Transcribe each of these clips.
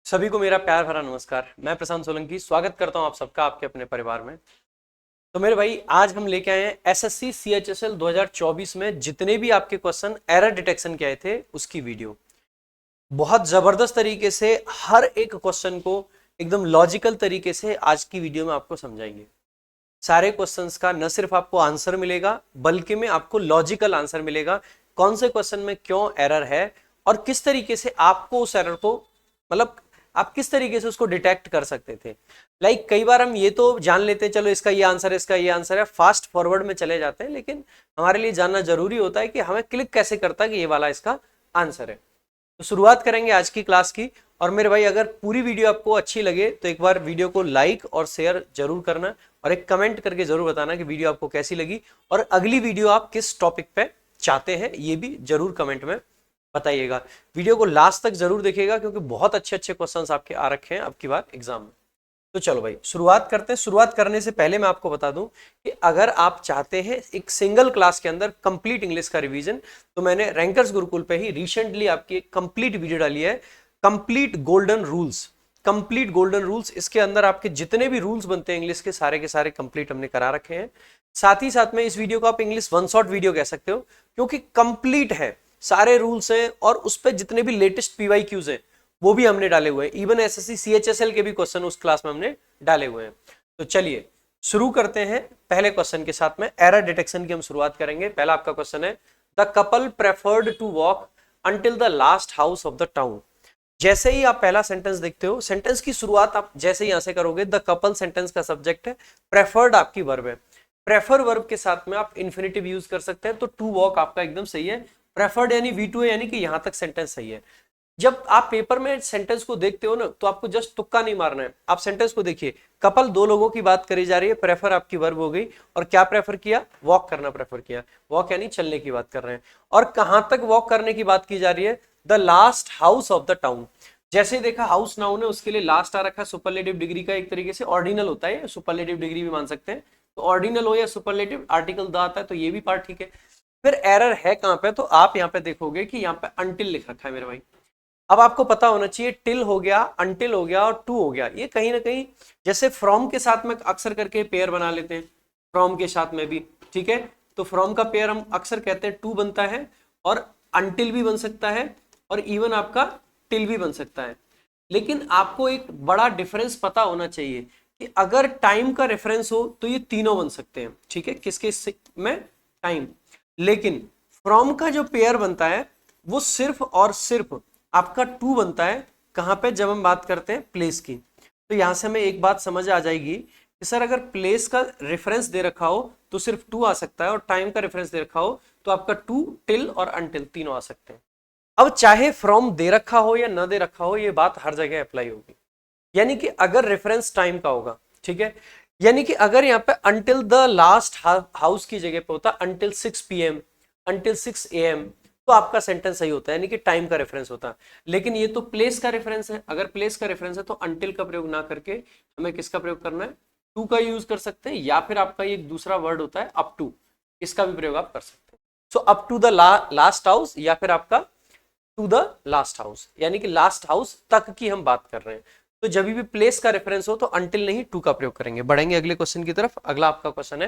सभी को मेरा प्यार भरा नमस्कार। मैं प्रशांत सोलंकी स्वागत करता हूं आप सबका आपके अपने परिवार में। तो मेरे भाई आज हम लेके आए हैं एसएससी सीएचएसएल 2024 में जितने भी आपके क्वेश्चन एरर डिटेक्शन के आए थे उसकी वीडियो। बहुत जबरदस्त तरीके से हर एक क्वेश्चन को एकदम लॉजिकल तरीके से आज की वीडियो में आपको समझाएंगे। सारे क्वेश्चंस का न सिर्फ आपको आंसर मिलेगा बल्कि में आपको लॉजिकल आंसर मिलेगा। कौन से क्वेश्चन में क्यों एरर है और किस तरीके से आपको उस एरर को मतलब आप किस तरीके से उसको डिटेक्ट कर सकते थे। कई बार हम ये तो जान लेते हैं चलो इसका ये आंसर है, इसका ये आंसर है, फास्ट फॉरवर्ड में चले जाते हैं, लेकिन हमारे लिए जानना जरूरी होता है कि हमें क्लिक कैसे करता है कि ये वाला इसका आंसर है। तो शुरुआत करेंगे आज की क्लास की। और मेरे भाई अगर पूरी वीडियो आपको अच्छी लगे तो एक बार वीडियो को लाइक और शेयर जरूर करना और एक कमेंट करके जरूर बताना कि वीडियो आपको कैसी लगी और अगली वीडियो आप किस टॉपिक पे चाहते हैं ये भी जरूर कमेंट में बताइएगा। वीडियो को लास्ट तक जरूर देखिएगा क्योंकि बहुत अच्छे अच्छे क्वेश्चंस आपके आ रखे हैं अब की बार एग्जाम में। तो चलो भाई शुरुआत करते हैं। शुरुआत करने से पहले मैं आपको बता दूं कि अगर आप चाहते हैं एक सिंगल क्लास के अंदर कंप्लीट इंग्लिश का रिवीजन तो मैंने रैंकर्स गुरुकुल पे ही रिसेंटली आपकी एक कंप्लीट वीडियो डाली है, complete golden rules. Complete golden rules, इसके अंदर आपके जितने भी रूल्स बनते हैं इंग्लिश के सारे कंप्लीट हमने करा रखे हैं। साथ ही साथ में इस वीडियो को आप इंग्लिश वन शॉट वीडियो कह सकते हो क्योंकि कंप्लीट है, सारे रूल्स हैं और उस पर जितने भी लेटेस्ट पीवाईक्यूज हैं वो भी हमने डाले हुए हैं। इवन एसएससी सीएचएसएल के भी क्वेश्चन उस क्लास में हमने डाले हुए हैं। तो चलिए शुरू करते हैं पहले क्वेश्चन के साथ में। एरर डिटेक्शन की हम शुरुआत करेंगे। पहला आपका क्वेश्चन है, the couple preferred to walk until the last house of the town. जैसे ही आप पहला सेंटेंस देखते हो, सेंटेंस की शुरुआत आप जैसे ही यहां से करोगे, द कपल सेंटेंस का सब्जेक्ट है, प्रेफर्ड आपकी वर्ब है। प्रेफर वर्ब के साथ में आप इन्फिनिटिव यूज कर सकते हैं, तो टू वॉक आपका एकदम सही है। प्रेफर्ड यानी V2 है, यानी कि यहां तक सेंटेंस सही है। जब आप पेपर में सेंटेंस को देखते हो ना तो आपको जस्ट तुक्का नहीं मारना है, आप सेंटेंस को देखिए। कपल दो लोगों की बात करी जा रही है, प्रेफर आपकी वर्ब हो गई और क्या प्रेफर किया, वॉक करना प्रेफर किया। वॉक यानी चलने की बात कर रहे हैं और कहां तक वॉक करने की बात की जा रही है, the last house of the town. जैसे ही देखा हाउस नाउन है उसके लिए लास्ट आ रखा है, सुपरलेटिव डिग्री का एक तरीके से ऑर्डिनल होता है, सुपरलेटिव डिग्री भी मान सकते हैं। तो ऑर्डिनल हो या सुपरलेटिव, आर्टिकल द आता है तो ये भी पार्ट ठीक है। फिर एरर है कहां पे, तो आप यहां पे देखोगे कि यहां पे अनटिल लिख रखा है मेरे भाई। अब आपको पता होना चाहिए टिल हो गया, अनटिल हो गया और टू हो गया, ये कहीं ना कहीं जैसे फ्रॉम के साथ में अक्सर करके पेयर बना लेते हैं, फ्रॉम के साथ में भी ठीक है। तो फ्रॉम का पेयर हम अक्सर कहते हैं टू बनता है और अनटिल भी बन सकता है और इवन आपका टिल भी बन सकता है। लेकिन आपको एक बड़ा डिफरेंस पता होना चाहिए कि अगर टाइम का रेफरेंस हो तो ये तीनों बन सकते हैं, ठीक है, किसके में, टाइम। लेकिन फ्रॉम का जो पेयर बनता है वो सिर्फ और सिर्फ आपका टू बनता है, कहां पे, जब हम बात करते हैं प्लेस की। तो यहां से हमें एक बात समझ आ जाएगी कि सर अगर प्लेस का रेफरेंस दे रखा हो तो सिर्फ टू आ सकता है और टाइम का रेफरेंस दे रखा हो तो आपका टू, टिल और अनटिल तीनों आ सकते हैं। अब चाहे फ्रॉम दे रखा हो या ना दे रखा हो, ये बात हर जगह अप्लाई होगी। यानी कि अगर रेफरेंस टाइम का होगा, ठीक है, यानी कि अगर यहाँ पे अंटिल द लास्ट हाउस की जगह पे होता अंटिल 6 PM, अंटिल 6 AM, तो आपका सेंटेंस सही होता है, यानी कि टाइम का रेफरेंस होता है। लेकिन ये तो प्लेस का रेफरेंस है, अगर प्लेस का रेफरेंस है तो अंटिल का प्रयोग ना करके हमें किसका प्रयोग करना है, टू का यूज कर सकते हैं, या फिर आपका ये दूसरा वर्ड होता है अप टू, इसका भी प्रयोग आप कर सकते हैं। So up to the last house या फिर आपका टू द लास्ट हाउस, यानी कि लास्ट हाउस तक की हम बात कर रहे हैं। तो जब भी प्लेस का रेफरेंस हो तो अंटिल नहीं टू का प्रयोग करेंगे। बढ़ेंगे अगले क्वेश्चन की तरफ। अगला आपका क्वेश्चन है,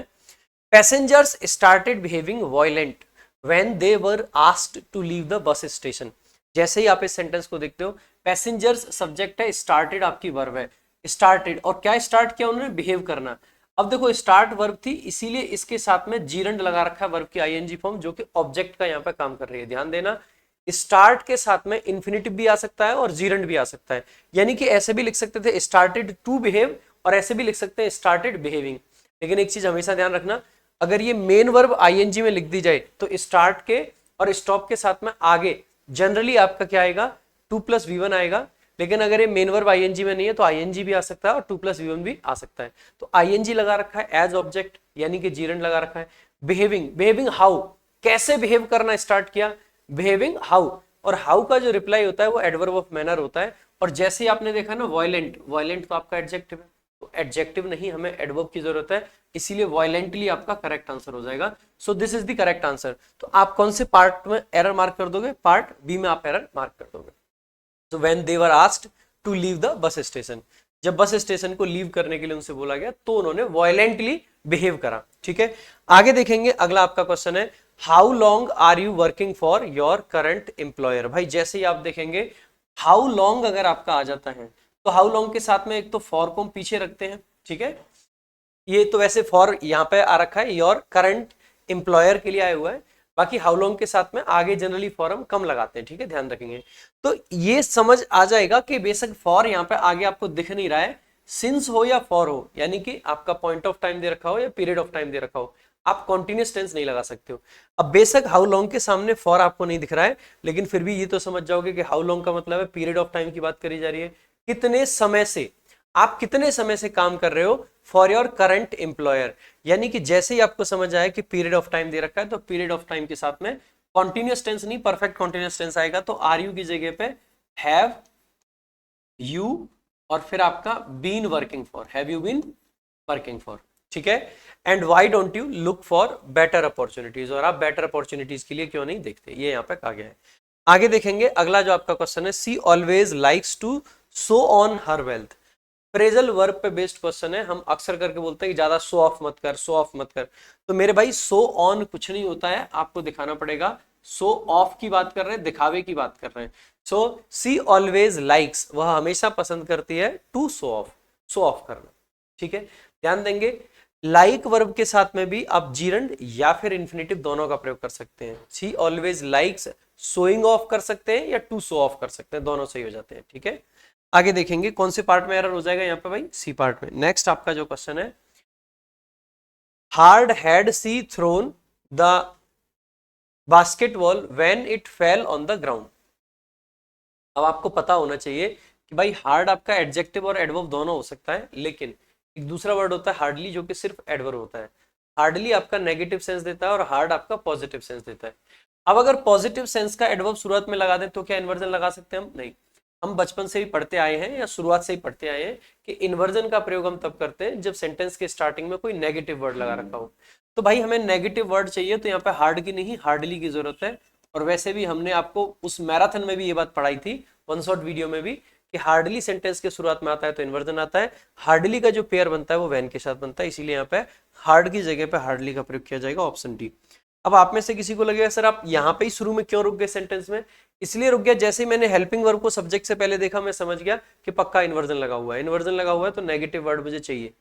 passengers started behaving violent when they were asked to leave the bus station. जैसे ही आप इस सेंटेंस को देखते हो, पैसेंजर्स सब्जेक्ट है, स्टार्टेड आपकी वर्ब है, स्टार्टेड और क्या स्टार्ट किया उन्होंने, बिहेव करना। अब देखो स्टार्ट वर्ब थी इसीलिए इसके साथ में जीरंड लगा रखा है वर्ब की आईएनजी फॉर्म, जो कि ऑब्जेक्ट का यहाँ पे काम कर रही है। ध्यान देना, स्टार्ट के साथ में इंफिनिटिव भी आ सकता है और जीरंड भी आ सकता है, यानी कि ऐसे भी लिख सकते थे स्टार्टेड टू बिहेव और ऐसे भी लिख सकते हैं स्टार्टेड बिहेविंग। लेकिन एक चीज हमेशा ध्यान रखना, अगर ये मेन वर्ब आईएनजी में लिख दी जाए तो स्टार्ट के और स्टॉप के साथ में आगे जनरली आपका क्या आएगा, 2+V1 आएगा। लेकिन अगर ये मेन वर्ब आईएनजी में नहीं है तो आईएनजी भी आ सकता है और 2+V1 भी आ सकता है। तो आईएनजी लगा रखा है एज ऑब्जेक्ट, यानी कि जीरंड लगा रखा है। बिहेविंग, बिहेविंग हाउ, कैसे बिहेव करना स्टार्ट किया, बिहेविंग हाउ, और हाउ का जो रिप्लाई होता है वो एडवर्ब ऑफ मैनर होता है। और जैसे ही आपने देखा ना वायलेंट, वायलेंट तो आपका एडजेक्टिव है, तो एडजेक्टिव नहीं, हमें एडवर्ब की जरूरत है, इसीलिए वायलेंटली आपका करेक्ट आंसर हो जाएगा। So this is the correct answer. तो आप कौन से पार्ट में एरर मार्क कर दोगे, पार्ट बी में आप एरर मार्क कर दोगे। So when they were asked to leave the bus station. जब बस स्टेशन को लीव करने के लिए उनसे बोला गया तो उन्होंने वायलेंटली बिहेव करा। ठीक है, आगे देखेंगे अगला आपका क्वेश्चन है, how long are you working for your current employer. भाई जैसे ही आप देखेंगे हाउ लॉन्ग अगर आपका आ जाता है तो हाउ लॉन्ग के साथ में एक तो फॉर को हम पीछे रखते हैं। ठीक है, ये तो वैसे फॉर यहाँ पे आ रखा है, योर करंट एम्प्लॉयर के लिए आया हुआ है, बाकी हाउ लॉन्ग के साथ में आगे जनरली फॉर हम कम लगाते हैं। ठीक है, ध्यान रखेंगे। तो ये समझ आ जाएगा कि बेशक फॉर यहाँ पे आगे आपको दिख नहीं रहा है, सिंस हो या फॉर हो, यानी कि आपका पॉइंट ऑफ टाइम दे रखा हो या पीरियड ऑफ टाइम दे रखा हो, आप कॉन्टिन्यूस टेंस नहीं लगा सकते हो। अब बेशक हाउ लॉन्ग के सामने फॉर आपको नहीं दिख रहा है, लेकिन फिर भी ये तो समझ जाओगे कि हाउ लॉन्ग का मतलब है पीरियड ऑफ टाइम की बात करी जा रही है, कितने समय से, आप कितने समय से काम कर रहे हो फॉर योर करंट एम्प्लॉयर। यानी कि जैसे ही आपको समझ आए कि पीरियड ऑफ टाइम दे रखा है तो पीरियड ऑफ टाइम के साथ में कॉन्टिन्यूस टेंस नहीं, परफेक्ट कॉन्टिन्यूस टेंस आएगा, तो आर यू की जगह पे हैव यू और फिर आपका been working for, have you been working for. ठीक है, and why don't you look for better opportunities, और आप बेटर अपॉर्चुनिटीज के लिए क्यों नहीं देखते, ये यहाँ पे कहा गया है। आगे देखेंगे अगला जो आपका क्वेश्चन है, she always likes to show on her wealth. Phrasal verb पे बेस्ड क्वेश्चन है, हम अक्सर करके बोलते हैं कि ज्यादा शो ऑफ मत कर, शो ऑफ मत कर, तो मेरे भाई शो ऑन कुछ नहीं होता है, आपको दिखाना पड़ेगा। शो ऑफ की बात कर रहे हैं, दिखावे की बात कर रहे हैं। सो सी ऑलवेज लाइक्स, वह हमेशा पसंद करती है to show off, show off करना। ठीक है, ध्यान देंगे लाइक वर्ब के साथ में भी आप जीरंड या फिर इन्फिनेटिव दोनों का प्रयोग कर सकते हैं। सी ऑलवेज लाइक्स शोइंग ऑफ कर सकते हैं या टू शो ऑफ कर सकते हैं, दोनों सही हो जाते हैं। ठीक है, आगे देखेंगे कौन से पार्ट में एरर हो जाएगा यहाँ पे भाई, सी पार्ट में। नेक्स्ट आपका जो क्वेश्चन है, hard had she thrown the basketball when it fell on the ground. अब आपको पता होना चाहिए कि भाई हार्ड आपका एडजेक्टिव और एडवर्ब दोनों हो सकता है, लेकिन एक दूसरा वर्ड होता है हार्डली जो कि सिर्फ एडवर्ब होता है। हार्डली आपका नेगेटिव सेंस देता है और हार्ड आपका पॉजिटिव सेंस देता है। अब अगर पॉजिटिव सेंस का एडवर्ब शुरुआत में लगा दें तो क्या इन्वर्जन लगा सकते हैं हम? नहीं। हम बचपन से ही पढ़ते आए हैं या शुरुआत से ही पढ़ते आए हैं कि इन्वर्जन का प्रयोग हम तब करते हैं जब सेंटेंस के स्टार्टिंग में कोई नेगेटिव वर्ड लगा रखा हो। तो भाई हमें नेगेटिव वर्ड चाहिए, तो यहाँ पे हार्ड की नहीं हार्डली की जरूरत है। और वैसे भी हमने आपको उस मैराथन में भी ये बात पढ़ाई थी, वन शॉट वीडियो में भी, कि हार्डली सेंटेंस के शुरुआत में आता है तो इन्वर्जन आता है, हार्डली का जो पेयर बनता है वो वैन के साथ बनता है, इसीलिए यहाँ पे हार्ड की जगह पे हार्डली का प्रयोग किया जाएगा, ऑप्शन डी। अब आप में से किसी को लगेगा सर आप यहाँ पे ही शुरू में क्यों रुक गए सेंटेंस में? इसलिए रुक गया, जैसे ही मैंने हेल्पिंग वर्ब को सब्जेक्ट से पहले देखा मैं समझ गया कि पक्का इन्वर्जन लगा हुआ है, इन्वर्जन लगा हुआ है तो नेगेटिव वर्ड मुझे चाहिए।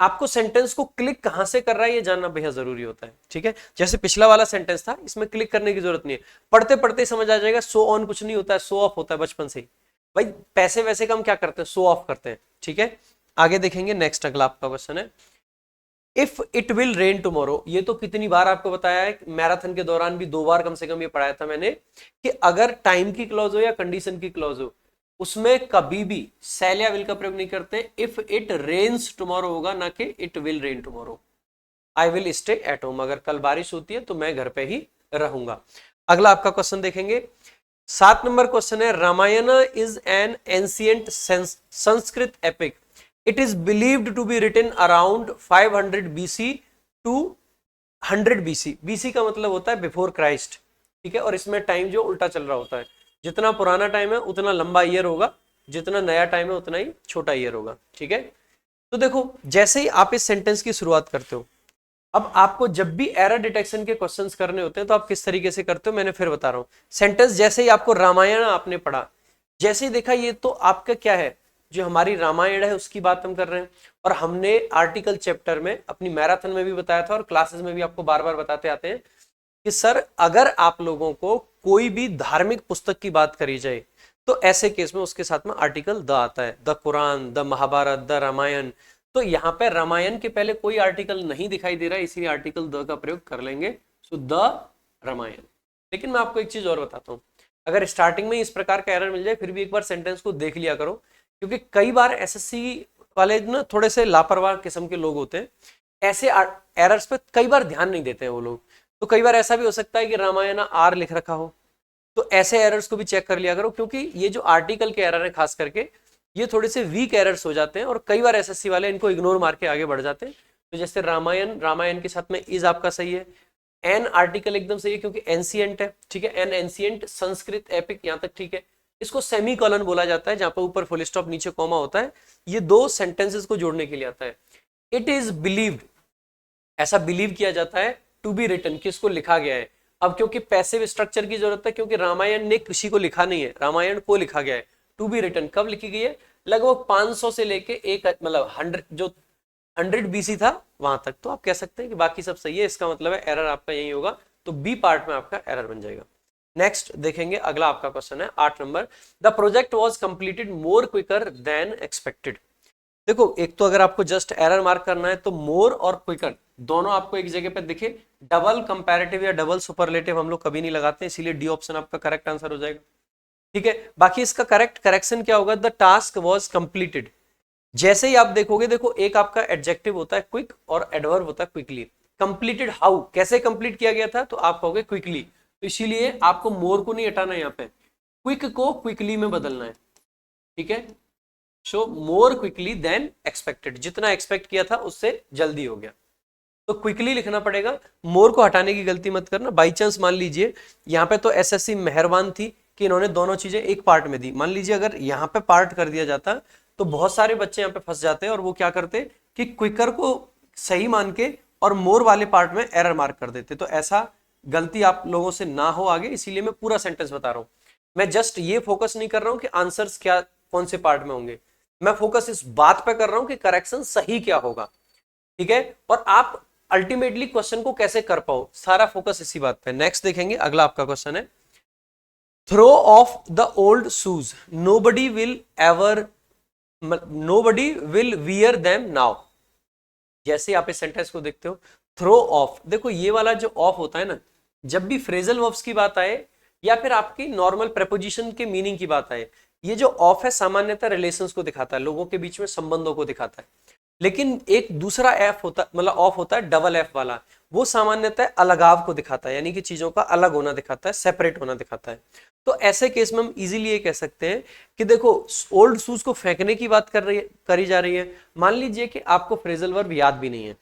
आपको सेंटेंस को क्लिक कहां से कर रहा है ये जानना बेहद जरूरी होता है। ठीक है, जैसे पिछला वाला सेंटेंस था, इसमें क्लिक करने की जरूरत नहीं है, पढ़ते पढ़ते समझ आ जाएगा। सो ऑन कुछ नहीं होता है, सो ऑफ होता है बचपन से ही। भाई पैसे वैसे का हम क्या करते हैं, सो ऑफ करते हैं। ठीक है, आगे देखेंगे नेक्स्ट अगला आपका क्वेश्चन है, if it will rain tomorrow. ये तो कितनी बार आपको बताया है, मैराथन के दौरान भी 2 बार कम से कम ये पढ़ाया था मैंने, कि अगर टाइम की क्लॉज हो या कंडीशन की क्लॉज हो उसमें कभी भी शैल या विल का प्रयोग नहीं करते। इफ इट रेन्स टुमारो होगा, ना कि it will rain tomorrow. I will stay at home, अगर कल बारिश होती है तो मैं घर पे ही रहूंगा। अगला आपका क्वेश्चन देखेंगे, 7 नंबर क्वेश्चन है, Ramayana is an ancient Sanskrit epic, it is believed to be written around 500 BC to 100 BC। BC का मतलब होता है बिफोर क्राइस्ट। ठीक है, और इसमें टाइम जो उल्टा चल रहा होता है, जितना पुराना टाइम है उतना लंबा ईयर होगा, जितना नया टाइम है उतना ही छोटा ईयर होगा। ठीक है, तो देखो जैसे ही आप इस सेंटेंस की शुरुआत करते हो, अब आपको जब भी एरर डिटेक्शन के क्वेश्चंस करने होते हैं तो आप किस तरीके से करते हो मैंने फिर बता रहा हूं। सेंटेंस जैसे ही आपको रामायण आपने पढ़ा, जैसे ही देखा ये तो आपका क्या है, जो हमारी रामायण है उसकी बात हम कर रहे हैं। और हमने आर्टिकल चैप्टर में अपनी मैराथन में भी बताया था और क्लासेस में भी आपको बार बार बताते आते हैं कि सर अगर आप लोगों को कोई भी धार्मिक पुस्तक की बात करी जाए तो ऐसे केस में उसके साथ में आर्टिकल द आता है, the Quran, the Mahabharata, the Ramayana. तो यहाँ पे रामायण के पहले कोई आर्टिकल नहीं दिखाई दे रहा है, इसीलिए आर्टिकल द का प्रयोग कर लेंगे, सो द रामायण। लेकिन मैं आपको एक चीज और बताता हूँ, अगर स्टार्टिंग में इस प्रकार का एरर मिल जाए फिर भी एक बार सेंटेंस को देख लिया करो, क्योंकि कई बार एसएससी वाले ना थोड़े से लापरवाह किस्म के लोग होते हैं, ऐसे एरर्स पे कई बार ध्यान नहीं देते हैं वो लोग। तो कई बार ऐसा भी हो सकता है कि रामायण आर लिख रखा हो, तो ऐसे एरर्स को भी चेक कर लिया करो, क्योंकि ये जो आर्टिकल के एरर है खास करके ये थोड़े से वीक एरर्स हो जाते हैं और कई बार एसएससी वाले इनको इग्नोर मार के आगे बढ़ जाते हैं। तो जैसे रामायण, रामायण के साथ में इज आपका सही है, एन आर्टिकल एकदम सही है क्योंकि एंशिएंट है। ठीक है, एन एंशिएंट संस्कृत एपिक, यहाँ तक ठीक है। इसको सेमी कॉलन बोला जाता है, जहां पर ऊपर फुल स्टॉप नीचे कॉमा होता है। ये दो सेंटेंसेस को जोड़ने के लिए आता है। इट इज बिलीव्ड, ऐसा बिलीव किया जाता है, टू बी रिटन, किसको लिखा गया है। अब क्योंकि पैसिव स्ट्रक्चर की जरूरत है, क्योंकि रामायण ने किसी को लिखा नहीं है, रामायण को लिखा गया है। टू बी रिटन कब लिखी गई है? लगभग 500 से लेके एक मतलब 100 जो 100 BC था वहां तक। तो आप कह सकते हैं कि बाकी सब सही है, इसका मतलब है एरर आपका यही होगा। तो बी पार्ट में आपका एरर बन जाएगा। नेक्स्ट देखेंगे, अगला आपका क्वेश्चन है 8 number. The project was completed more quicker than expected. देखो, एक तो अगर आपको जस्ट एरर मार्क करना है तो मोर और क्विकर दोनों आपको एक जगह पे दिखे। डबल कंपैरेटिव या डबल सुपरलेटिव हम लोग कभी नहीं लगाते, इसीलिए डी ऑप्शन आपका करेक्ट आंसर हो जाएगा। ठीक है, बाकी इसका करेक्शन क्या होगा? The task was completed. जैसे ही आप देखोगे, देखो एक आपका एडजेक्टिव होता है क्विक और एडवर्ब होता है क्विकली। कंप्लीटेड हाउ, कैसे कंप्लीट किया गया था? तो आप कहोगे क्विकली, तो इसीलिए आपको मोर को नहीं हटाना, यहाँ पे क्विक को क्विकली में बदलना है। ठीक है, सो मोर क्विकली देन एक्सपेक्टेड, जितना एक्सपेक्ट किया था उससे जल्दी हो गया, तो क्विकली लिखना पड़ेगा। मोर को हटाने की गलती मत करना। बाई चांस मान लीजिए यहाँ पे तो एसएससी मेहरबान थी कि इन्होंने दोनों चीजें एक पार्ट में दी। मान लीजिए अगर यहाँ पे पार्ट कर दिया जाता तो बहुत सारे बच्चे यहाँ पे फंस जाते हैं, और वो क्या करते कि क्विकर को सही मान के और मोर वाले पार्ट में एरर मार्क कर देते। तो ऐसा गलती आप लोगों से ना हो आगे, इसीलिए मैं पूरा सेंटेंस बता रहा हूं। मैं जस्ट ये फोकस नहीं कर रहा हूं कि आंसर्स क्या कौन से पार्ट में होंगे, मैं फोकस इस बात पे कर रहा हूं कि करेक्शन सही क्या होगा। ठीक है, और आप अल्टीमेटली क्वेश्चन को कैसे कर पाओ, सारा फोकस इसी बात पे। नेक्स्ट देखेंगे, अगला आपका क्वेश्चन है, throw off the old shoes, nobody will wear them now. जैसे आप इस सेंटेंस को देखते हो, थ्रो ऑफ, देखो ये वाला जो ऑफ होता है ना, जब भी फ्रेजल वर्ब्स की बात आए या फिर आपकी नॉर्मल प्रेपोजिशन के मीनिंग की बात आए, ये जो ऑफ है सामान्यतः रिलेशंस को दिखाता है, लोगों के बीच में संबंधों को दिखाता है। लेकिन एक दूसरा एफ होता, मतलब ऑफ होता है डबल एफ वाला, वो सामान्यतः अलगाव को दिखाता है, यानी कि चीजों का अलग होना दिखाता है, सेपरेट होना दिखाता है। तो ऐसे केस में हम इजीली ये कह सकते हैं कि देखो, ओल्ड शूज को फेंकने की बात करी जा रही है। मान लीजिए कि आपको फ्रेजल वर्ब याद भी नहीं है,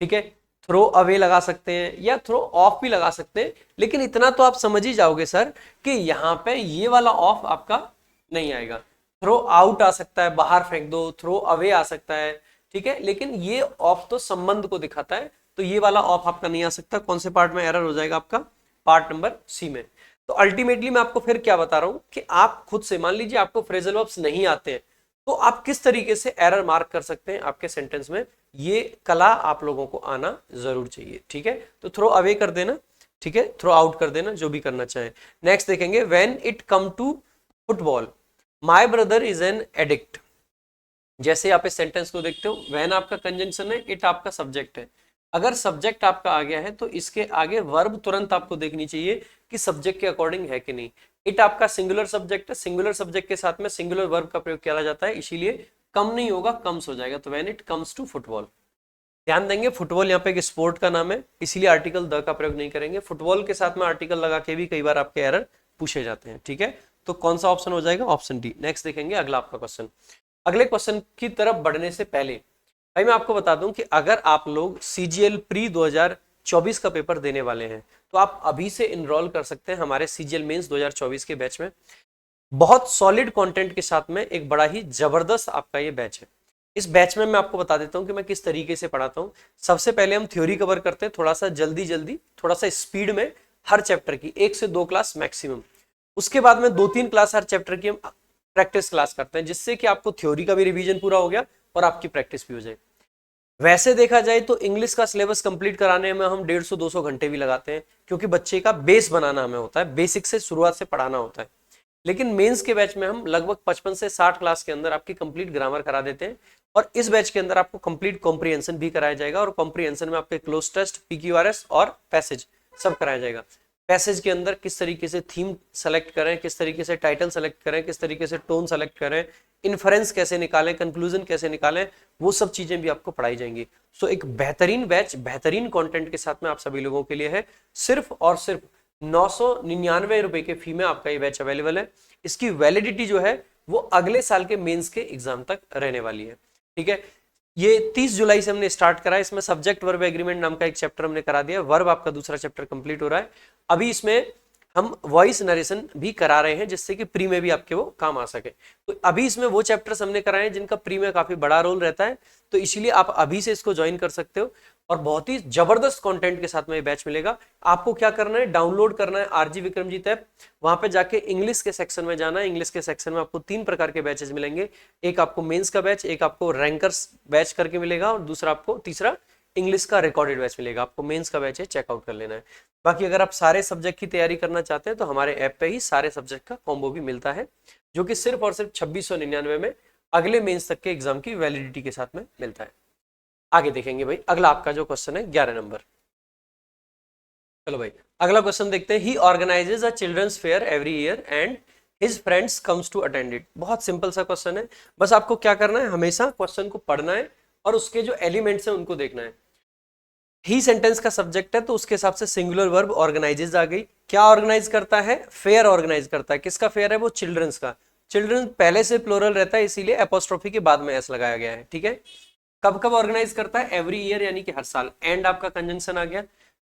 ठीक है, थ्रो अवे लगा सकते हैं या थ्रो ऑफ भी लगा सकते हैं, लेकिन इतना तो आप समझ ही जाओगे सर कि यहाँ पे ये वाला ऑफ आपका नहीं आएगा। थ्रो आउट आ सकता है, बाहर फेंक दो, थ्रो अवे आ सकता है, ठीक है, लेकिन ये ऑफ तो संबंध को दिखाता है, तो ये वाला ऑफ आपका नहीं आ सकता। कौन से पार्ट में एरर हो जाएगा? आपका पार्ट नंबर सी में। तो अल्टीमेटली मैं आपको फिर क्या बता रहा हूं कि आप खुद से, मान लीजिए आपको फ्रेजल वर्ब्स नहीं आते हैं, तो आप किस तरीके से एरर मार्क कर सकते हैं आपके सेंटेंस में, ये कला आप लोगों को आना जरूर चाहिए। ठीक है, तो थ्रो अवे कर देना, ठीक है, थ्रो आउट कर देना, जो भी करना चाहे। नेक्स्ट देखेंगे, when it come to football my brother is an addict. जैसे आप इस सेंटेंस को देखते हो, व्हेन आपका कंजंक्शन है, इट आपका सब्जेक्ट है। अगर सब्जेक्ट आपका आ गया है तो इसके आगे वर्ब तुरंत आपको देखनी चाहिए कि सब्जेक्ट के अकॉर्डिंग है कि नहीं। इट आपका सिंगुलर सब्जेक्ट है, सिंगुलर सब्जेक्ट के साथ में सिंगुलर वर्ब का प्रयोग किया जाता है, इसीलिए कम नहीं होगा, कम्स हो जाएगा। तो when it comes to football, ध्यान देंगे फुटबॉल यहाँ पे एक स्पोर्ट का नाम है, इसीलिए आर्टिकल द का प्रयोग नहीं करेंगे। फुटबॉल के साथ में आर्टिकल लगा के भी कई बार आपके एरर पूछे जाते हैं। ठीक है, तो कौन सा ऑप्शन हो जाएगा? Option D. नेक्स्ट देखेंगे अगला आपका क्वेश्चन। अगले क्वेश्चन की तरफ बढ़ने से पहले भाई मैं आपको बता दूं कि अगर आप लोग सीजीएल प्री 2024 का पेपर देने वाले हैं तो आप अभी से इनरोल कर सकते हैं हमारे सीजीएल मेंस 2024 के बैच में। बहुत सॉलिड कंटेंट के साथ में एक बड़ा ही जबरदस्त आपका ये बैच है। इस बैच में मैं आपको बता देता हूं कि मैं किस तरीके से पढ़ाता हूं। सबसे पहले हम थ्योरी कवर करते हैं, थोड़ा सा जल्दी थोड़ा सा स्पीड में, हर चैप्टर की 1 से 2 क्लास मैक्सिमम। उसके बाद में 2-3 क्लास हर चैप्टर की हम प्रैक्टिस क्लास करते हैं, जिससे कि आपको थ्योरी का भी रिवीजन पूरा हो गया और आपकी प्रैक्टिस भी हो जाए। वैसे देखा जाए तो इंग्लिश का सिलेबस कंप्लीट कराने में हम 150-200 घंटे भी लगाते हैं, क्योंकि बच्चे का बेस बनाना हमें होता है, बेसिक से शुरुआत से पढ़ाना होता है। लेकिन मेंस के बैच में हम लगभग 55 से 60 क्लास के अंदर आपकी कंप्लीट ग्रामर करा देते हैं, और इस बैच के अंदर आपको कंप्लीट कॉम्प्रिहेंशन भी कराया जाएगा, और कॉम्प्रिहेंशन में आपके क्लोज टेस्ट, पीक्यूआरएस और पैसेज सब कराया जाएगा। पैसेज के अंदर किस तरीके से थीम सेलेक्ट करें, किस तरीके से टाइटल सेलेक्ट करें, किस तरीके से टोन सेलेक्ट करें, इन्फरेंस कैसे निकालें, कंक्लूजन कैसे निकालें, वो सब चीजें भी आपको पढ़ाई जाएंगी। सो एक बेहतरीन बैच बेहतरीन कंटेंट के साथ में आप सभी लोगों के लिए है। सिर्फ और सिर्फ 999 रुपए के फी में आपका ये बैच अवेलेबल है। इसकी वैलिडिटी जो है वो अगले साल के मेंस के एग्जाम तक रहने वाली है। ठीक है, ये 30 जुलाई से हमने स्टार्ट करा है। इसमें सब्जेक्ट वर्ब एग्रीमेंट नाम का एक चैप्टर हमने करा दिया, वर्ब आपका दूसरा चैप्टर कंप्लीट हो रहा है। अभी इसमें हम वॉइस नरेशन भी करा रहे हैं, जिससे कि प्री में भी आपके वो काम आ सके। तो अभी इसमें वो चैप्टर्स हमने कराए हैं जिनका प्री में काफी बड़ा रोल रहता है, तो इसीलिए आप अभी से इसको ज्वाइन कर सकते हो और बहुत ही जबरदस्त कंटेंट के साथ में ये बैच मिलेगा। आपको क्या करना है, डाउनलोड करना है आरजी विक्रमजीत ऐप, वहां पे जाके इंग्लिश के सेक्शन में जाना है। इंग्लिश के सेक्शन में आपको 3 प्रकार के बैचेस मिलेंगे, एक आपको मेंस का बैच, एक आपको रैंकर्स बैच करके मिलेगा और दूसरा आपको तीसरा इंग्लिश का रिकॉर्डेड बैच मिलेगा। आपको मेंस का बैच है, चेकआउट कर लेना है। बाकी अगर आप सारे सब्जेक्ट की तैयारी करना चाहते हैं तो हमारे ऐप पे ही सारे सब्जेक्ट का कॉम्बो भी मिलता है, जो कि सिर्फ और सिर्फ 2699 में अगले मेंस तक के एग्जाम की वैलिडिटी के साथ में मिलता है। आगे देखेंगे भाई, अगला आपका जो क्वेश्चन है 11 नंबर। चलो भाई अगला क्वेश्चन देखते हैं। He organizes a children's fair every year and his friends comes to attend it. बहुत सिंपल सा क्वेश्चन है, बस आपको क्या करना है, हमेशा क्वेश्चन को पढ़ना है और उसके जो एलिमेंट्स हैं उनको देखना है। ही सेंटेंस का सब्जेक्ट है तो उसके हिसाब से सिंगुलर वर्ब ऑर्गेनाइजेज आ गई। क्या ऑर्गेनाइज करता है, फेयर ऑर्गेनाइज करता है। किसका फेयर है, वो चिल्ड्रंस का। चिल्ड्रन पहले से प्लूरल रहता है, इसीलिए एपोस्ट्रोफी के बाद में एस लगाया गया है, ठीक है। कब कब ऑर्गेनाइज करता है, एवरी ईयर यानी कि हर साल। एंड आपका कंजंक्शन आ गया,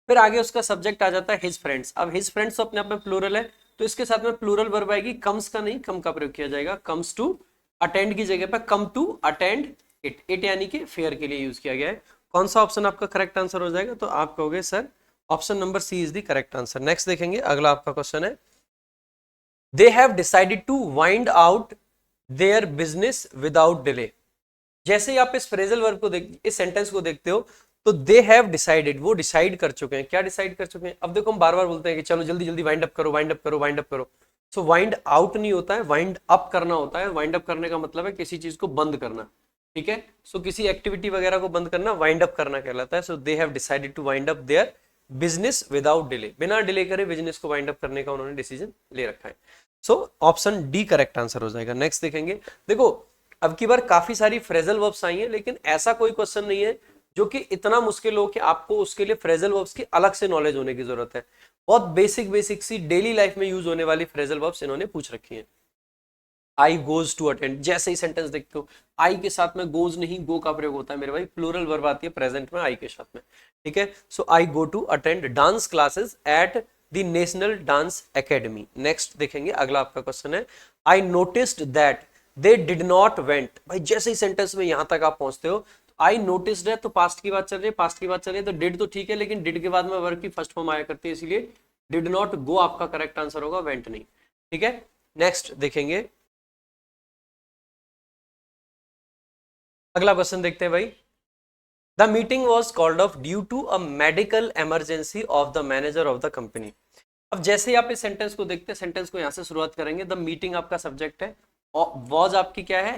फिर आगे उसका सब्जेक्ट आ जाता है हिज फ्रेंड्स। अब हिज फ्रेंड्स तो अपने आप में प्लूरल है, तो इसके साथ में प्लूरल वर्ब आएगी, कम्स का नहीं, कम का प्रयोग किया जाएगा। कम्स टू, अटेंड की जगह पर come to attend it. It यानी कि फेयर के लिए यूज किया गया है। कौन सा ऑप्शन आपका करेक्ट आंसर हो जाएगा, तो आप कहोगे sir option number C is the correct answer. Next देखेंगे, अगला आपका क्वेश्चन है। They have decided to wind out their business without delay. जैसे ही आप इस फ्रेजल वर्ब को इस सेंटेंस को देखते हो तो दे हैव डिसाइडेड, वो डिसाइड कर चुके हैं। क्या डिसाइड कर चुके हैं, अब देखो हम बार बार बोलते हैं कि चलो जल्दी जल्दी वाइंड अप करो, वाइंड अप करो, वाइंड अप करो। सो वाइंड आउट नहीं होता है, वाइंड अप करना होता है। वाइंड अप करने का मतलब है किसी चीज को बंद करना, ठीक है। सो किसी एक्टिविटी वगैरह को बंद करना वाइंड अप करना कहलाता है। So they have decided to wind up their business without delay, बिना डिले करे बिजनेस को वाइंड अप करने का उन्होंने डिसीजन ले रखा है। So option D correct answer हो जाएगा। नेक्स्ट देखेंगे, देखो अब की बार काफी सारी फ्रेजल वर्ब्स आई हैं, लेकिन ऐसा कोई क्वेश्चन नहीं है जो कि इतना मुश्किल हो कि आपको उसके लिए फ्रेजल वर्ब्स की अलग से नॉलेज होने की जरूरत है। बहुत बेसिक बेसिक सी डेली लाइफ में यूज होने वाली फ्रेजल वर्ब्स इन्होंने पूछ रखी हैं। आई गोज टू अटेंड, जैसे ही सेंटेंस देखते हो आई के साथ में गोज नहीं गो का प्रयोग होता है मेरे भाई, प्लूरल वर्ब आती है प्रेजेंट में आई के साथ में, ठीक है। So I go to attend dance classes at the National Dance Academy. Next देखेंगे, अगला आपका क्वेश्चन है। I noticed that they did not went. भाई जैसे ही सेंटेंस में यहां तक आप पहुंचते हो, आई नोटिस्ड है तो पास्ट की बात चल रही है, पास्ट की बात चल रही है तो डिड तो ठीक है, लेकिन डिड के बाद में वर्ब की फर्स्ट फॉर्म आया करती है, इसलिए डिड नॉट गो आपका करेक्ट आंसर होगा, वेंट नहीं, ठीक है। नेक्स्ट देखेंगे, अगला क्वेश्चन देखते हैं भाई। The meeting was called off due to a medical emergency of the manager of the company. अब जैसे ही आप इस सेंटेंस को देखते हैं, सेंटेंस को यहां से शुरुआत करेंगे। द मीटिंग आपका सब्जेक्ट है, वॉज आपकी क्या है,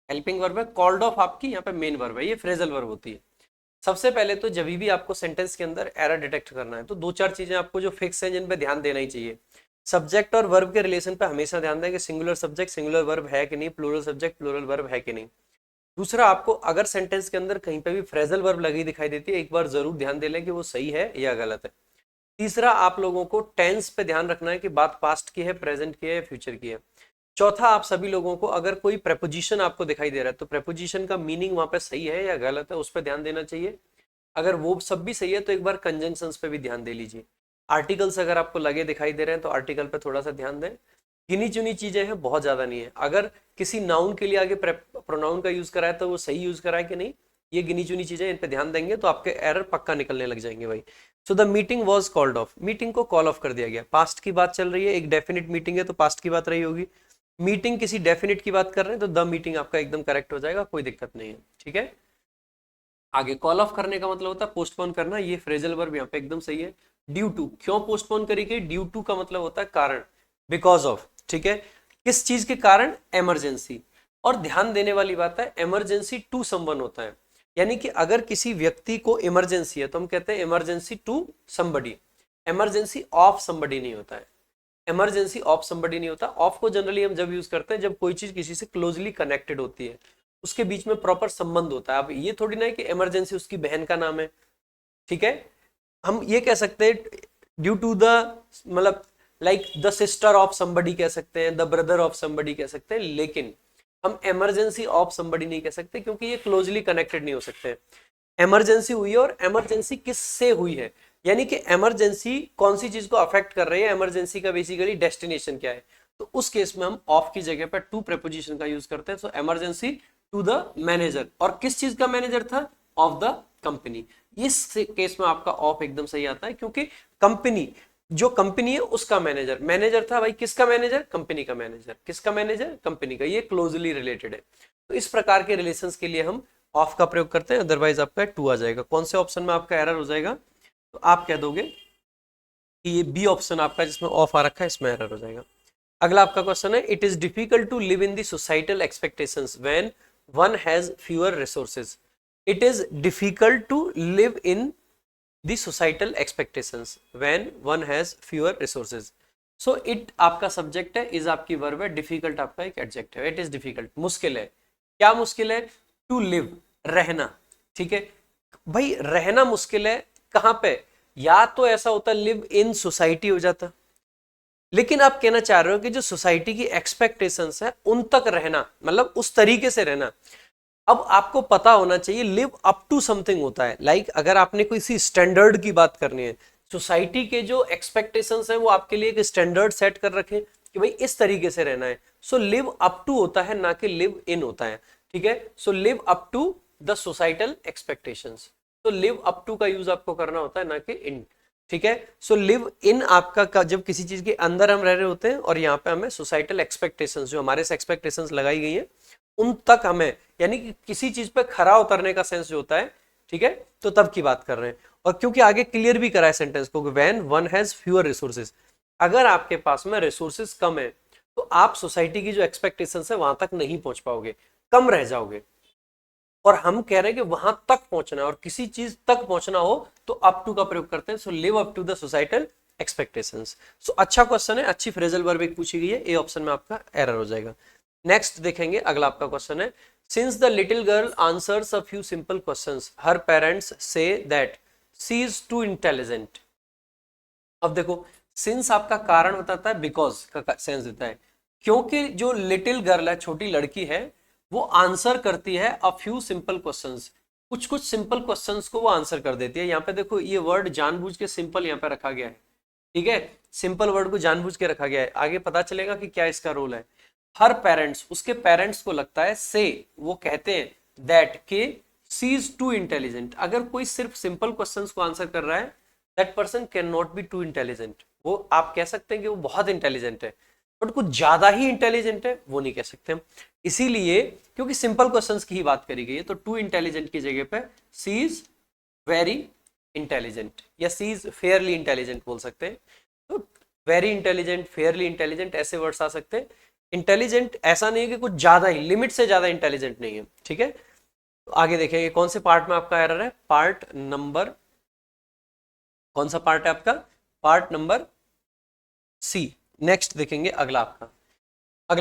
हेल्पिंग वर्ब है, कॉल्ड ऑफ आपकी यहाँ पे मेन वर्ब है, ये फ्रेजल वर्ब होती है। सबसे पहले तो जब भी आपको सेंटेंस के अंदर एरर डिटेक्ट करना है तो 2-4 चीजें आपको जो फिक्स है जिन पे ध्यान देना ही चाहिए। सब्जेक्ट और वर्ब के रिलेशन पे हमेशा ध्यान दें कि सिंगुलर सब्जेक्ट सिंगुलर वर्ब है कि नहीं, प्लूरल सब्जेक्ट प्लूरल वर्ब है कि नहीं। दूसरा, आपको अगर सेंटेंस के अंदर कहीं पे भी फ्रेजल वर्ब लगी दिखाई देती है, एक बार जरूर ध्यान दे लें कि वो सही है या गलत है। तीसरा, आप लोगों को टेंस पे ध्यान रखना है कि बात पास्ट की है, प्रेजेंट की है, फ्यूचर की है। चौथा, आप सभी लोगों को अगर कोई प्रेपोजिशन आपको दिखाई दे रहा है तो प्रेपोजिशन का मीनिंग वहां पे सही है या गलत है, उस पर ध्यान देना चाहिए। अगर वो सब भी सही है तो एक बार कंजंक्शंस पे भी ध्यान दे लीजिए। आर्टिकल्स अगर आपको लगे दिखाई दे रहे हैं तो आर्टिकल पे थोड़ा सा ध्यान दें। गिनी चुनी चीजें हैं, बहुत ज्यादा नहीं है। अगर किसी नाउन के लिए आगे प्रोनाउन का यूज करा है तो वो सही यूज करा है कि नहीं, ये गिनी चुनी चीजें, इन पे ध्यान देंगे तो आपके एरर पक्का निकलने लग जाएंगे भाई। So the meeting was called of, meeting को कॉल ऑफ कर दिया गया। पास्ट की बात चल रही है, एक डेफिनेट मीटिंग है तो पास्ट की बात रही होगी। मीटिंग किसी डेफिनेट की बात कर रहे हैं तो द मीटिंग आपका एकदम करेक्ट हो जाएगा, कोई दिक्कत नहीं है, ठीक है। आगे कॉल ऑफ करने का मतलब होता है पोस्टपोन करना, ये फ्रेजल वर्ब यहाँ पे एकदम सही है। ड्यू टू, क्यों पोस्टपोन करी गई, ड्यू टू का मतलब होता है कारण, बिकॉज ऑफ, ठीक है। किस चीज के कारण, इमरजेंसी। और ध्यान देने वाली बात है, इमरजेंसी टू समवन होता है, यानी कि अगर किसी व्यक्ति को इमरजेंसी है तो हम कहते हैं emergency to somebody, emergency of somebody नहीं होता है। इमरजेंसी ऑफ समबडी नहीं होता। ऑफ को जनरली हम जब यूज करते हैं जब कोई चीज किसी से क्लोजली कनेक्टेड होती है, उसके बीच में प्रॉपर संबंध होता है। अब ये थोड़ी ना है कि इमरजेंसी उसकी बहन का नाम है, ठीक है। हम ये कह सकते हैं ड्यू टू द, मतलब like the sister of somebody कह सकते हैं, द ब्रदर ऑफ समबडी कह सकते हैं, लेकिन हम इमरजेंसी ऑफ समबडी नहीं कह सकते क्योंकि ये क्लोजली कनेक्टेड नहीं हो सकते। इमरजेंसी हुई है और इमरजेंसी किससे हुई है, यानी कि इमरजेंसी कौन सी चीज को अफेक्ट कर रही है, इमरजेंसी का बेसिकली डेस्टिनेशन क्या है, तो उस केस में हम ऑफ की जगह पर टू प्रेपोजिशन का यूज करते हैं। सो इमरजेंसी टू द मैनेजर, और किस चीज का मैनेजर था, ऑफ द कंपनी। इस केस में आपका ऑफ एकदम सही आता है, क्योंकि कंपनी, जो कंपनी है उसका मैनेजर, मैनेजर था भाई, किसका मैनेजर, कंपनी का मैनेजर, किसका मैनेजर, कंपनी का, ये क्लोजली रिलेटेड है। तो इस प्रकार के रिलेशंस के लिए हम ऑफ का प्रयोग करते हैं, अदरवाइज आपका टू आ जाएगा। कौन से ऑप्शन में आपका एरर हो जाएगा, तो आप कह दोगे कि ये बी ऑप्शन आपका जिसमें ऑफ आ रखा है इसमें एरर हो जाएगा। अगला आपका क्वेश्चन है, it is difficult to live in the societal expectations when one has fewer resources. It is difficult to live in the societal expectations when one has fewer resources. So it आपका subject है, is आपकी verb है, difficult आपका एक adjective है। It is difficult, मुश्किल है। क्या मुश्किल है, टू लिव, रहना। ठीक है भाई, रहना मुश्किल है कहां पे, या तो ऐसा होता लिव इन सोसाइटी हो जाता, लेकिन आप कहना चाह रहे हो कि जो सोसाइटी की एक्सपेक्टेशंस है उन तक रहना, मतलब उस तरीके से रहना। अब आपको पता होना चाहिए लिव अप टू समथिंग होता है, लाइक अगर आपने कोई सी स्टैंडर्ड की बात करनी है, सोसाइटी के जो एक्सपेक्टेशंस है वो आपके लिए एक स्टैंडर्ड सेट कर रखे कि भाई इस तरीके से रहना है। सो लिव अप टू होता है, ना कि लिव इन होता है। ठीक है, so live up to the societal expectations, तो लिव अप टू का यूज आपको करना होता है, ना कि इन। ठीक है, सो लिव इन आपका जब किसी चीज के अंदर हम रह रहे होते हैं, और यहाँ पे हमें सोसाइटल एक्सपेक्टेशंस, जो हमारे से एक्सपेक्टेशंस लगाई गई है उन तक हमें, यानी कि किसी चीज पे खरा उतरने का सेंस जो होता है, ठीक है, तो तब की बात कर रहे हैं। और क्योंकि आगे क्लियर भी करा है सेंटेंस को, when one has fewer resources, अगर आपके पास में रिसोर्सेज कम है तो आप सोसाइटी की जो एक्सपेक्टेशंस है वहां तक नहीं पहुंच पाओगे, कम रह जाओगे। और हम कह रहे हैं कि वहां तक पहुंचना है, और किसी चीज तक पहुंचना हो तो अप टू का प्रयोग करते हैं। So live up to the societal expectations. So अच्छा क्वेश्चन है, अच्छी फ्रेजल वर्ब एक पूछी गई है, ए ऑप्शन में आपका एरर हो जाएगा। नेक्स्ट देखेंगे, अगला आपका क्वेश्चन है, since the little girl answers a few simple questions her parents say that she is to intelligent. अब देखो, सिंस आपका कारण बताता है, बिकॉज का सेंस देता है, क्योंकि जो लिटिल गर्ल है, छोटी लड़की है, वो आंसर करती है अ फ्यू सिंपल क्वेश्चंस, कुछ कुछ सिंपल क्वेश्चंस को वो आंसर कर देती है। यहाँ पे देखो ये वर्ड जानबूझ के सिंपल यहाँ पे रखा गया है। ठीक है, सिंपल वर्ड को जानबूझ के रखा गया है, आगे पता चलेगा कि क्या इसका रोल है। हर पेरेंट्स, उसके पेरेंट्स को लगता है, से वो कहते हैं, दैट के सी इज टू इंटेलिजेंट। अगर कोई सिर्फ सिंपल क्वेश्चंस को आंसर कर रहा है, that person can not B to intelligent. वो आप कह सकते हैं कि वो बहुत इंटेलिजेंट है, बट कुछ ज्यादा ही इंटेलिजेंट है वो नहीं कह सकते हम। इसीलिए क्योंकि सिंपल क्वेश्चंस की ही बात करी गई है, तो टू इंटेलिजेंट की जगह पे सी इज वेरी इंटेलिजेंट या सी इज फेयरली इंटेलिजेंट बोल सकते हैं। तो वेरी इंटेलिजेंट, फेयरली इंटेलिजेंट ऐसे वर्ड्स आ सकते हैं। इंटेलिजेंट ऐसा नहीं है कि कुछ ज्यादा ही, लिमिट से ज्यादा इंटेलिजेंट नहीं है। ठीक है, तो आगे देखेंगे कौन से पार्ट में आपका एरर है, पार्ट नंबर, कौन सा पार्ट है आपका, पार्ट नंबर सी। नेक्स्ट देखेंगे अगला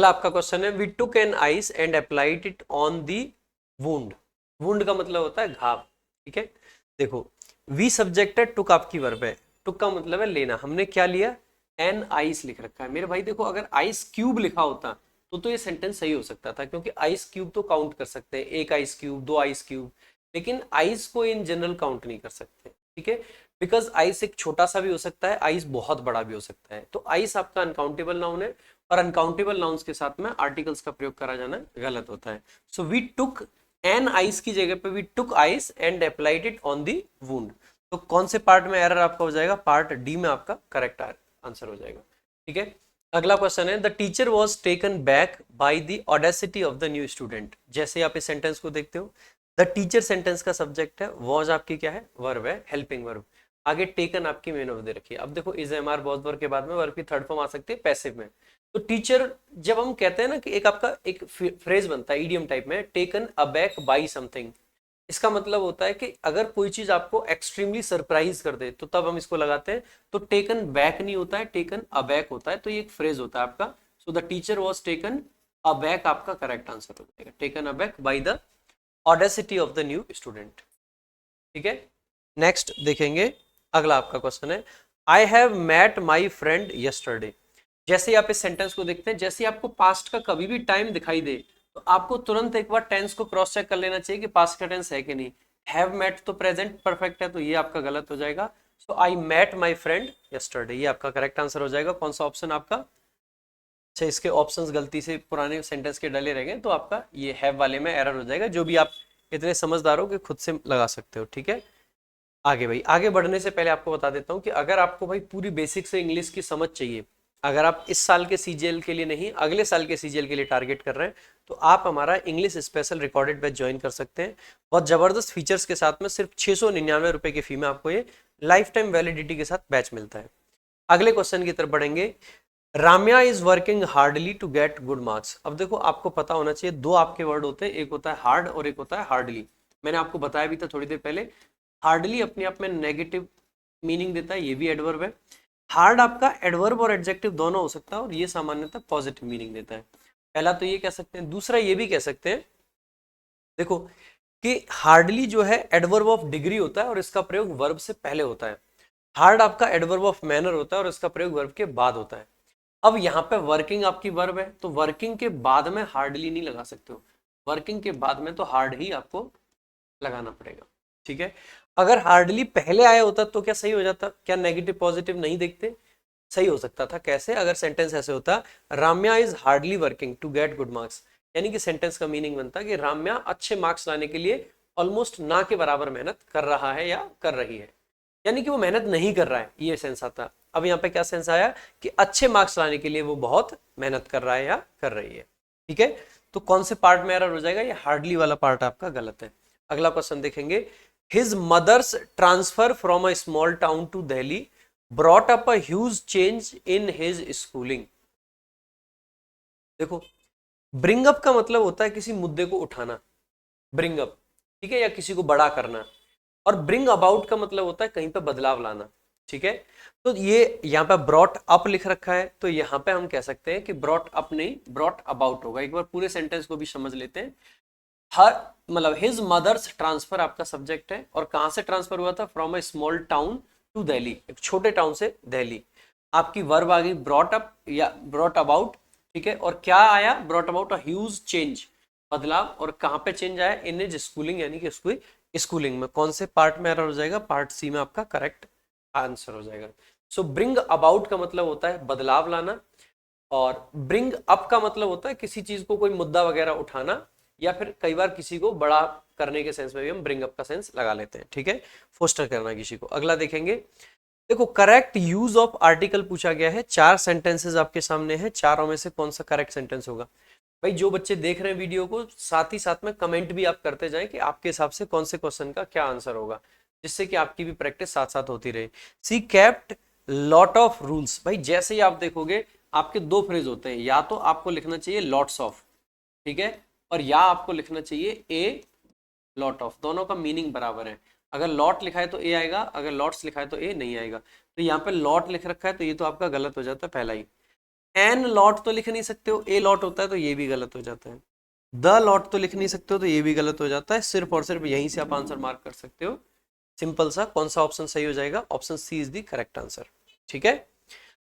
आपका क्वेश्चन है, we took an ice and applied it on the wound. Wound का मतलब होता है घाव। ठीक है, देखो वी सब्जेक्ट है, टुक आपकी वर्ब है, टुक का मतलब है लेना, हमने क्या लिया, एन आइस लिख रखा है। मेरे भाई देखो, अगर आइस क्यूब लिखा होता तो ये सेंटेंस सही हो सकता था, क्योंकि आइस क्यूब तो काउंट कर सकते हैं, एक आइस क्यूब, दो आइस क्यूब, लेकिन आइस को इन जनरल काउंट नहीं कर सकते। ठीक है, बिकॉज आइस एक छोटा सा भी हो सकता है, आइस बहुत बड़ा भी हो सकता है। तो आइस आपका अनकाउंटेबल नाउन है, और अनकाउंटेबल नाउन्स के साथ में आर्टिकल्स का प्रयोग करा जाना गलत होता है। So we took an ice की जगह पे we took ice and applied it on the wound. तो कौन से पार्ट में एरर आपका हो जाएगा, पार्ट डी में आपका करेक्ट आंसर हो जाएगा। ठीक है, अगला क्वेश्चन है, the teacher was taken back by the audacity of the new student. जैसे आप इस सेंटेंस को देखते हो, द टीचर सेंटेंस का सब्जेक्ट है, वॉज आपकी क्या है, वर्ब है, हेल्पिंग वर्ब, आगे टेकन आपकी मेन ऑफ दे रखी है। अब देखो is am are was verb के बाद में वर्ब की थर्ड फॉर्म आ सकती है पैसिव में। तो टीचर, जब हम कहते हैं ना कि एक आपका एक फ्रेज बनता है ईडियम टाइप में, टेकन अबैक बाई समथिंग, इसका मतलब होता है कि अगर कोई चीज आपको एक्सट्रीमली सरप्राइज कर दे तो तब हम इसको लगाते हैं। तो टेकन बैक नहीं होता है, टेकन अबैक होता है, तो ये एक फ्रेज होता है आपका। So the teacher was taken aback आपका करेक्ट आंसर हो जाएगा, taken aback by the audacity of the new student. ठीक है, नेक्स्ट देखेंगे, अगला आपका क्वेश्चन है, I have met my friend yesterday. जैसे ही आप इस सेंटेंस को देखते हैं, जैसे आपको पास्ट का कभी भी टाइम दिखाई दे तो आपको तुरंत एक बार टेंस को क्रॉस चेक कर लेना चाहिए कि पास्ट का टेंस है कि नहीं। हैव मेट तो प्रेजेंट परफेक्ट है, तो ये आपका गलत हो जाएगा। So I met my friend yesterday, ये आपका करेक्ट आंसर हो जाएगा। कौन सा ऑप्शन आपका? अच्छा, इसके ऑप्शंस गलती से पुराने सेंटेंस के डले रह गए तो आपका ये हैव वाले में एरर हो जाएगा, जो भी आप इतने समझदार हो कि खुद से लगा सकते हो। ठीक है, आगे भाई, आगे बढ़ने से पहले आपको बता देता हूँ कि अगर आपको भाई पूरी बेसिक से इंग्लिश की समझ चाहिए, अगर आप इस साल के सीजीएल के लिए नहीं अगले साल के सीजीएल के लिए टारगेट कर रहे हैं, तो आप हमारा English special recorded batch join कर सकते हैं। बहुत जबरदस्त फीचर्स के साथ में सिर्फ 699 रुपए की फी में आपको ये लाइफ टाइम वैलिडिटी के साथ बैच मिलता है। अगले क्वेश्चन की तरफ बढ़ेंगे। Ramya is working hardly to get good marks. अब देखो, आपको पता होना चाहिए, दो आपके वर्ड होते हैं, एक होता है हार्ड और एक होता है हार्डली। मैंने आपको बताया भी था थोड़ी देर पहले, हार्डली अपने आप में नेगेटिव मीनिंग देता है, ये भी एडवर्ब है। हार्ड आपका एडवर्ब और एडजेक्टिव दोनों हो सकता है और ये सामान्यतः पॉजिटिव मीनिंग देता है। पहला तो ये कह सकते हैं, दूसरा ये भी कह सकते हैं देखो कि हार्डली जो है एडवर्ब ऑफ डिग्री होता है और इसका प्रयोग वर्ब से पहले होता है। हार्ड आपका एडवर्ब ऑफ मैनर होता है और इसका प्रयोग वर्ब के बाद होता है। अब यहाँ पे वर्किंग आपकी वर्ब है, तो वर्किंग के बाद में हार्डली नहीं लगा सकते हो, वर्किंग के बाद में तो हार्ड ही आपको लगाना पड़ेगा। ठीक है, अगर हार्डली पहले आया होता तो क्या सही हो जाता? क्या नेगेटिव पॉजिटिव नहीं देखते? सही हो सकता था। कैसे? अगर सेंटेंस ऐसे होता, Ramya is hardly working to get good marks, यानी कि सेंटेंस का मीनिंग बनता कि राम्या अच्छे मार्क्स लाने के लिए ऑलमोस्ट ना के बराबर मेहनत कर रहा है या कर रही है, यानी कि वो मेहनत नहीं कर रहा है, ये सेंस आता। अब यहाँ पे क्या सेंस आया कि अच्छे मार्क्स लाने के लिए वो बहुत मेहनत कर रहा है या कर रही है। ठीक है, तो कौन से पार्ट में एरर हो जाएगा? ये हार्डली वाला पार्ट आपका गलत है। अगला क्वेश्चन देखेंगे। His mother's transfer from a small town to Delhi brought up a huge change in his schooling. देखो, ब्रिंग अप का मतलब होता है किसी मुद्दे को उठाना, ब्रिंग अप, ठीक है, या किसी को बड़ा करना। और ब्रिंग अबाउट का मतलब होता है कहीं पे बदलाव लाना। ठीक है, तो ये यहाँ पे ब्रॉट अप लिख रखा है, तो यहाँ पे हम कह सकते हैं कि ब्रॉट अप नहीं, ब्रॉट अबाउट होगा। एक बार पूरे सेंटेंस को भी समझ लेते हैं। हर मतलब हिज मदर्स ट्रांसफर आपका सब्जेक्ट है, और कहां से ट्रांसफर हुआ था? From a small town to Delhi, एक छोटे टाउन से दिल्ली। आपकी वर्ब आ गई ब्रॉट अप या ब्रॉट अबाउट। ठीक है, और क्या आया? Brought about a huge change, बदलाव। और कहां पे चेंज आया? इन हिज स्कूलिंग, यानी कि उसकी स्कूलिंग में। कौन से पार्ट में एरर हो जाएगा? पार्ट सी में आपका करेक्ट आंसर हो जाएगा। सो ब्रिंग अबाउट का मतलब होता है बदलाव लाना, और ब्रिंग अप का मतलब होता है किसी चीज को, कोई मुद्दा वगैरह उठाना, या फिर कई बार किसी को बड़ा करने के सेंस में भी हम ब्रिंग अप का सेंस लगा लेते हैं। ठीक है, फोस्टर करना किसी को। अगला देखेंगे। देखो, करेक्ट यूज ऑफ आर्टिकल पूछा गया है। 4 सेंटेंसेस आपके सामने हैं, चारों में से कौन सा करेक्ट सेंटेंस होगा? भाई, जो बच्चे देख रहे हैं वीडियो को, साथ ही साथ में कमेंट भी आप करते जाएं कि आपके हिसाब से कौन से क्वेश्चन का क्या आंसर होगा, जिससे कि आपकी भी प्रैक्टिस साथ साथ होती रहे। सी केप्ट लॉट ऑफ रूल्स। भाई, जैसे ही आप देखोगे आपके दो फ्रेज होते हैं, या तो आपको लिखना चाहिए लॉट्स ऑफ, ठीक है, और या आपको लिखना चाहिए ए लॉट ऑफ। दोनों का मीनिंग बराबर है। अगर लॉट लिखा है तो ए आएगा, अगर लॉट्स लिखा है तो ए नहीं आएगा। तो यहाँ पे लॉट लिख रखा है तो ये तो आपका गलत हो जाता है पहला ही। एन लॉट तो लिख नहीं सकते हो, ए लॉट होता है तो ये भी गलत हो जाता है। द लॉट तो लिख नहीं सकते हो तो ये भी गलत हो जाता है। सिर्फ और सिर्फ यहीं से आप आंसर मार्क कर सकते हो, सिंपल सा। कौन सा ऑप्शन सही हो जाएगा? Option C is the correct answer. ठीक है,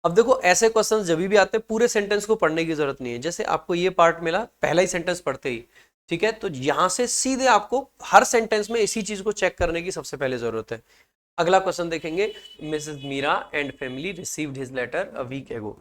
अब देखो, ऐसे क्वेश्चंस जब भी आते हैं पूरे सेंटेंस को पढ़ने की जरूरत नहीं है। जैसे आपको ये पार्ट मिला पहला ही सेंटेंस पढ़ते ही, ठीक है, तो यहां से सीधे आपको हर सेंटेंस में इसी चीज को चेक करने की सबसे पहले जरूरत है। अगला क्वेश्चन देखेंगे। Mrs Meera and family received his letter a week ago.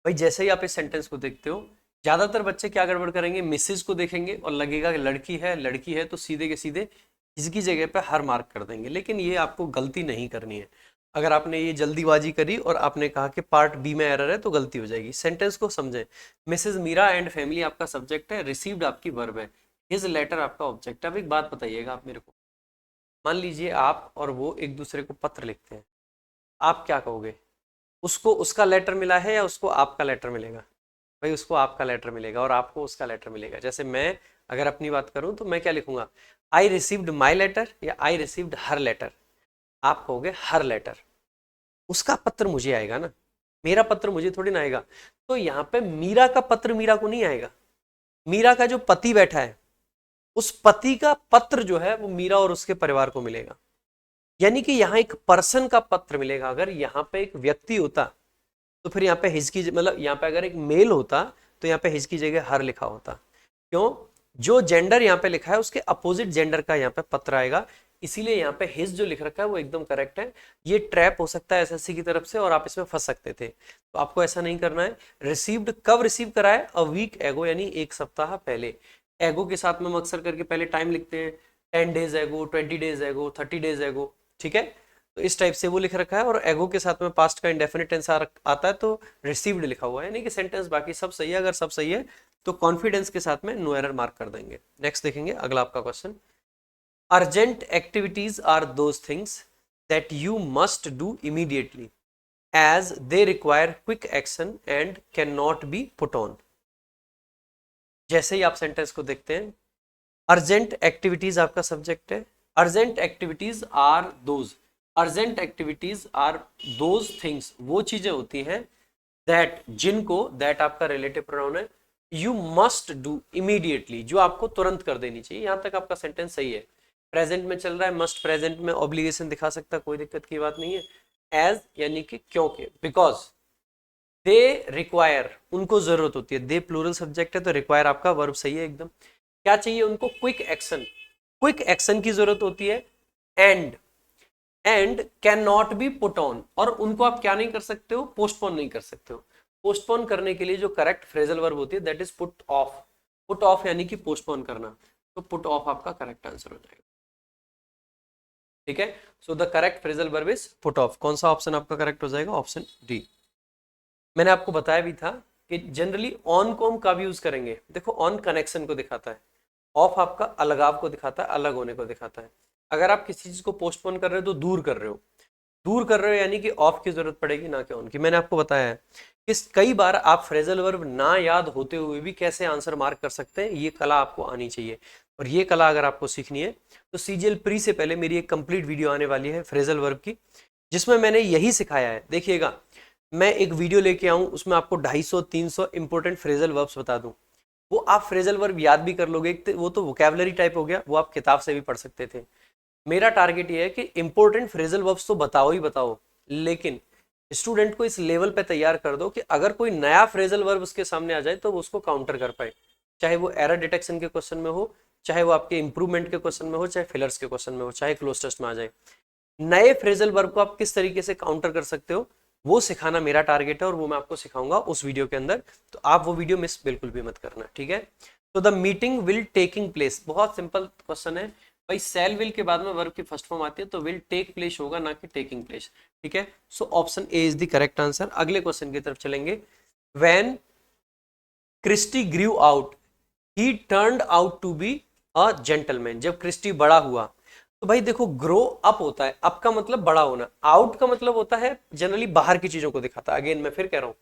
भाई, जैसे ही आप इस सेंटेंस को देखते हो, ज्यादातर बच्चे क्या गड़बड़ करेंगे? मिसेज को देखेंगे और लगेगा कि लड़की है, लड़की है, तो सीधे के सीधे इसकी जगह पे हर मार्क कर देंगे। लेकिन ये आपको गलती नहीं करनी है। अगर आपने ये जल्दीबाजी करी और आपने कहा कि पार्ट बी में एरर है, तो गलती हो जाएगी। सेंटेंस को समझें। मिसेज मीरा एंड फैमिली आपका सब्जेक्ट है, रिसीव्ड आपकी वर्ब है, हिज लेटर आपका ऑब्जेक्ट। अब एक बात बताइएगा आप मेरे को, मान लीजिए आप और वो एक दूसरे को पत्र लिखते हैं, आप क्या कहोगे? उसको उसका लेटर मिला है या उसको आपका लेटर मिलेगा? भाई, उसको आपका लेटर मिलेगा और आपको उसका लेटर मिलेगा। जैसे मैं अगर अपनी बात करूं तो मैं क्या लिखूंगा? आई रिसीव्ड माई लेटर या आई रिसीव्ड हर लेटर? आप कहोगे हर लेटर। उसका पत्र मुझे आएगा ना, मेरा पत्र मुझे थोड़ी ना आएगा। तो यहाँ पे मीरा का पत्र मीरा को नहीं आएगा। मीरा का जो पति बैठा है, उस पति का पत्र जो है वो मीरा और उसके परिवार को मिलेगा। यानी कि यहाँ एक पर्सन का पत्र मिलेगा। अगर यहाँ पे एक व्यक्ति होता तो फिर यहाँ पे हिज की, मतलब यहाँ पे अगर एक मेल होता तो यहाँ पे हिज की जगह हर लिखा होता। क्यों? जो जेंडर यहाँ पे लिखा है उसके अपोजिट जेंडर का यहाँ पे पत्र आएगा। इसीलिए यहाँ पे हिज जो लिख रखा है वो एकदम करेक्ट है। ये ट्रैप हो सकता है एसएससी की तरफ से और आप इसमें फंस सकते थे, तो आपको ऐसा नहीं करना है। रिसीव्ड कब रिसीव करा है? अ वीक एगो, यानी एक सप्ताह पहले। एगो के साथ में हम अक्सर करके पहले टाइम लिखते हैं, 10 डेज एगो, 20 डेज एगो, 30 डेज एगो, ठीक है। तो इस टाइप से वो लिख रखा है, और एगो के साथ में पास्ट का इंडेफिनिट टेंस आता है तो रिसीव्ड लिखा हुआ है, यानी कि सेंटेंस बाकी सब सही है। अगर सब सही है तो कॉन्फिडेंस के साथ में नो एरर मार्क कर देंगे। नेक्स्ट देखेंगे अगला आपका question. Urgent activities are those things that you must do immediately as they require quick action and can not be put on. जैसे ही आप सेंटेंस को देखते हैं, अर्जेंट एक्टिविटीज आपका सब्जेक्ट है। Urgent activities are those, urgent activities are those things, वो चीजें होती हैं दैट, जिनको, दैट आपका रिलेटिव प्रोनाउन है, यू मस्ट डू इमीडिएटली, जो आपको तुरंत कर देनी चाहिए। यहां तक आपका सेंटेंस सही है। प्रेजेंट में चल रहा है, मस्ट प्रेजेंट में ऑब्लिगेशन दिखा सकता है, कोई दिक्कत की बात नहीं है। एज यानी कि क्योंकि, बिकॉज, दे रिक्वायर, उनको जरूरत होती है। दे प्लूरल सब्जेक्ट है तो रिक्वायर आपका वर्ब सही है एकदम। क्या चाहिए उनको? क्विक एक्शन, क्विक एक्शन की जरूरत होती है। And can not be put on, और उनको आप क्या नहीं कर सकते हो? पोस्टपोन नहीं कर सकते हो। पोस्टपोन करने के लिए जो करेक्ट फ्रेजल वर्ब होती है that is put off. Put off यानी कि पोस्टपोन करना, तो पुट ऑफ आपका करेक्ट आंसर हो जाएगा, ठीक है। So the correct phrasal verb is put off. कौन सा ऑप्शन आपका करेक्ट हो जाएगा? Option D. मैंने आपको बताया भी था कि जनरली ऑन को हम कब यूज करेंगे। देखो, ऑन कनेक्शन को दिखाता है, ऑफ आपका अलगाव को दिखाता है, अलग होने को दिखाता है। अगर आप किसी चीज को पोस्टपोन कर रहे हो तो दूर कर रहे हो, दूर कर रहे हो यानी कि ऑफ की जरूरत पड़ेगी, ना कि ऑन की। मैंने आपको बताया है कि कई बार आप फ्रेजल वर्ब ना याद होते हुए भी कैसे आंसर मार्क कर सकते हैं, ये कला आपको आनी चाहिए। और ये कला अगर आपको सीखनी है तो सीजीएल प्री से पहले मेरी एक कंप्लीट वीडियो आने वाली है फ्रेजल वर्ब की, जिसमें मैंने यही सिखाया है। देखिएगा, मैं एक वीडियो लेके आऊं, उसमें आपको 250-300 इंपोर्टेंट फ्रेजल वर्ब्स बता दूं। वो आप फ्रेजल वर्ब याद भी कर लोगे, वो तो वोकैबुलरी टाइप हो गया, वो आप किताब से भी पढ़ सकते थे। मेरा टारगेट ये है कि इंपॉर्टेंट फ्रेजल वर्ब्स तो बताओ ही बताओ, लेकिन स्टूडेंट को इस लेवल पे तैयार कर दो कि अगर कोई नया फ्रेजल वर्ब उसके सामने आ जाए तो वो उसको काउंटर कर पाए, चाहे वो एरर डिटेक्शन के क्वेश्चन में हो, चाहे वो आपके इंप्रूवमेंट के क्वेश्चन में हो, चाहे फिलर्स के क्वेश्चन में हो, चाहे क्लोज टेस्ट में आ जाए। नए फ्रेजल वर्ब को आप किस तरीके से काउंटर कर सकते हो, वो सिखाना मेरा टारगेट है, और वो मैं आपको सिखाऊंगा उस वीडियो के अंदर। तो आप वो वीडियो मिस बिल्कुल भी मत करना, ठीक है। तो the meeting will taking place, बहुत सिंपल क्वेश्चन है भाई। सेल विल के बाद में वर्ब की फर्स्ट फॉर्म आती है तो विल टेक प्लेस होगा, ना कि टेकिंग प्लेस, ठीक है। So option A is the correct answer. अगले क्वेश्चन की तरफ चलेंगे। When Christy grew out he turned out to be a gentleman, जब क्रिस्टी बड़ा हुआ, तो भाई देखो, ग्रो अप होता है, अप का मतलब बड़ा होना, आउट का मतलब होता है जनरली बाहर की चीजों को दिखाता है। अगेन मैं फिर कह रहा हूं,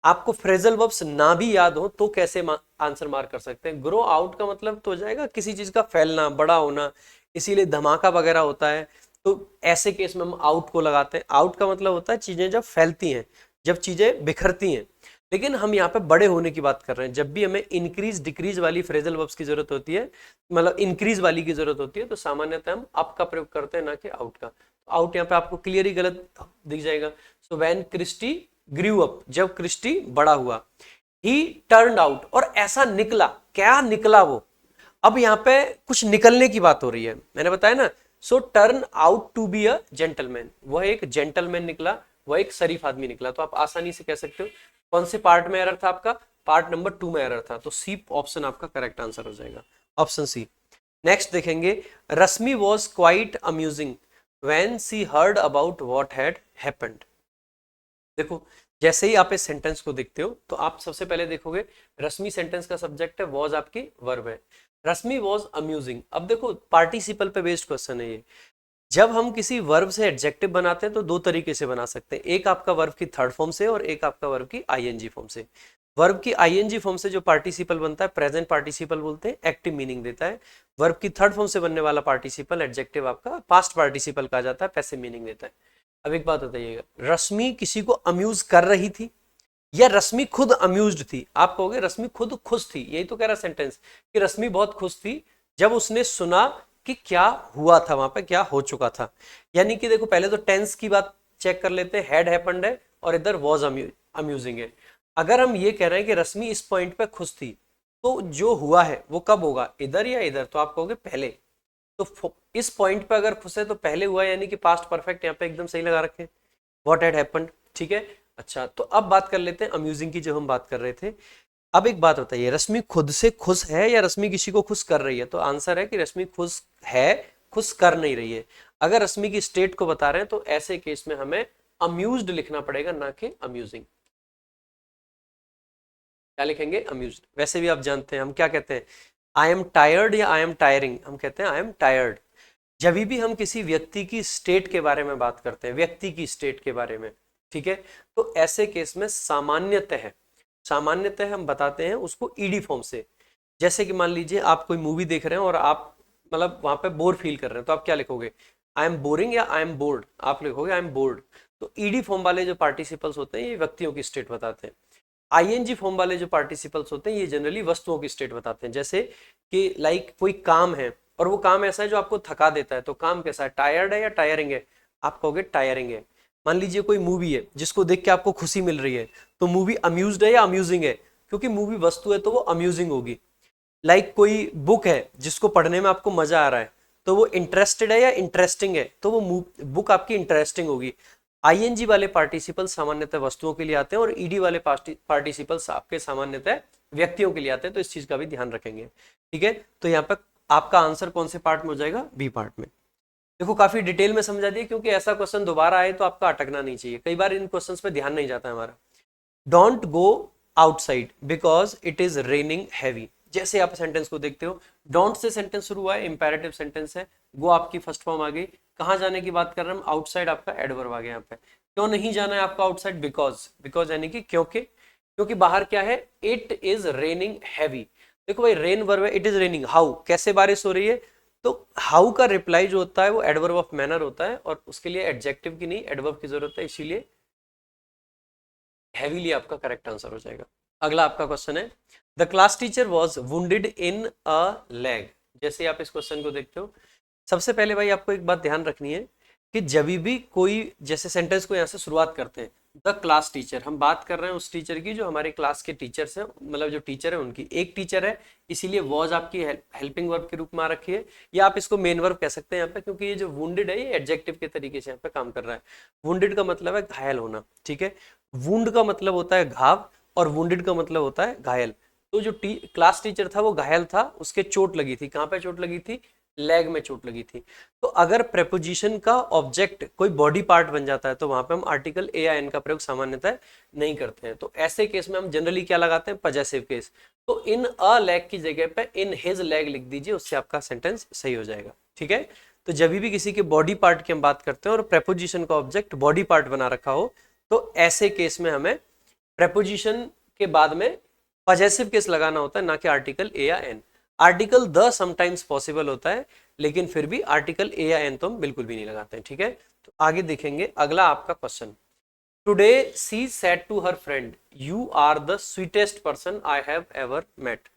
आपको फ्रेजल वर्ब्स ना भी याद हो तो कैसे आंसर मार्क कर सकते हैं। ग्रो आउट का मतलब तो हो जाएगा किसी चीज का फैलना, बड़ा होना, इसीलिए धमाका वगैरह होता है, तो ऐसे केस में हम आउट को लगाते हैं। आउट का मतलब होता है चीजें जब फैलती हैं, जब चीजें बिखरती हैं। लेकिन हम यहाँ पे बड़े होने की बात कर रहे हैं। जब भी हमें इंक्रीज डिक्रीज वाली फ्रेजल वर्ब्स की जरूरत होती है, मतलब इंक्रीज वाली की जरूरत होती है, तो सामान्यतः हम अप का प्रयोग करते हैं, ना कि आउट का। आउट यहाँ पे आपको क्लियरली गलत दिख जाएगा। So when Christy grew up, जब क्रिस्टी बड़ा हुआ। ही टर्न्ड आउट, और ऐसा निकला, क्या निकला वो। अब यहाँ पे कुछ निकलने की बात हो रही है, मैंने बताया ना। So turn out to be a gentleman, वह एक जेंटलमैन निकला, वह एक शरीफ आदमी निकला। तो आप आसानी से कह सकते हो कौन से पार्ट में एरर था आपका? पार्ट नंबर 2 में एरर था, तो सी ऑप्शन आपका करेक्ट आंसर हो जाएगा, ऑप्शन सी। नेक्स्ट देखेंगे। Rashmi was quite amusing when she heard about what had happened. देखो, जैसे ही आप इस सेंटेंस को देखते हो तो आप सबसे पहले देखोगे रश्मि सेंटेंस का सब्जेक्ट है, वॉज आपकी वर्ब है। रश्मि वॉज अम्यूजिंग। अब देखो, पार्टिसिपल पे बेस्ड क्वेश्चन है ये। जब हम किसी वर्ब से एडजेक्टिव बनाते हैं तो दो तरीके से बना सकते हैं, एक आपका वर्ब की थर्ड फॉर्म से और एक आपका वर्ब की आईएनजी फॉर्म से। वर्ब की आईएनजी फॉर्म से जो पार्टिसिपल बनता है प्रेजेंट पार्टिसिपल बोलते हैं, एक्टिव मीनिंग देता है। वर्ब की थर्ड फॉर्म से बनने वाला पार्टिसिपल एडजेक्टिव आपका पास्ट पार्टिसिपल कहा जाता है, पैसिव मीनिंग देता है। अब एक बात बताइएगा, रश्मि किसी को अम्यूज कर रही थी या रश्मि खुद अम्यूज्ड थी? आप कहोगे रश्मि खुद खुश थी, यही तो कह रहा सेंटेंस कि रश्मि बहुत खुश थी जब उसने सुना कि क्या हुआ था वहां पे, क्या हो चुका था। यानी कि देखो, पहले तो टेंस की बात चेक कर लेते हैं, हैड हैपेंड है और इधर वॉज अम्यूजिंग है। अगर हम ये कह रहे हैं कि रश्मि इस पॉइंट पे खुश थी, तो जो हुआ है वो कब होगा, इधर या इधर? तो आप कहोगे पहले। तो इस पॉइंट पे अगर खुश है तो पहले हुआ, यानी कि पास्ट परफेक्ट यहाँ पे एकदम सही लगा रखे, व्हाट हैड हैपेंड, ठीक है। अच्छा, तो अब बात कर लेते हैं अम्यूजिंग की, जो हम बात कर रहे थे। अब एक बात बताइए, रश्मि खुद से खुश है या रश्मि किसी को खुश कर रही है? तो आंसर है कि रश्मि खुश है, खुश कर नहीं रही है। अगर रश्मि की स्टेट को बता रहे हैं तो ऐसे केस में हमें अम्यूज्ड लिखना पड़ेगा, ना कि अम्यूजिंग। क्या लिखेंगे? अम्यूज्ड। वैसे भी आप जानते हैं हम क्या कहते हैं, आई एम टायर्ड या आई एम टायरिंग, हम कहते हैं आई एम टायर्ड। जब भी हम किसी व्यक्ति की स्टेट के बारे में बात करते हैं, व्यक्ति की स्टेट के बारे में, ठीक है, तो ऐसे केस में सामान्यतः हम बताते हैं उसको ईडी फॉर्म से। जैसे कि मान लीजिए आप कोई मूवी देख रहे हैं और आप मतलब वहां पे बोर फील कर रहे हैं, तो आप क्या लिखोगे? आई एम बोरिंग या आई एम बोर्ड? आप लिखोगे आई एम बोर्ड। तो ईडी फॉर्म वाले जो पार्टिसिपल्स होते हैं ये व्यक्तियों की स्टेट बताते हैं। आईएनजी फॉर्म वाले जो पार्टिसिपल्स होते हैं ये जनरली वस्तुओं की स्टेट बताते हैं। जैसे कि लाइक कोई काम है और वो काम ऐसा है जो आपको थका देता है, तो काम कैसा है, टायर्ड है या टायरिंग है? आप कहोगे टायरिंग है। मान लीजिए कोई मूवी है जिसको देख के आपको खुशी मिल रही है, तो मूवी अम्यूज्ड है या अम्यूजिंग है? क्योंकि मूवी वस्तु है तो वो अम्यूजिंग होगी। लाइक कोई बुक है जिसको पढ़ने में आपको मजा आ रहा है, तो वो इंटरेस्टेड है या इंटरेस्टिंग है? तो वो बुक आपकी इंटरेस्टिंग होगी। आईएनजी वाले पार्टिसिपल सामान्यतः वस्तुओं के लिए आते हैं और ईडी वाले पार्टिसिपल्स आपके सामान्यतः व्यक्तियों के लिए आते हैं, तो इस चीज का भी ध्यान रखेंगे, ठीक है। तो यहाँ पर आपका आंसर कौन से पार्ट में हो जाएगा? बी पार्ट में। देखो काफी डिटेल में समझा दिया, क्योंकि ऐसा क्वेश्चन दोबारा आए तो आपका अटकना नहीं चाहिए, कई बार इन क्वेश्चंस पे ध्यान नहीं जाता है हमारा। Don't go outside because it is raining heavy. जैसे आप सेंटेंस को देखते हो, डोंट से सेंटेंस शुरू हुआ है, इंपेरेटिव सेंटेंस है, गो आपकी फर्स्ट फॉर्म आ गई, कहां जाने की बात कर रहे हैं हम, आउटसाइड आपका एडवर्ब आ गया यहाँ पे। क्यों नहीं जाना है आपका आउटसाइड? बिकॉज, बिकॉज यानी कि क्योंकि, क्योंकि बाहर क्या है, इट इज रेनिंग हैवी। देखो भाई रेन वर्ब है, इट इज रेनिंग, हाउ कैसे बारिश हो रही है, तो हाउ का रिप्लाई जो होता है वो एडवर्ब ऑफ मैनर होता है, और उसके लिए एडजेक्टिव की नहीं एडवर्ब की जरूरत है, इसीलिए हैवीली आपका करेक्ट आंसर हो जाएगा। अगला आपका क्वेश्चन है, the class teacher was wounded in a leg. जैसे आप इस क्वेश्चन को देखते हो, सबसे पहले भाई आपको एक बात ध्यान रखनी है कि जब भी कोई जैसे सेंटेंस को यहाँ से शुरुआत करते हैं, द क्लास टीचर, हम बात कर रहे हैं उस टीचर की जो हमारे क्लास के टीचर्स हैं, मतलब जो टीचर है उनकी, एक टीचर है, इसीलिए वॉज आपकी हेल्पिंग वर्ब के रूप में आ रखी है, या आप इसको मेन वर्ब कह सकते हैं यहाँ पे, क्योंकि ये जो वुंडेड है ये एडजेक्टिव के तरीके से यहाँ पे काम कर रहा है। वुंडेड का मतलब है घायल होना, ठीक है। वुंड का मतलब होता है घाव, और वुंडेड का मतलब होता है घायल। तो जो क्लास टीचर था वो घायल था, उसके चोट लगी थी, कहाँ पे चोट लगी थी? लेग में चोट लगी थी। तो अगर प्रेपोजिशन का ऑब्जेक्ट कोई बॉडी पार्ट बन जाता है तो वहां पे हम आर्टिकल ए या एन का प्रयोग सामान्यतः नहीं करते हैं, तो ऐसे केस में हम जनरली क्या लगाते हैं? Possessive case. तो इन अ लेग की जगह पे इन हिज लेग लिख दीजिए, उससे आपका सेंटेंस सही हो जाएगा, ठीक है। तो जब भी किसी के बॉडी पार्ट की हम बात करते हैं और प्रेपोजिशन का ऑब्जेक्ट बॉडी पार्ट बना रखा हो, तो ऐसे केस में हमें प्रेपोजिशन के बाद में पजेसिव केस लगाना होता है, ना कि आर्टिकल ए या an. Article the sometimes possible होता है, लेकिन फिर भी आर्टिकल ए या एन तो हम बिल्कुल भी नहीं लगाते हैं, ठीक है। तो आगे देखेंगे अगला आपका question, today she said to her friend you are the sweetest person I have ever met.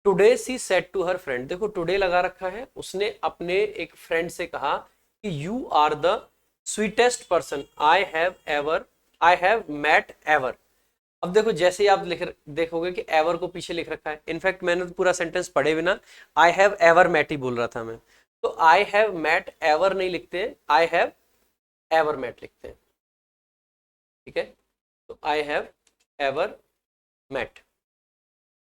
Today she said to her friend, देखो टुडे लगा रखा है, उसने अपने एक फ्रेंड से कहा कि you are the sweetest person I have met ever. अब देखो जैसे ही आप देखोगे कि एवर को पीछे लिख रखा है, इनफैक्ट मैंने तो पूरा सेंटेंस पढ़े बिना आई हैव एवर मेट ही बोल रहा था मैं, तो आई हैव मेट एवर नहीं लिखते, आई हैव एवर मेट लिखते हैं, ठीक है। तो आई हैव एवर मेट,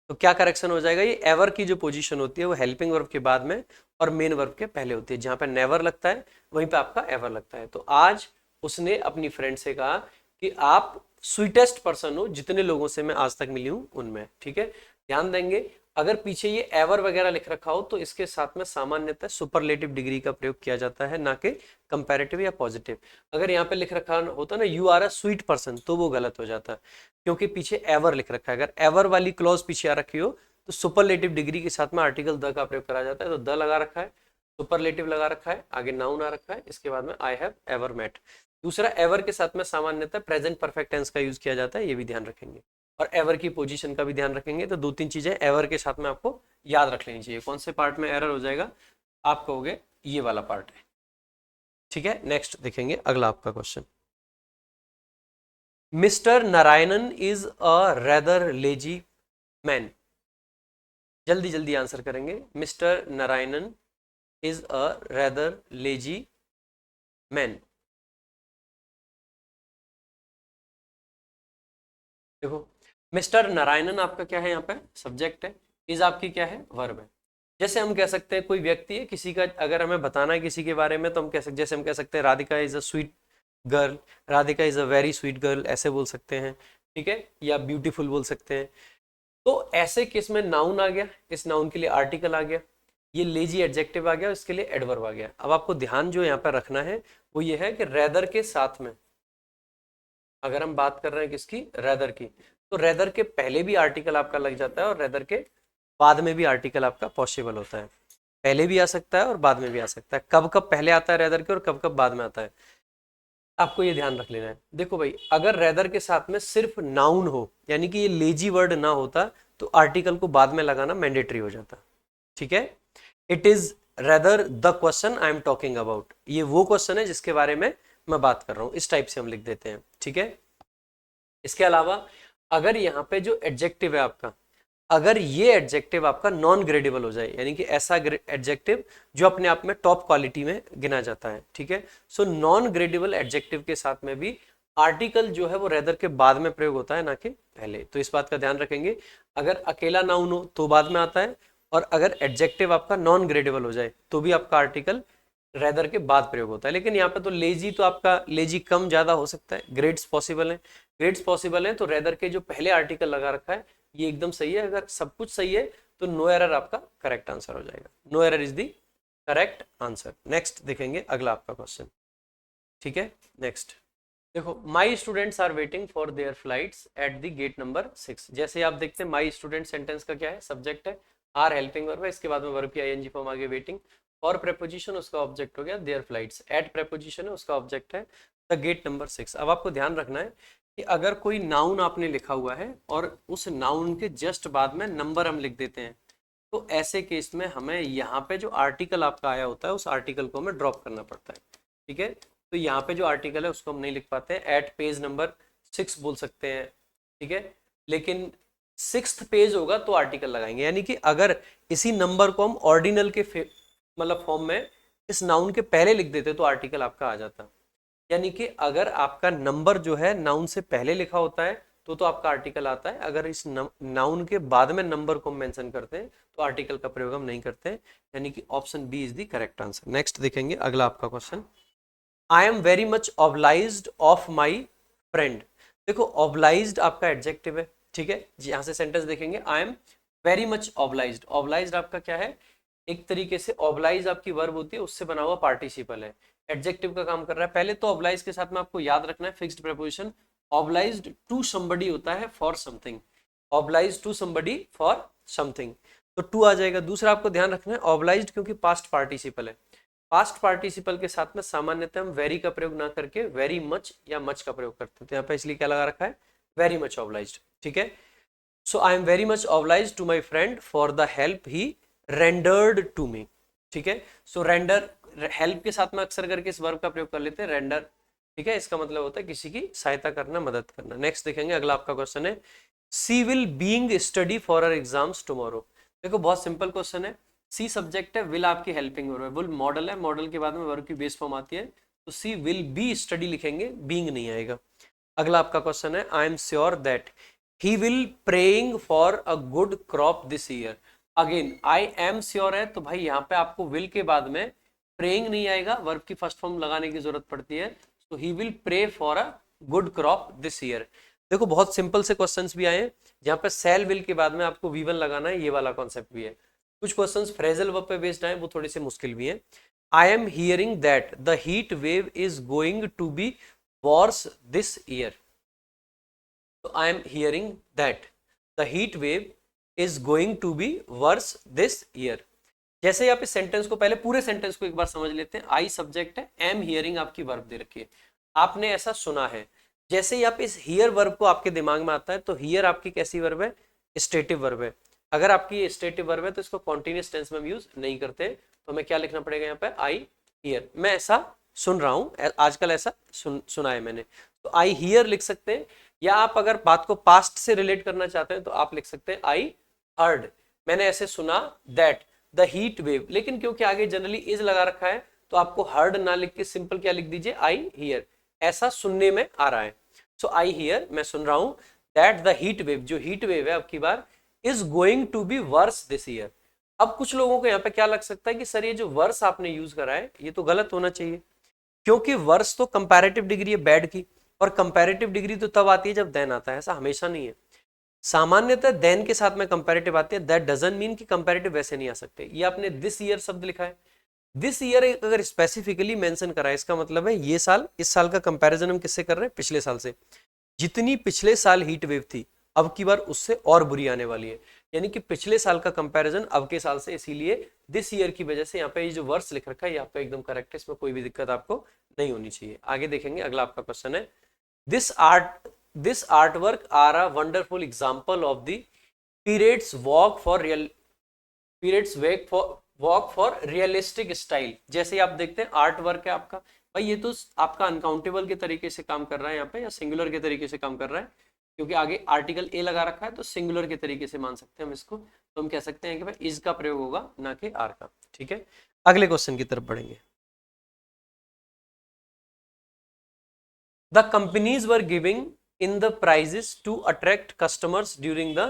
तो क्या करेक्शन हो जाएगा? ये एवर की जो पोजीशन होती है वो हेल्पिंग वर्ब के बाद में और मेन वर्ब के पहले होती है, जहां पे नेवर लगता है वहीं पे आपका एवर लगता है। तो आज उसने अपनी फ्रेंड से कहा कि आप स्वीटेस्ट पर्सन हो जितने लोगों से मैं आज तक मिली हूं उनमें, ठीक है। ध्यान देंगे अगर पीछे ये एवर वगैरह लिख रखा हो तो इसके साथ में सामान्यतः सुपरलेटिव डिग्री का प्रयोग किया जाता है, ना कि कंपैरेटिव या पॉजिटिव। अगर यहाँ पे लिख रखा होता ना you are a sweet person, तो वो गलत हो जाता है, क्योंकि पीछे एवर लिख रखा है। अगर एवर वाली क्लॉज पीछे आ रखी हो तो सुपरलेटिव डिग्री के साथ में आर्टिकल द का प्रयोग करा जाता है, तो द लगा रखा है, सुपरलेटिव लगा रखा है, आगे नाउन आ रखा है, इसके बाद में आई हैव एवर मेट। दूसरा, एवर के साथ में सामान्यतः प्रेजेंट परफेक्ट टेंस का यूज किया जाता है, ये भी ध्यान रखेंगे, और एवर की पोजीशन का भी ध्यान रखेंगे। तो दो तीन चीजें एवर के साथ में आपको याद रख लेनी चाहिए। कौन से पार्ट में एरर हो जाएगा? आप कहोगे ये वाला पार्ट है, ठीक है। नेक्स्ट देखेंगे अगला आपका question, mister Narayanan is a rather lazy man. जल्दी जल्दी आंसर करेंगे, mister Narayanan is a rather lazy man. देखो मिस्टर नारायणन आपका क्या है यहाँ पे, सब्जेक्ट है। इज आपकी क्या है, वर्ब है। जैसे हम कह सकते हैं कोई व्यक्ति है, किसी का अगर हमें बताना है किसी के बारे में तो हम कह सकते, जैसे हम कह सकते हैं Radhika is a sweet girl, Radhika is a very sweet girl, ऐसे बोल सकते हैं, ठीक है, या ब्यूटीफुल बोल सकते हैं। तो ऐसे केस में नाउन आ गया, इस नाउन के लिए आर्टिकल आ गया, ये लेजी एडजेक्टिव आ गया, इसके लिए एडवर्ब आ गया। अब आपको ध्यान जो यहाँ पर रखना है वो ये है कि रेदर के साथ में, अगर हम बात कर रहे हैं किसकी, रेदर की, तो रेदर के पहले भी आर्टिकल आपका लग जाता है और रेदर के बाद में भी आर्टिकल आपका पॉसिबल होता है। पहले भी आ सकता है और बाद में भी आ सकता है। कब कब पहले आता है रेदर के और कब कब बाद में आता है, आपको ये ध्यान रख लेना है। देखो भाई, अगर रेदर के साथ में सिर्फ नाउन हो, यानी कि ये लेजी वर्ड ना होता, तो आर्टिकल को बाद में लगाना मैंडेटरी हो जाता, ठीक है। It is rather the question I am talking about, ये वो क्वेश्चन है जिसके बारे में मैं बात कर रहा हूं, इस टाइप से हम लिख देते हैं, ठीक है। इसके अलावा अगर यहाँ पे जो एडजेक्टिव है आपका, अगर ये एडजेक्टिव आपका नॉन ग्रेडेबल हो जाए, यानी कि ऐसा एडजेक्टिव जो अपने आप में टॉप क्वालिटी में गिना जाता है, ठीक है। सो नॉन ग्रेडेबल एडजेक्टिव के साथ में भी आर्टिकल जो है वो रेदर के बाद में प्रयोग होता है, ना कि पहले। तो इस बात का ध्यान रखेंगे, अगर अकेला नाउन हो तो बाद में आता है, और अगर एडजेक्टिव आपका नॉन ग्रेडेबल हो जाए तो भी आपका आर्टिकल रेदर के बाद प्रयोग होता है। लेकिन यहाँ पे तो लेजी, तो आपका लेजी कम ज्यादा हो सकता है, ग्रेड्स पॉसिबल है, ग्रेड्स पॉसिबल है, तो रेदर के जो पहले आर्टिकल लगा रखा है ये एकदम सही है। अगर सब कुछ सही है तो नो एरर आपका करेक्ट आंसर हो जाएगा, no error is the correct answer. Next देखेंगे अगला आपका क्वेश्चन, ठीक है। नेक्स्ट देखो, my students are waiting for their flights at the gate number 6। जैसे आप देखते हैं माई स्टूडेंट सेंटेंस का क्या है, सब्जेक्ट है, आर हेल्पिंग वर्ब है, इसके बाद में वर्ब की आईएनजी फॉर्म आगे वेटिंग, और प्रेपोजिशन उसका ऑब्जेक्ट हो गया देयर फ्लाइट्स, एट प्रेपोजिशन है उसका ऑब्जेक्ट है द गेट नंबर 6। अब आपको ध्यान रखना है कि अगर कोई नाउन आपने लिखा हुआ है और उस नाउन के जस्ट बाद में नंबर हम लिख देते हैं, तो ऐसे केस में हमें यहाँ पे जो आर्टिकल आपका आया होता है उस आर्टिकल को हमें ड्रॉप करना पड़ता है, ठीक है। तो यहाँ पे जो आर्टिकल है उसको हम नहीं लिख पाते हैं, एट पेज नंबर 6 बोल सकते हैं, ठीक है। लेकिन 6th पेज होगा तो आर्टिकल लगाएंगे, यानी कि अगर इसी नंबर को हम ऑर्डिनल के मतलब फॉर्म में इस नाउन के पहले लिख देते तो आर्टिकल आपका आ जाता। यानी कि अगर आपका नंबर जो है नाउन से पहले लिखा होता है तो आपका आर्टिकल आता है, अगर इस नाउन के बाद में नंबर को मेंशन करते हैं तो आर्टिकल का प्रयोग हम नहीं करते हैं, यानी कि option B is the correct answer. Next देखेंगे अगला आपका question, I am very much obliged of my friend. देखो ऑब्लाइज्ड आपका एडजेक्टिव है, ठीक है। यहां से सेंटेंस देखेंगे, I am very much obliged, obliged आपका क्या है, एक तरीके से ऑब्लाइज आपकी वर्ब होती है, उससे बना हुआ पार्टिसिपल है, एडजेक्टिव का काम कर रहा है। पहले तो ऑब्लाइज के साथ में आपको याद रखना है fixed preposition, obliged to somebody होता है for something, obliged to somebody for something, तो टू आ जाएगा। दूसरा आपको ध्यान रखना है ऑब्लाइज्ड क्योंकि पास्ट पार्टिसिपल है, पास्ट पार्टिसिपल के साथ में सामान्यतः हम वेरी का प्रयोग ना करके वेरी मच या मच का प्रयोग करते हैं, तो यहाँ पे इसलिए क्या लगा रखा है, वेरी मच ऑब्लाइज्ड, ठीक है। So I am very much obliged to my friend for the help he rendered to me, ठीक है। सो रेंडर, हेल्प के साथ में अक्सर करके इस वर्ब का प्रयोग कर लेते हैं, रेंडर, ठीक है। इसका मतलब होता है किसी की सहायता करना, मदद करना। नेक्स्ट देखेंगे अगला आपका क्वेश्चन है, she will being study for our exams tomorrow. देखो बहुत सिंपल क्वेश्चन है, सी सब्जेक्ट है, विल आपकी हेल्पिंग वर्ब है, विल मॉडल है, मॉडल के बाद में वर्ब की बेस फॉर्म आती है, तो सी विल बी स्टडी लिखेंगे, बीइंग नहीं आएगा। अगला आपका क्वेश्चन है, I am sure that he will praying for a good crop this year. Again I am sure है, तो भाई यहाँ पे आपको विल के बाद में प्रेइंग नहीं आएगा, वर्ब की फर्स्ट फॉर्म लगाने की जरूरत पड़ती है, तो he will pray for a good crop this year. देखो बहुत सिंपल से क्वेश्चंस भी आए हैं जहाँ पे सेल विल के बाद में आपको वी वन लगाना है, ये वाला कॉन्सेप्ट भी है। कुछ क्वेश्चंस फ्रेजल वर्ब पे बेस्ड आए, वो थोड़े से मुश्किल भी हैं। I am hearing that the heat wave is going to be worse this year, तो I am hearing that the heat wave is going to be worse this year. जैसे ही आप इस सेंटेंस को, पहले पूरे सेंटेंस को एक बार समझ लेते हैं, आई सब्जेक्ट है, एम हियरिंग आपकी वर्ब दे रखी है, आपने ऐसा सुना है। जैसे ही आप इस हियर वर्ब को आपके दिमाग में आता है, तो हियर आपकी कैसी वर्ब है, स्टेटिव वर्ब है। अगर आपकी स्टेटिव वर्ब है तो इसको कॉन्टिन्यूस टेंस में यूज नहीं करते, तो हमें क्या लिखना पड़ेगा यहाँ पे, आई हियर, मैं ऐसा सुन रहा हूं, आजकल ऐसा सुना है मैंने, तो आई हियर लिख सकते हैं। या आप अगर बात को पास्ट से रिलेट करना चाहते हैं तो आप लिख सकते हैं आई हर्ड, मैंने ऐसे सुना दैट, द हीट वेव, लेकिन क्योंकि आगे जनरली इज लगा रखा है तो आपको हर्ड ना लिख के सिंपल क्या लिख दीजिए, आई हियर, ऐसा सुनने में आ रहा है। सो आई हियर, मैं सुन रहा हूं, दैट द हीट वेव, जो हीट वेव है अब की बार, is going to be worse this year. अब कुछ लोगों को यहाँ पे क्या लग सकता है कि सर ये जो वर्स आपने यूज करा है ये तो गलत होना चाहिए, क्योंकि वर्स तो कंपैरेटिव डिग्री है बैड की, और कंपैरेटिव डिग्री तो तब आती है जब देन आता है, ऐसा हमेशा नहीं है। सामान्यतः देन के साथ में कंपैरेटिव आती है, दैट डजंट मीन कि कंपैरेटिव वैसे नहीं आ सकते। ये आपने दिस ईयर शब्द लिखा है, दिस ईयर अगर स्पेसिफिकली मेंशन करा है इसका मतलब है ये साल, इस साल का कंपैरिजन हम किससे कर रहे हैं, पिछले साल से। जितनी पिछले साल हीट वेव थी अब की बार उससे और बुरी आने वाली है, यानी कि पिछले साल का कंपैरिजन अब के साल से, इसीलिए दिस ईयर की वजह से यहाँ पे ये जो वर्स लिख रखा है ये आपका एकदम करेक्ट है, इसमें कोई भी दिक्कत आपको नहीं होनी चाहिए। आगे देखेंगे, अगला आपका क्वेश्चन है, this art work are a wonderful example of the period's vogue for realistic style. जैसे ही आप देखते हैं आर्ट वर्क है आपका, भाई ये तो आपका अनकाउंटेबल के तरीके से काम कर रहा है यहाँ पे, या सिंगुलर के तरीके से काम कर रहा है, क्योंकि आगे आर्टिकल ए लगा रखा है तो सिंगुलर के तरीके से मान सकते हैं हम इसको, तो हम कह सकते हैं कि भाई इज का प्रयोग होगा ना कि आर का। ठीक है, अगले क्वेश्चन की तरफ बढ़ेंगे। The companies were giving in the prizes to attract customers during the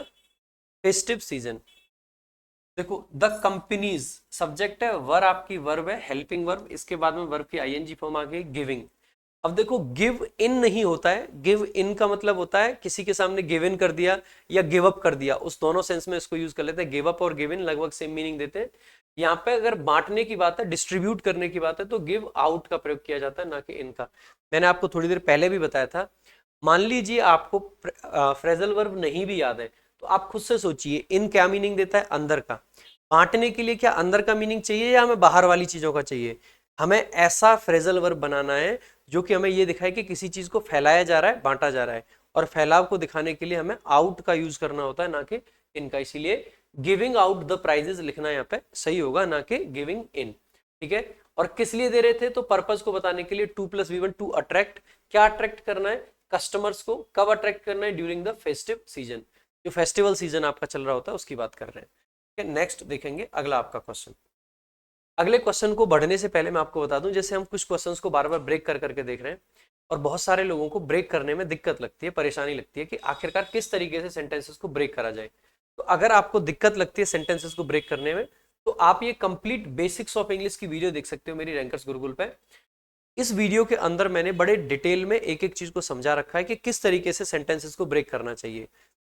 festive season. देखो द कंपनीज सब्जेक्ट है, वर आपकी वर्ब है, हेल्पिंग वर्ब, इसके बाद में वर्ब की आईएनजी फॉर्म आ गई गिविंग। अब देखो गिव इन नहीं होता है, गिव इन का मतलब होता है किसी के सामने गिव इन कर दिया या गिव अप कर दिया, उस दोनों सेंस में इसको यूज कर लेते हैं। गिव अप और गिव इन लगभग सेम मीनिंग देते हैं। यहाँ पे अगर बांटने की बात है, डिस्ट्रीब्यूट करने की बात है, तो गिव आउट का प्रयोग किया जाता है, ना कि इनका। मैंने आपको थोड़ी देर पहले भी बताया था, मान लीजिए आपको फ्रेजल वर्ब नहीं भी याद है तो आप खुद से सोचिए इन क्या मीनिंग देता है, अंदर का। बांटने के लिए क्या अंदर का मीनिंग चाहिए या हमें बाहर वाली चीजों का चाहिए? हमें ऐसा फ्रेजल वर्ब बनाना है जो कि हमें ये दिखाए कि किसी चीज को फैलाया जा रहा है, बांटा जा रहा है, और फैलाव को दिखाने के लिए हमें आउट का यूज करना होता है, ना कि इनका। इसीलिए गिविंग आउट द प्राइजेस लिखना यहाँ पे सही होगा, ना कि गिविंग इन। ठीक है, और किस लिए दे रहे थे, तो पर्पज को बताने के लिए 2+V1 टू अट्रैक्ट। क्या अट्रैक्ट करना है? कस्टमर्स को। कब अट्रैक्ट करना है? ड्यूरिंग द फेस्टिव सीजन, जो फेस्टिवल सीजन आपका चल रहा होता है उसकी बात कर रहे हैं। ठीक है, नेक्स्ट देखेंगे अगला आपका क्वेश्चन। अगले क्वेश्चन को बढ़ने से पहले मैं आपको बता दूं, जैसे हम कुछ क्वेश्चंस को बार बार ब्रेक कर करके देख रहे हैं, और बहुत सारे लोगों को ब्रेक करने में दिक्कत लगती है, परेशानी लगती है कि आखिरकार किस तरीके से सेंटेंसेस को ब्रेक करा जाए। तो अगर आपको दिक्कत लगती है सेंटेंसेस को ब्रेक करने में, तो आप ये कंप्लीट बेसिक्स ऑफ इंग्लिश की वीडियो देख सकते हो मेरी रैंकर्स गुरुकुल पे। इस वीडियो के अंदर मैंने बड़े डिटेल में एक एक चीज को समझा रखा है कि किस तरीके से सेंटेंसेस को ब्रेक करना चाहिए,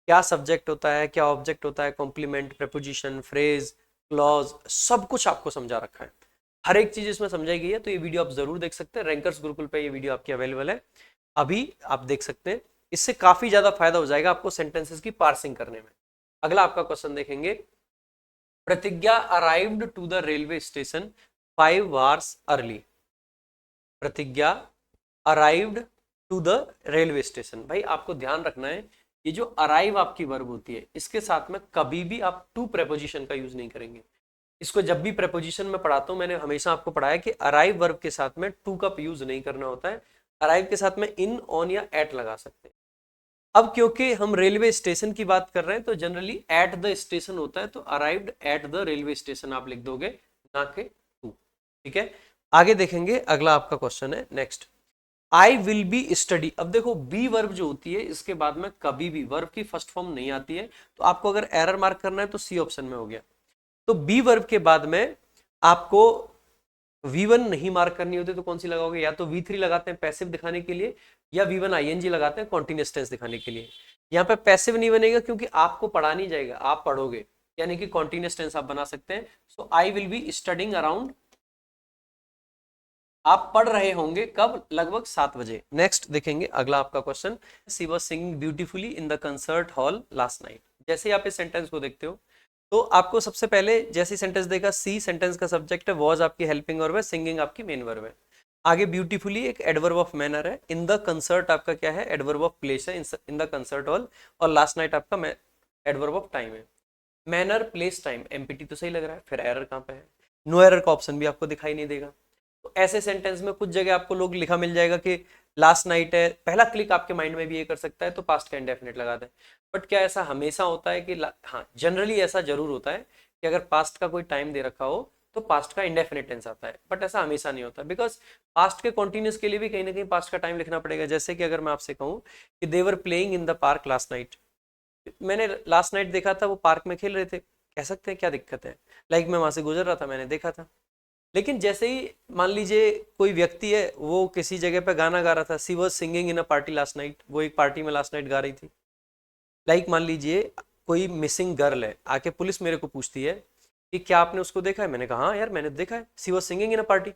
क्या सब्जेक्ट होता है, क्या ऑब्जेक्ट होता है, कॉम्प्लीमेंट, प्रेपोजिशन, फ्रेज, क्लॉज, सब कुछ आपको समझा रखा है। हर एक चीज इसमें समझाई गई है, तो ये वीडियो आप जरूर देख सकते हैं। रैंकर्स गुरुकुल पे ये वीडियो आपकी अवेलेबल है, अभी आप देख सकते हैं। इससे काफी ज्यादा फायदा हो जाएगा आपको सेंटेंसेस की पार्सिंग करने में। अगला आपका क्वेश्चन देखेंगे, Pratigya arrived to the railway station 5 hours early. Pratigya arrived to the railway station. भाई आपको ध्यान रखना है, ये जो अराइव आपकी वर्ब होती है, इसके साथ में कभी भी आप टू प्रेपोजिशन का यूज नहीं करेंगे। इसको जब भी प्रेपोजिशन में पढ़ाता हूं, मैंने हमेशा आपको पढ़ाया कि अराइव वर्ब के साथ में टू का यूज नहीं करना होता है। अराइव के साथ में इन, ऑन या एट लगा सकते हैं। अब क्योंकि हम रेलवे स्टेशन की बात कर रहे हैं, तो जनरली एट द स्टेशन होता है, तो arrived at the railway station आप लिख दोगे, ना कि टू। ठीक है, आगे देखेंगे, अगला आपका क्वेश्चन है next, I will B study. अब देखो बी वर्ब जो होती है, इसके बाद में कभी भी वर्ब की फर्स्ट फॉर्म नहीं आती है, तो आपको अगर एरर मार्क करना है तो सी ऑप्शन में हो गया। तो बी वर्ब के बाद में आपको V1 नहीं मार्क करनी होती, तो कौन सी लगाओगे? या तो V3 लगाते हैं पैसिव दिखाने के लिए, या V1 ING लगाते हैं कॉन्टिन्यूअस टेंस दिखाने के लिए। यहाँ पे पैसिव नहीं बनेगा क्योंकि आपको पढ़ा नहीं जाएगा, आप पढ़ोगे, यानी कि कॉन्टिन्यूअस टेंस आप बना सकते हैं। So I will be studying around, आप पढ़ रहे होंगे कब? लगभग 7 बजे। नेक्स्ट देखेंगे अगला आपका question, she was singing beautifully in the concert hall last night. जैसे आप इस सेंटेंस को देखते हो, तो आपको सबसे पहले जैसे सेंटेंस देगा, सी सेंटेंस का सब्जेक्ट है, वॉज आपकी हेल्पिंग वर्ब है, सिंगिंग आपकी मेन वर्ब है। आगे ब्यूटीफुली एक एडवर्ब ऑफ मैनर है, इन द कंसर्ट आपका क्या है? एडवर्ब ऑफ प्लेस है, इन द कंसर्ट हॉल, और लास्ट नाइट आपका एडवर्ब ऑफ टाइम है। मैनर, प्लेस, टाइम, एमपीटी तो सही लग रहा है, फिर एरर कहाँ पे है? नो एरर का ऑप्शन भी आपको दिखाई नहीं देगा। तो ऐसे सेंटेंस में कुछ जगह आपको लोग लिखा मिल जाएगा कि लास्ट नाइट है, पहला क्लिक आपके माइंड में भी ये कर सकता है, तो पास्ट का इंडेफिनिट लगा दें। बट क्या ऐसा हमेशा होता है कि हाँ, जनरली ऐसा जरूर होता है कि अगर पास्ट का कोई टाइम दे रखा हो तो पास्ट का इंडेफिनिट टेंस आता है, बट ऐसा हमेशा नहीं होता, बिकॉज पास्ट के कॉन्टिन्यूस के लिए भी कहीं ना कहीं पास्ट का टाइम लिखना पड़ेगा। जैसे कि अगर मैं आपसे कहूँ कि they were playing in the park last night, मैंने लास्ट नाइट देखा था वो पार्क में खेल रहे थे, कह सकते हैं क्या दिक्कत है, लाइक मैं वहां से गुजर रहा था मैंने देखा था। लेकिन जैसे ही मान लीजिए कोई व्यक्ति है वो किसी जगह पे गाना गा रहा था, she was singing in a party last night, वो एक पार्टी में लास्ट नाइट गा रही थी। लाइक मान लीजिए कोई मिसिंग गर्ल है, आके पुलिस मेरे को पूछती है कि क्या आपने उसको देखा है, मैंने कहा हाँ यार मैंने देखा है, she was singing in a party.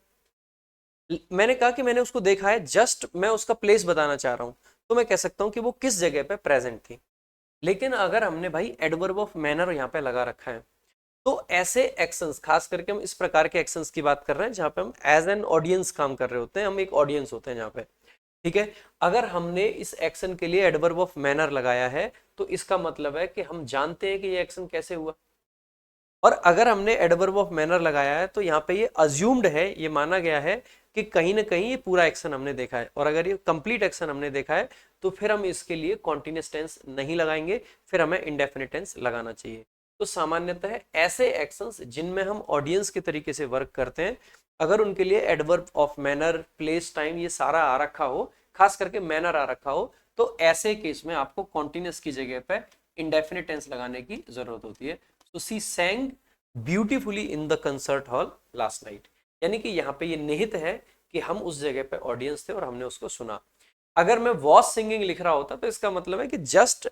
मैंने कहा कि मैंने उसको देखा है, जस्ट मैं उसका प्लेस बताना चाह रहा हूँ, तो मैं कह सकता हूँ कि वो किस जगह पे प्रेजेंट थी। लेकिन अगर हमने भाई एडवर्ब ऑफ मैनर यहाँ पे लगा रखा है, तो ऐसे एक्शंस, खास करके हम इस प्रकार के एक्शंस की बात कर रहे हैं जहां पे हम एज एन ऑडियंस काम कर रहे होते हैं, हम एक ऑडियंस होते हैं जहां पे, ठीक है। अगर हमने इस एक्शन के लिए एडवर्ब ऑफ मैनर लगाया है तो इसका मतलब है कि हम जानते हैं कि ये एक्शन कैसे हुआ। और अगर हमने एडवर्ब ऑफ मैनर लगाया है तो यहाँ पे ये अज्यूम्ड है, ये माना गया है कि कहीं ना कहीं ये पूरा एक्शन हमने देखा है, और अगर ये कंप्लीट एक्शन हमने देखा है तो फिर हम इसके लिए कॉन्टिन्यूस टेंस नहीं लगाएंगे, फिर हमें इंडेफिनिट टेंस लगाना चाहिए। तो सामान्यतः ऐसे एक्शंस जिनमें हम ऑडियंस के तरीके से वर्क करते हैं, अगर उनके लिए adverb of manner, place, time ये सारा आ रखा हो, खास करके मैनर आ रखा हो, तो ऐसे केस में आपको कॉन्टिन्यूस की जगह पे इंडेफिनिट टेंस लगाने की जरूरत होती है। तो she sang beautifully in the concert hall last night, यानी कि यहाँ पे ये निहित है कि हम उस जगह पे ऑडियंस थे और हमने उसको सुना। अगर मैं वॉज सिंगिंग लिख रहा होता तो इसका मतलब है कि जस्ट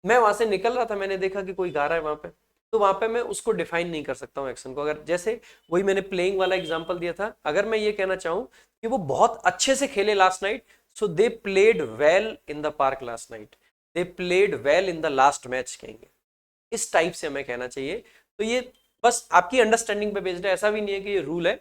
मैं वहां से निकल रहा था, मैंने देखा कि कोई गा रहा है वहां पे, तो वहां पे मैं उसको डिफाइन नहीं कर सकता हूँ एक्शन को। अगर जैसे वही मैंने प्लेइंग वाला एग्जांपल दिया था, अगर मैं ये कहना चाहूँ कि वो बहुत अच्छे से खेले last night, so they played well in the park last night, they played well in the last match, कहेंगे इस टाइप से हमें कहना चाहिए। तो ये बस आपकी अंडरस्टैंडिंग पे बेस्ड है, ऐसा भी नहीं है कि ये रूल है,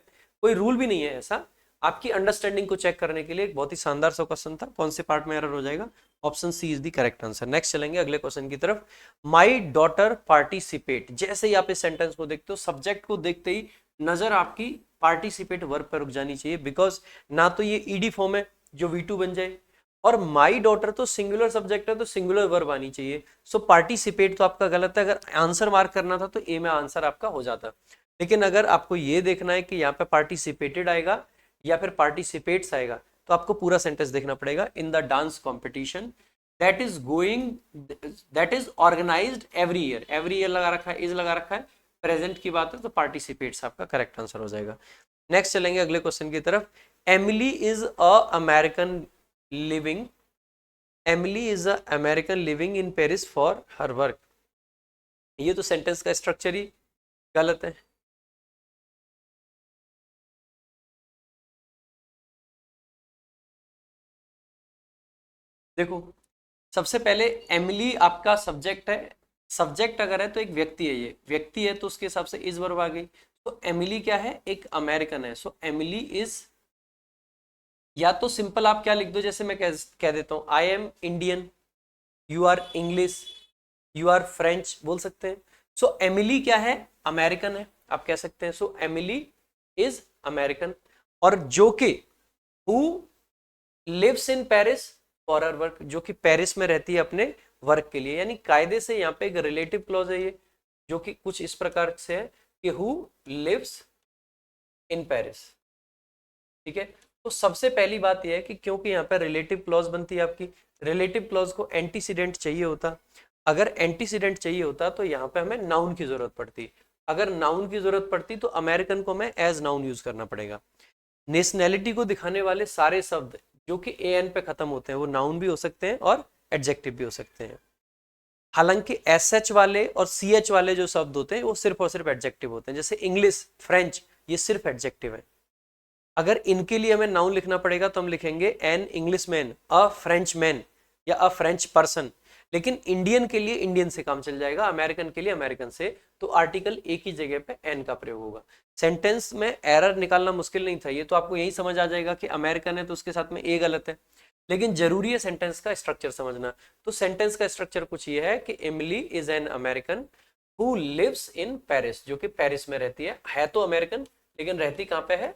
कोई रूल भी नहीं है ऐसा। आपकी अंडरस्टैंडिंग को चेक करने के लिए एक बहुत ही शानदार सा क्वेश्चन था। कौन से पार्ट में एरर हो जाएगा? Option C is the correct answer. Next चलेंगे अगले क्वेश्चन की तरफ। माई डॉटर पार्टिसिपेट, जैसे ही आप इस सेंटेंस को देखते हो, सब्जेक्ट को देखते ही नजर आपकी पार्टिसिपेट वर्ब पर रुक जानी चाहिए, बिकॉज ना तो ये ईडी फॉर्म है जो V2 बन जाए, और माई डॉटर तो सिंगुलर सब्जेक्ट है तो सिंगुलर वर्ब आनी चाहिए। सो पार्टिसिपेट तो आपका गलत है, अगर आंसर मार्क करना था तो ए में आंसर आपका हो जाता। लेकिन अगर आपको ये देखना है कि यहाँ पे पार्टिसिपेटेड आएगा या फिर पार्टिसिपेट्स आएगा, तो आपको पूरा सेंटेंस देखना पड़ेगा। In the dance competition that is going, that is organised every year, every year लगा रखा है, इज लगा रखा है, प्रेजेंट की बात है तो पार्टिसिपेट्स आपका करेक्ट आंसर हो जाएगा। नेक्स्ट चलेंगे अगले क्वेश्चन की तरफ। Emily is a American living, Emily is a American living in Paris for her work, ये तो सेंटेंस का स्ट्रक्चर ही गलत है। देखो, सबसे पहले एमिली आपका सब्जेक्ट है, सब्जेक्ट अगर है तो एक व्यक्ति है, ये व्यक्ति है तो उसके हिसाब से इज वर्ब आ गई। तो एमिली क्या है? एक अमेरिकन है, सो एमिली इज, या तो सिंपल आप क्या लिख दो, जैसे मैं कह देता हूं I am Indian, you are English, you are French बोल सकते हैं। सो एमिली क्या है? अमेरिकन है, आप कह सकते हैं। सो एमिली इज अमेरिकन, और जो कि who lives in Paris for her work, जो कि पेरिस में रहती है अपने वर्क के लिए, यानी कायदे से यहाँ पे एक रिलेटिव क्लॉज है ये, जो कि कुछ इस प्रकार से है कि हु लिव्स इन पेरिस, ठीक है। तो सबसे पहली बात यह है कि क्योंकि यहाँ पे रिलेटिव क्लॉज बनती है आपकी, रिलेटिव क्लॉज को एंटीसीडेंट चाहिए होता, अगर एंटीसीडेंट चाहिए होता तो यहाँ पे हमें नाउन की जरूरत पड़ती, अगर नाउन की जरूरत पड़ती तो अमेरिकन को हमें एज नाउन यूज करना पड़ेगा। नेशनैलिटी को दिखाने वाले सारे शब्द जो कि एन पे खत्म होते हैं वो नाउन भी हो सकते हैं और एडजेक्टिव भी हो सकते हैं। हालांकि एस एच वाले और सी एच वाले जो शब्द होते हैं वो सिर्फ और सिर्फ एडजेक्टिव होते हैं, जैसे इंग्लिश, फ्रेंच, ये सिर्फ एडजेक्टिव है। अगर इनके लिए हमें नाउन लिखना पड़ेगा तो हम लिखेंगे an English man, a French man, या अ फ्रेंच पर्सन। लेकिन इंडियन के लिए इंडियन से काम चल जाएगा, अमेरिकन के लिए अमेरिकन से, तो आर्टिकल एक ही जगह पे एन का प्रयोग होगा। सेंटेंस में एरर निकालना मुश्किल नहीं था, ये तो आपको यही समझ आ जाएगा कि अमेरिकन है तो उसके साथ में ए गलत है। लेकिन जरूरी है सेंटेंस का स्ट्रक्चर समझना। तो सेंटेंस का स्ट्रक्चर कुछ ये है कि Emily is an American who lives in Paris, जो कि पेरिस में रहती है तो अमेरिकन, लेकिन रहती कहाँ पे है?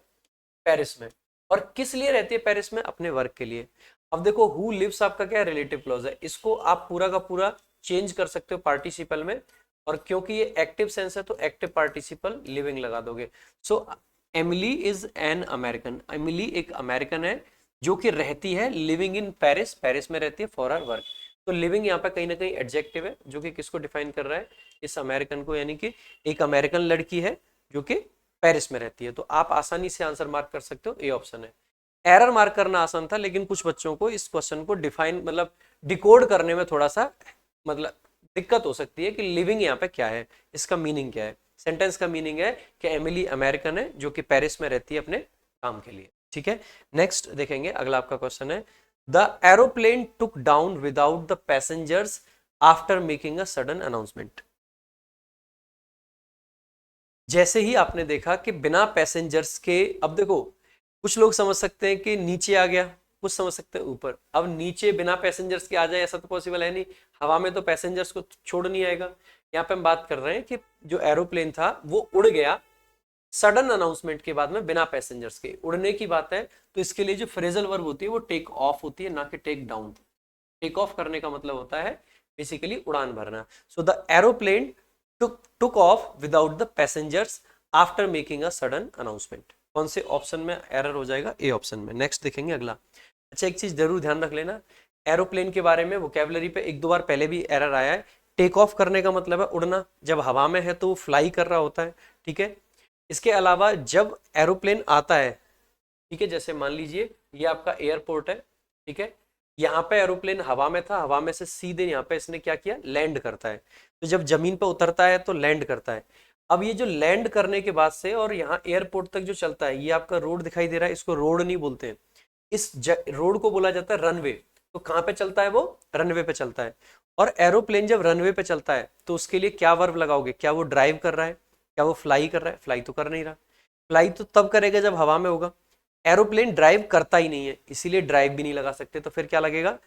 पेरिस में। और किस लिए रहती है पेरिस में? अपने वर्क के लिए। अब देखो, हु लिव्स आपका क्या रिलेटिव क्लॉज है, इसको आप पूरा का पूरा चेंज कर सकते हो पार्टिसिपल में, और क्योंकि ये एक्टिव सेंस है तो एक्टिव पार्टिसिपल लिविंग लगा दोगे। So Emily is an American, Emily एक अमेरिकन है जो कि रहती है लिविंग इन पेरिस, पेरिस में रहती है फॉर हर वर्क। तो लिविंग यहाँ पे कहीं ना कहीं एडजेक्टिव है जो कि किसको डिफाइन कर रहा है, इस अमेरिकन को, यानी कि एक अमेरिकन लड़की है जो कि पेरिस में रहती है। तो आप आसानी से आंसर मार्क कर सकते हो, ए ऑप्शन है। एरर मार्क करना आसान था, लेकिन कुछ बच्चों को इस क्वेश्चन को डिफाइन मतलब डिकोड करने में थोड़ा सा मतलब दिक्कत हो सकती है कि लिविंग यहाँ पे क्या है, इसका मीनिंग क्या है। सेंटेंस का मीनिंग है कि एमिली अमेरिकन है जो कि पेरिस में रहती है अपने काम के लिए। ठीक है, नेक्स्ट देखेंगे, अगला आपका क्वेश्चन है, the aeroplane took down without the passengers after making a sudden announcement. जैसे ही आपने देखा कि बिना पैसेंजर्स के, अब देखो कुछ लोग समझ सकते हैं कि नीचे आ गया, कुछ समझ सकते हैं ऊपर। अब नीचे बिना पैसेंजर्स के आ जाए ऐसा तो पॉसिबल है नहीं, हवा में तो पैसेंजर्स को छोड़ नहीं आएगा। यहाँ पे हम बात कर रहे हैं कि जो एरोप्लेन था वो उड़ गया सडन अनाउंसमेंट के बाद में बिना पैसेंजर्स के, उड़ने की बात है। तो इसके लिए जो फ्रेजल वर्ब होती है वो टेक ऑफ होती है, ना कि टेक डाउन। टेक ऑफ करने का मतलब होता है बेसिकली उड़ान भरना। सो the aeroplane took off without the passengers after making a sudden announcement। कौन से ऑप्शन में एरर हो जाएगा, ए ऑप्शन में। नेक्स्ट देखेंगे अगला। अच्छा, एक चीज जरूर ध्यान रख लेना, एरोप्लेन के बारे में वोकेबलरी पे एक दो बार पहले भी एरर आया है। टेक ऑफ करने का मतलब है उड़ना, जब हवा में है तो वो फ्लाई कर रहा होता है। ठीक है, इसके अलावा जब एरोप्लेन आता है, ठीक है, जैसे मान लीजिए ये आपका एयरपोर्ट है, ठीक है, यहाँ पे एरोप्लेन हवा में था, हवा में से सीधे यहाँ पे इसने क्या किया, लैंड करता है। तो जब जमीन पे उतरता है तो लैंड करता है। अब ये जो लैंड करने के बाद से और यहाँ एयरपोर्ट तक जो चलता है, ये आपका रोड दिखाई दे रहा है, इसको रोड नहीं बोलते हैं, इस रोड को बोला जाता है रनवे। तो कहाँ पे चलता है वो, रनवे पे चलता है। और एरोप्लेन जब रनवे पे चलता है तो उसके लिए क्या वर्ब लगाओगे, क्या वो ड्राइव कर रहा है, क्या वो फ्लाई कर रहा है, फ्लाई तो कर नहीं रहा। फ्लाई तो तब करेगा जब हवा में होगा। एरोप्लेन ड्राइव करता ही नहीं है, इसीलिए ड्राइव भी नहीं लगा सकते। तो फिर क्या लगेगा,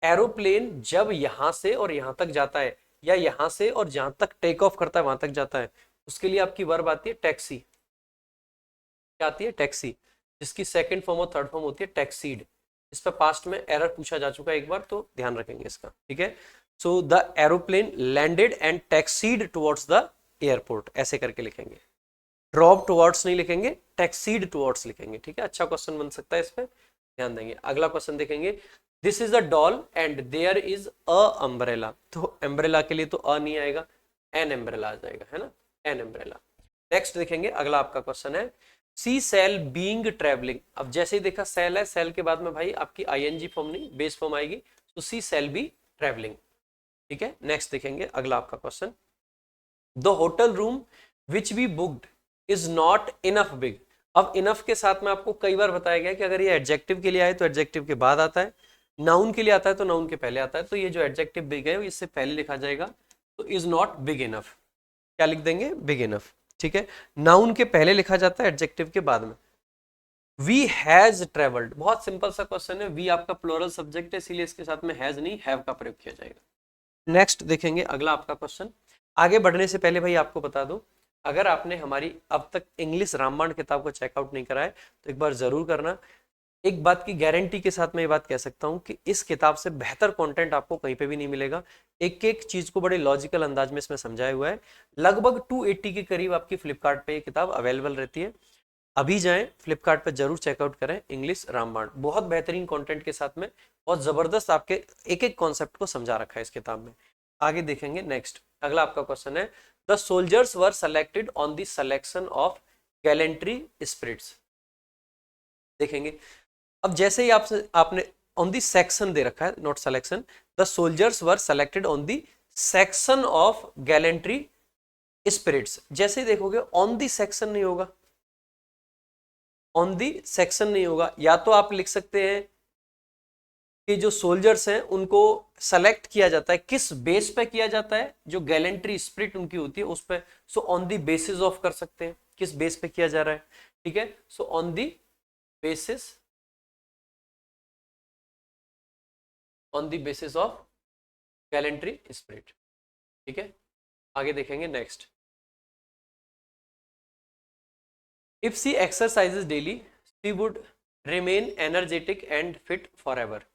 एरोप्लेन जब यहां से और यहां तक जाता है, या यहां से और जहां तक टेक ऑफ करता है वहां तक जाता है, उसके लिए आपकी वर्ब आती है टैक्सी। क्या आती है, टैक्सी, जिसकी सेकंड फॉर्म और थर्ड फॉर्म होती है टैक्सीड। इस पर पास्ट में एरर पूछा जा चुका है एक बार, तो ध्यान रखेंगे इसका। ठीक है, so the aeroplane landed and taxied towards the airport, ऐसे करके लिखेंगे। ड्रॉप टुवर्ड्स नहीं लिखेंगे, टैक्सीड टुवर्ड्स लिखेंगे। ठीक है, अच्छा क्वेश्चन बन सकता है, इस पर ध्यान देंगे। अगला क्वेश्चन देखेंगे, this is a doll and there is a umbrella. तो अम्ब्रेला के लिए तो अ नहीं आएगा, एन अम्ब्रेला आ जाएगा, है ना, एन अम्ब्रेला। नेक्स्ट देखेंगे, अगला आपका क्वेश्चन है, सी सेल बीइंग ट्रेवलिंग। अब जैसे ही देखा सेल है, सेल के बाद में भाई आपकी आईएनजी फॉर्म नहीं बेस फॉर्म आएगी, तो सी सेल बी ट्रेवलिंग। ठीक है, नेक्स्ट देखेंगे अगला आपका question, the hotel room which be booked is not enough big. अब इनफ के साथ में आपको कई बार बताया गया कि अगर ये एडजेक्टिव के लिए आए तो एडजेक्टिव के बाद आता है, नाउन के लिए आता है तो नाउन के पहले आता है। तो ये जो एडजेक्टिव बिग है इससे पहले लिखा जाएगा, तो इज नॉट बिग इनफ, क्या लिख देंगे, बिग इनफ। ठीक है, नाउन के पहले लिखा जाता है, एडजेक्टिव के बाद में। वी हैज ट्रेवल्ड, बहुत सिंपल सा क्वेश्चन है, वी आपका प्लूरल सब्जेक्ट है, इसीलिए इसके साथ में हैज नहीं हैव का प्रयोग किया जाएगा। नेक्स्ट देखेंगे अगला आपका क्वेश्चन। आगे बढ़ने से पहले भाई आपको बता दूं, अगर आपने हमारी अब तक इंग्लिश रामबाण किताब को चेकआउट नहीं करा है तो एक बार जरूर करना। एक बात की गारंटी के साथ मैं ये बात कह सकता हूं कि इस किताब से बेहतर कंटेंट आपको कहीं पे भी नहीं मिलेगा। एक एक चीज को बड़े लॉजिकल अंदाज में इसमें समझाया हुआ है। लगभग 280 के करीब आपकी फ्लिपकार्ट पे ये किताब अवेलेबल रहती है। अभी जाएं फ्लिपकार्ट पर जरूर चेकआउट करें, इंग्लिश रामबाण बहुत बेहतरीन कंटेंट के साथ में, और जबरदस्त आपके एक एक कॉन्सेप्ट को समझा रखा है इस किताब में। आगे देखेंगे नेक्स्ट, अगला आपका क्वेश्चन है, the soldiers were selected on the selection of gallantry spirits. देखेंगे, अब जैसे ही आपने ऑन दी सेक्शन दे रखा है, not selection, the soldiers were selected on the section of gallantry spirits. जैसे ही देखोगे ऑन दी सेक्शन नहीं होगा, ऑन दी सेक्शन नहीं होगा, या तो आप लिख सकते हैं कि जो सोल्जर्स हैं उनको सेलेक्ट किया जाता है, किस बेस पे किया जाता है, जो गैलेंट्री स्पिरिट उनकी होती है उस पे। सो ऑन दी बेसिस ऑफ कर सकते हैं, किस बेस पे किया जा रहा है। ठीक है, so on the basis, on the basis of gallantry spirit. ठीक है, आगे देखेंगे next, if she exercises daily she would remain energetic and fit for ever.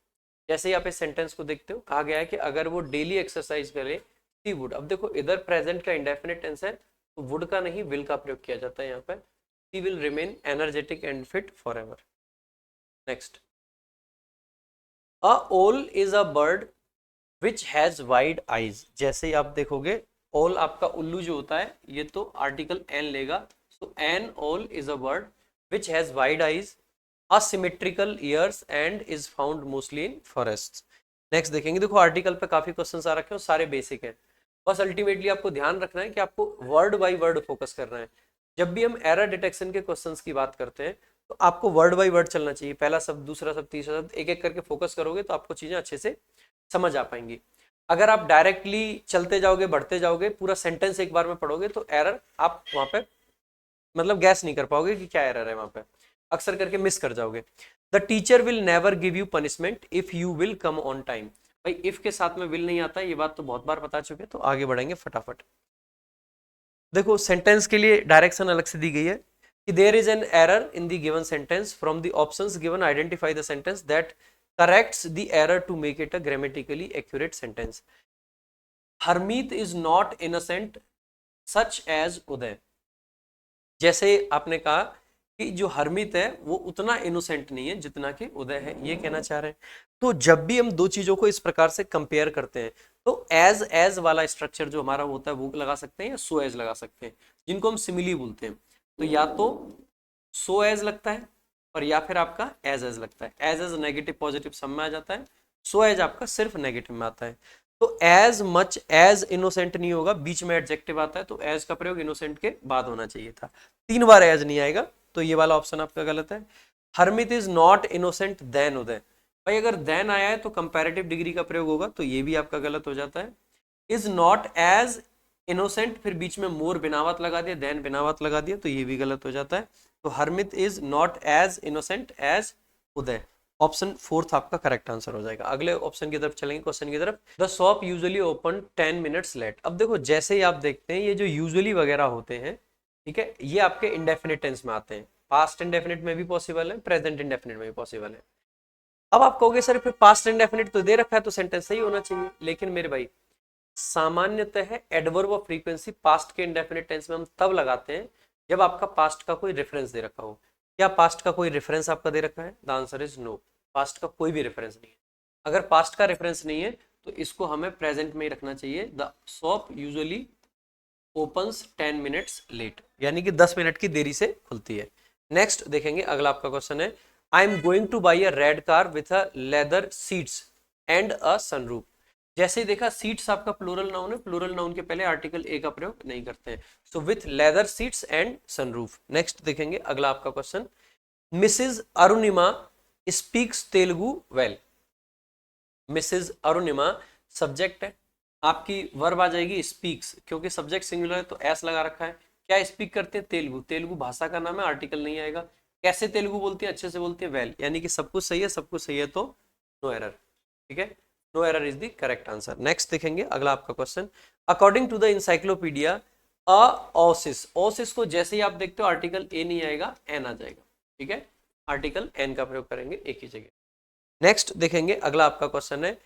जैसे ही आप इस सेंटेंस को देखते हो, कहा गया है कि अगर वो डेली एक्सरसाइज करे सी वुड। अब देखो इधर प्रेजेंट का इंडेफिनिट टेंस है तो वुड का नहीं विल का प्रयोग किया जाता है यहाँ पे। She will remain energetic and fit for ever. Next, a owl is a bird which has wide eyes. जैसे ही आप देखोगे ओल आपका उल्लू जो होता है ये तो आर्टिकल एन लेगा। सो एन ओल is a bird which has wide eyes, asymmetrical ears and is found mostly in forests। Next देखेंगे, देखो आर्टिकल पे काफी क्वेश्चंस आ रखे हैं, सारे बेसिक हैं। बस अल्टीमेटली आपको ध्यान रखना है कि आपको वर्ड बाय वर्ड फोकस करना है। जब भी हम एरर डिटेक्शन के क्वेश्चंस की बात करते हैं तो आपको वर्ड बाय वर्ड चलना चाहिए, पहला शब्द, दूसरा शब्द, तीसरा शब्द, एक एक करके फोकस करोगे तो आपको चीजें अच्छे से समझ आ पाएंगी। अगर आप डायरेक्टली चलते जाओगे, बढ़ते जाओगे, पूरा सेंटेंस एक बार में पढ़ोगे तो एरर आप वहां पे मतलब गैस नहीं कर पाओगे कि क्या एरर है, वहां पे अक्सर करके मिस कर जाओगे। The teacher will never give you punishment if you will come on time. भाई इफ के साथ में विल नहीं आता, ये बात तो बहुत बार बता चुके हैं, तो आगे बढ़ेंगे फटाफट। देखो सेंटेंस के लिए डायरेक्शन अलग से दी गई है कि there is an error in the given sentence, from the options given identify the sentence that corrects the error to make it a grammatically accurate sentence. Harmeet is not innocent such as Uday. जैसे आपने कहा कि जो हरमित है वो उतना innocent नहीं है जितना कि उदय है, ये कहना चाह रहे हैं। तो जब भी हम दो चीजों को इस प्रकार से कंपेयर करते हैं तो एज वाला स्ट्रक्चर जो हमारा होता है वो लगा सकते हैं या सो एज लगा सकते हैं, जिनको हम सिमिली बोलते हैं। तो या तो सो एज लगता है और या फिर आपका एज लगता है। एज नेगेटिव पॉजिटिव सब में आ जाता है, सो एज आपका सिर्फ नेगेटिव में आता है। तो एज मच एज इनोसेंट नहीं होगा, बीच में एडजेक्टिव आता है तो एज का प्रयोग इनोसेंट के बाद होना चाहिए था। 3 बार एज नहीं आएगा तो ये वाला ऑप्शन आपका गलत है। Harmeet is not innocent than Uday. भाई अगर देन आया है तो कंपैरेटिव डिग्री का प्रयोग होगा, तो ये भी आपका गलत हो जाता है। इज नॉट एज इनोसेंट, फिर बीच में मोर बिनावत लगा दिया, देन बिनावत लगा दिया, तो ये भी गलत हो जाता है। तो Harmit is not as innocent as Uday. Option 4 आपका करेक्ट आंसर हो जाएगा। अगले ऑप्शन की तरफ चलेंगे, क्वेश्चन की तरफ। The shop usually open 10 minutes late. अब देखो जैसे ही आप देखते हैं ये जो यूजुअली वगैरह होते हैं, ठीक है, ये आपके इंडेफिनिट टेंस में आते हैं। पास्ट इंडेफिनिट में भी पॉसिबल है, प्रेजेंट इंडेफिनिट में भी पॉसिबल है। अब आप कहोगे सर फिर पास्ट इंडेफिनिट तो दे रखा है तो सेंटेंस सही होना चाहिए, लेकिन मेरे भाई सामान्यतः एडवर्ब ऑफ फ्रीक्वेंसी पास्ट के इंडेफिनिट टेंस में हम तब लगाते हैं जब आपका पास्ट का कोई रेफरेंस दे रखा हो। क्या पास्ट का कोई रेफरेंस आपका दे रखा है? The answer is no, past का कोई भी रेफरेंस नहीं है। अगर पास्ट का रेफरेंस नहीं है तो इसको हमें प्रेजेंट में ही रखना चाहिए। The shop usually opens 10 minutes late, यानी कि 10 मिनट की देरी से खुलती है। नेक्स्ट देखेंगे, अगला आपका क्वेश्चन है, I am going to buy a red car with a leather seats and a sunroof. जैसे ही देखा सीट्स आपका प्लूरल नाउन है, प्लूरल नाउन के पहले आर्टिकल ए का प्रयोग नहीं करते हैं। So with leather seats and sunroof. Next देखेंगे, अगला आपका question, Mrs Arunima speaks Telugu well. Mrs Arunima subject है, आपकी वर्ब आ जाएगी स्पीक्स, क्योंकि सब्जेक्ट सिंगुलर है तो एस लगा रखा है। क्या स्पीक करते हैं? तेलुगु। तेलुगु भाषा का नाम है, आर्टिकल नहीं आएगा। कैसे तेलुगु बोलती है? अच्छे से बोलती है, वेल। यानी कि सब कुछ सही है, सब कुछ सही है तो नो एरर। ठीक है, no error is the correct answer. Next देखेंगे, अगला आपका question, according to the encyclopedia a oasis. Oasis को जैसे ही आप देखते हो आर्टिकल ए नहीं आएगा, एन आ जाएगा। ठीक है, आर्टिकल एन का प्रयोग करेंगे एक ही जगह। नेक्स्ट देखेंगे, अगला आपका क्वेश्चन है,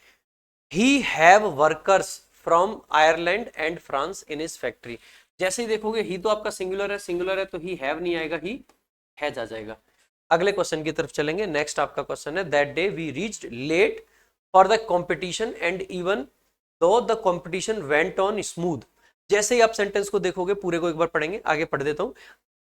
he have workers from Ireland and France in his factory। जैसे ही देखोगे ही तो आपका सिंगुलर है, सिंगुलर है तो ही हैव नहीं आएगा, ही हैज आ जाएगा। अगले क्वेश्चन की तरफ चलेंगे। नेक्स्ट आपका क्वेश्चन है, that day we reached late for the competition and even though the competition went on smooth. जैसे ही आप सेंटेंस को देखोगे, पूरे को एक बार पढ़ेंगे, आगे पढ़ देता हूं।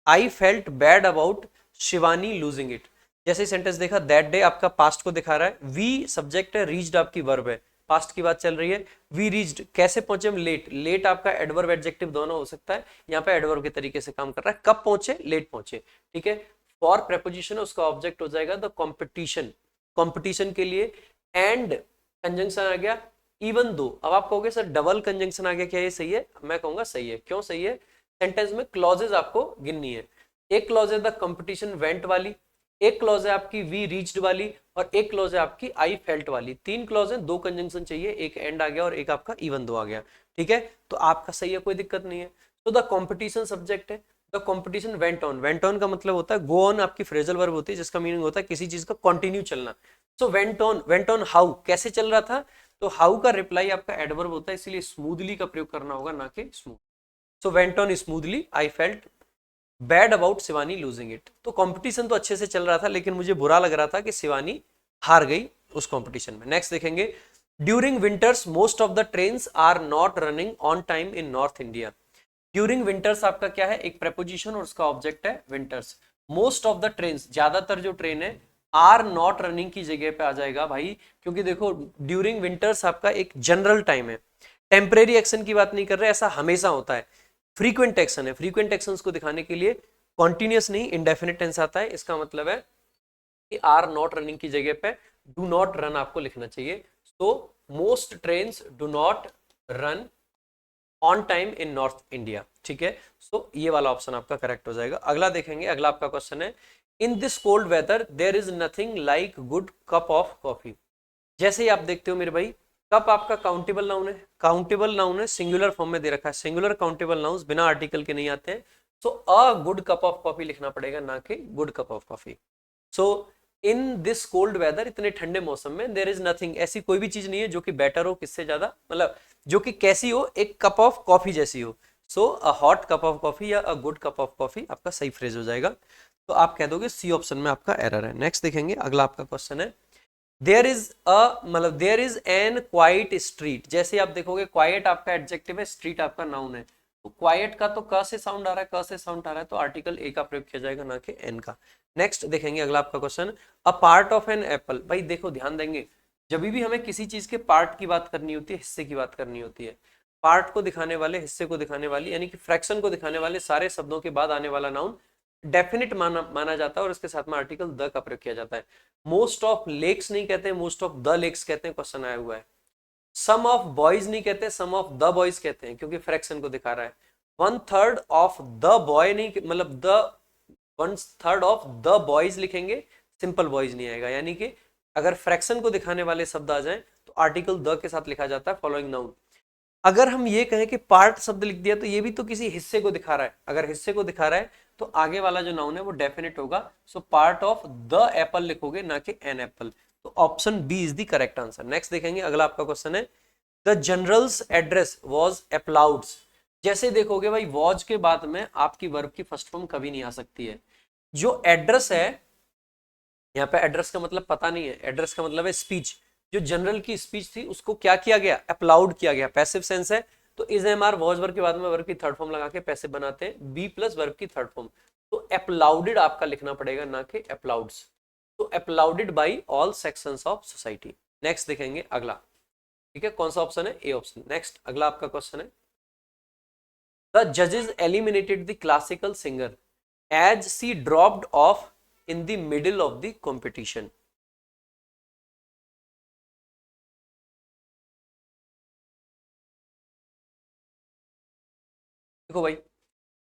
I felt bad about Shivani losing it. जैसे ही सेंटेंस देखा, दैट डे आपका पास्ट को दिखा रहा है, वी सब्जेक्ट है, रीच्ड आपकी वर्ब है, पास्ट की बात चल रही है। वी रीच्ड कैसे पहुंचे हम? लेट। लेट आपका एडवर्ब एडजेक्टिव दोनों हो सकता है, यहाँ पे एडवर्ब के तरीके से काम कर रहा है। कब पहुंचे? लेट पहुंचे। ठीक है, फॉर प्रेपोजिशन उसका ऑब्जेक्ट हो जाएगा द कॉम्पिटिशन, कॉम्पिटिशन के लिए। एंड कंजंक्शन आ गया इवन दो। अब आप कहोगे सर डबल कंजंक्शन आ गया, क्या ये सही है? मैं कहूंगा सही है। क्यों सही है? सेंटेंस में क्लॉजेज आपको गिननी है। एक क्लॉज है द कंपटीशन वेंट वाली, एक क्लॉज है आपकी वी रीच्ड वाली, और एक क्लॉज है आपकी आई फेल्ट वाली। 3 क्लॉज है, 2 कंजंक्शन चाहिए, एक एंड आ गया और एक आपका इवन दो आ गया। ठीक है, तो आपका सही है, कोई दिक्कत नहीं है। तो द कंपटीशन सब्जेक्ट है, the competition went on. Went on का मतलब होता है गो ऑन, आपकी फ्रेजल वर्ब होती है जिसका मीनिंग होता है किसी चीज का कंटिन्यू चलना। So went on, went on how, कैसे चल रहा था? तो हाउ का रिप्लाई आपका एडवर्ब होता है, इसलिए स्मूथली का प्रयोग करना होगा, ना कि smooth. So went on smoothly, I felt bad about Shivani losing it. तो कंपटीशन तो अच्छे से चल रहा था, लेकिन मुझे बुरा लग रहा था कि शिवानी हार गई उस कंपटीशन में। नेक्स्ट देखेंगे, during winters most of the trains are not running on time in north India. During winters आपका क्या है, एक प्रेपोजिशन और उसका ऑब्जेक्ट है winters. Most of the trains, ज्यादातर जो ट्रेन है, आर नॉट रनिंग की जगह पे आ जाएगा भाई, क्योंकि देखो ड्यूरिंग विंटर्स आपका एक जनरल टाइम है, टेम्परेरी एक्शन की बात नहीं कर रहे, ऐसा हमेशा होता है। फ्रीक्वेंट एक्शन है, फ्रीक्वेंट एक्शंस को दिखाने के लिए कॉन्टिन्यूस नहीं इंडेफिनिट टेंस आता है। इसका मतलब है कि आर नॉट रनिंग की जगह पे डू नॉट रन आपको लिखना चाहिए। तो most trains do not run on time in north India, ठीक है। सो ये वाला ऑप्शन आपका करेक्ट हो जाएगा। अगला देखेंगे, अगला आपका क्वेश्चन है, in this cold weather there is nothing like good cup of coffee. जैसे ही आप देखते हो मेरे भाई, कप आपका काउंटेबल नाउन है, काउंटेबल नाउन है, सिंगुलर फॉर्म में दे रखा है, सिंगुलर काउंटेबल नाउन्स बिना आर्टिकल के नहीं आते हैं। So a good cup of coffee लिखना पड़ेगा, ना कि good cup of coffee. So in this cold weather, इतने ठंडे मौसम में, देयर इज नथिंग, ऐसी कोई भी चीज नहीं है जो कि बेटर हो, किससे ज्यादा, मतलब जो कि कैसी हो, एक कप ऑफ कॉफी जैसी हो। So a hot cup of coffee या a good cup of coffee आपका सही फ्रेज हो जाएगा। तो आप कह दोगे सी ऑप्शन में आपका एरर है। नेक्स्ट देखेंगे, अगला आपका क्वेश्चन है, देयर इज अ, मतलब there is an quiet street. जैसे आप देखोगे, क्वाइट आपका एडजेक्टिव है, स्ट्रीट आपका नाउन है। तो क्वाइट का तो क से साउंड आ रहा है, क से साउंड आ रहा है, तो आर्टिकल ए का प्रयोग किया जाएगा, ना कि एन का। नेक्स्ट देखेंगे, अगला आपका question, a part of an apple. भाई देखो ध्यान देंगे, जब भी हमें किसी चीज के पार्ट की बात करनी होती है, हिस्से की बात करनी होती है, पार्ट को दिखाने वाले, हिस्से को दिखाने वाली, यानी कि फ्रैक्शन को दिखाने वाले सारे शब्दों के बाद आने वाला नाउन डेफिनिट माना जाता है, और इसके साथ में आर्टिकल द का प्रयोग किया जाता है। मोस्ट ऑफ लेक्स नहीं कहते, मोस्ट ऑफ द लेक्स कहते हैं, क्वेश्चन आया हुआ है। सम ऑफ बॉयज नहीं कहते, सम ऑफ द बॉयज कहते हैं, क्योंकि फ्रैक्शन को दिखा रहा है। One third of the boy नहीं, मतलब the one third of the boys लिखेंगे, सिंपल बॉयज नहीं आएगा। यानी कि अगर फ्रैक्शन को दिखाने वाले शब्द आ जाएं तो आर्टिकल द के साथ लिखा जाता है फॉलोइंग नाउन। अगर हम ये कहें कि पार्ट शब्द लिख दिया, तो ये भी तो किसी हिस्से को दिखा रहा है। अगर हिस्से को दिखा रहा है तो आगे वाला जो नाउन है वो डेफिनेट होगा। So part of the apple लिखोगे, ना कि एन एप्पल। तो option B is the correct answer. Next देखेंगे, अगला आपका क्वेश्चन है, the general's address was applauds. जैसे देखोगे भाई, वॉज के बाद में आपकी वर्ब की फर्स्ट फॉर्म कभी नहीं आ सकती है। जो एड्रेस है, यहाँ पे एड्रेस का मतलब पता नहीं है, एड्रेस का मतलब है स्पीच। जो जनरल की स्पीच थी उसको क्या किया गया, अप्लाउड किया गया, पैसिव सेंस है। तो is am are was verb के बाद में वर्ब की थर्ड फॉर्म लगा के पैसिव बनाते हैं, बी प्लस वर्ब की थर्ड फॉर्म। तो अप्लाउडेड आपका लिखना पड़ेगा, ना कि अप्लाउड्स। तो applauded by all sections of society. Next देखेंगे अगला, ठीक है, कौन सा ऑप्शन है, ए ऑप्शन। नेक्स्ट अगला आपका क्वेश्चन है, द जजेस eliminated the classical singer as she dropped off in the middle of the competition. देखो भाई,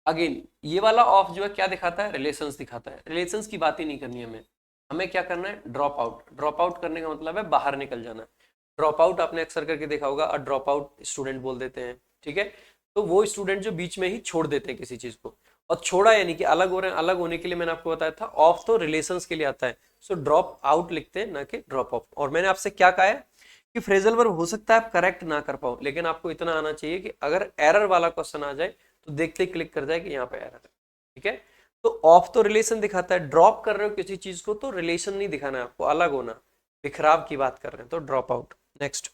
अगेन ये वाला ऑफ जो है क्या दिखाता है, रिलेशंस दिखाता है। रिलेशंस की बात ही नहीं करनी है हमें, हमें क्या करना है, ड्रॉप आउट। ड्रॉप आउट करने का मतलब है बाहर निकल जाना। ड्रॉप आउट आपने अक्सर करके देखा होगा, अ ड्रॉप आउट स्टूडेंट बोल देते हैं, ठीक है। तो वो स्टूडेंट जो बीच में ही छोड़ देते हैं किसी चीज को, और छोड़ा यानी कि अलग हो रहे हैं। अलग होने के लिए मैंने आपको बताया था, ऑफ तो रिलेशंस के लिए आता है। सो ड्रॉप आउट लिखते हैं, ना कि ड्रॉप ऑफ। और मैंने आपसे क्या कहा है कि फ्रेजल वर्ब हो सकता है आप करेक्ट ना कर पाओ, लेकिन आपको इतना आना चाहिए कि अगर एरर वाला क्वेश्चन आ जाए तो देखते ही क्लिक कर जाए कि यहाँ पे एरर है, ठीक है। तो ऑफ तो रिलेशन दिखाता है, ड्रॉप कर रहे हो किसी चीज को तो रिलेशन नहीं दिखाना है आपको, अलग होना, बिखराव की बात कर रहे हैं, तो ड्रॉप आउट। नेक्स्ट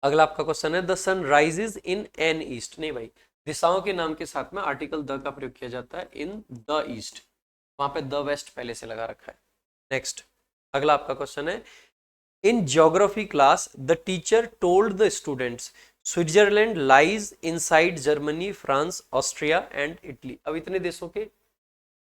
अगला आपका क्वेश्चन है, the sun rises in an east. नहीं भाई, दिशाओं के नाम के साथ में आर्टिकल द का प्रयोग किया जाता है, इन द ईस्ट। वहां पे द वेस्ट पहले से लगा रखा है। नेक्स्ट अगला आपका क्वेश्चन है, in geography class the teacher told the students Switzerland lies inside Germany, France, Austria and Italy. अब इतने देशों के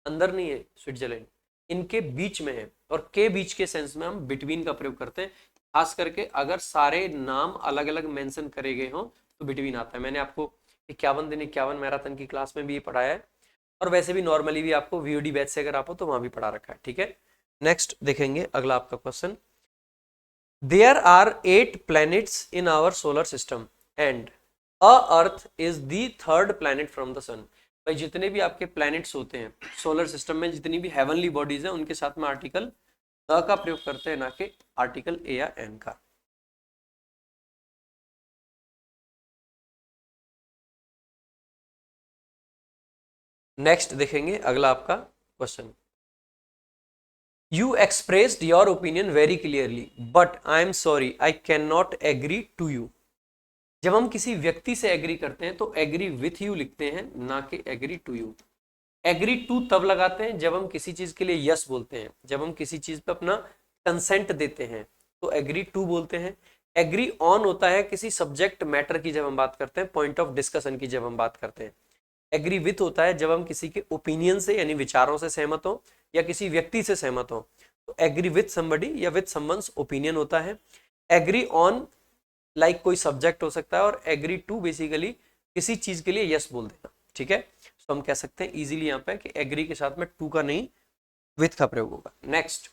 अंदर नहीं है स्विट्जरलैंड, इनके बीच में है। और के बीच के सेंस में हम बिटवीन का प्रयोग करते हैं, खास करके अगर सारे नाम अलग अलग मेंशन करे गए हों तो बिटवीन आता है। मैंने आपको 51 दिन 51 मैराथन की क्लास में भी ये पढ़ाया है, और वैसे भी नॉर्मली भी आपको वीओडी बैच से अगर आप हो तो वहां भी पढ़ा रखा है, ठीक है। नेक्स्ट देखेंगे अगला आपका question, there are 8 planets in our solar system and a earth is the third planet from the sun। भाई जितने भी आपके प्लैनेट्स होते हैं सोलर सिस्टम में, जितनी भी हेवनली बॉडीज हैं, उनके साथ में आर्टिकल द का प्रयोग करते हैं, ना कि आर्टिकल ए या एन का। नेक्स्ट देखेंगे अगला आपका question. You expressed your opinion very clearly but I am sorry I can not agree to you. जब हम किसी व्यक्ति से एग्री करते हैं तो एग्री विथ यू लिखते हैं, ना कि agree to you. Agree to तब लगाते हैं जब हम किसी चीज के लिए यस बोलते हैं, जब हम किसी चीज पे अपना कंसेंट देते हैं तो एग्री टू बोलते हैं। एग्री ऑन होता है किसी सब्जेक्ट मैटर की जब हम बात करते हैं, पॉइंट ऑफ डिस्कशन की जब हम बात करते हैं। एग्री विथ होता है जब हम किसी के ओपिनियन से यानी विचारों से सहमत हो या किसी व्यक्ति से सहमत हो, तो एग्री विथ समबडी या विथ समवन्स ओपिनियन होता है। एग्री ऑन लाइक कोई सब्जेक्ट हो सकता है, और एग्री टू बेसिकली किसी चीज के लिए यस बोल देना। ठीक है, तो हम कह सकते हैं इजीली यहाँ पे कि एग्री के साथ में टू का नहीं विथ का प्रयोग होगा। नेक्स्ट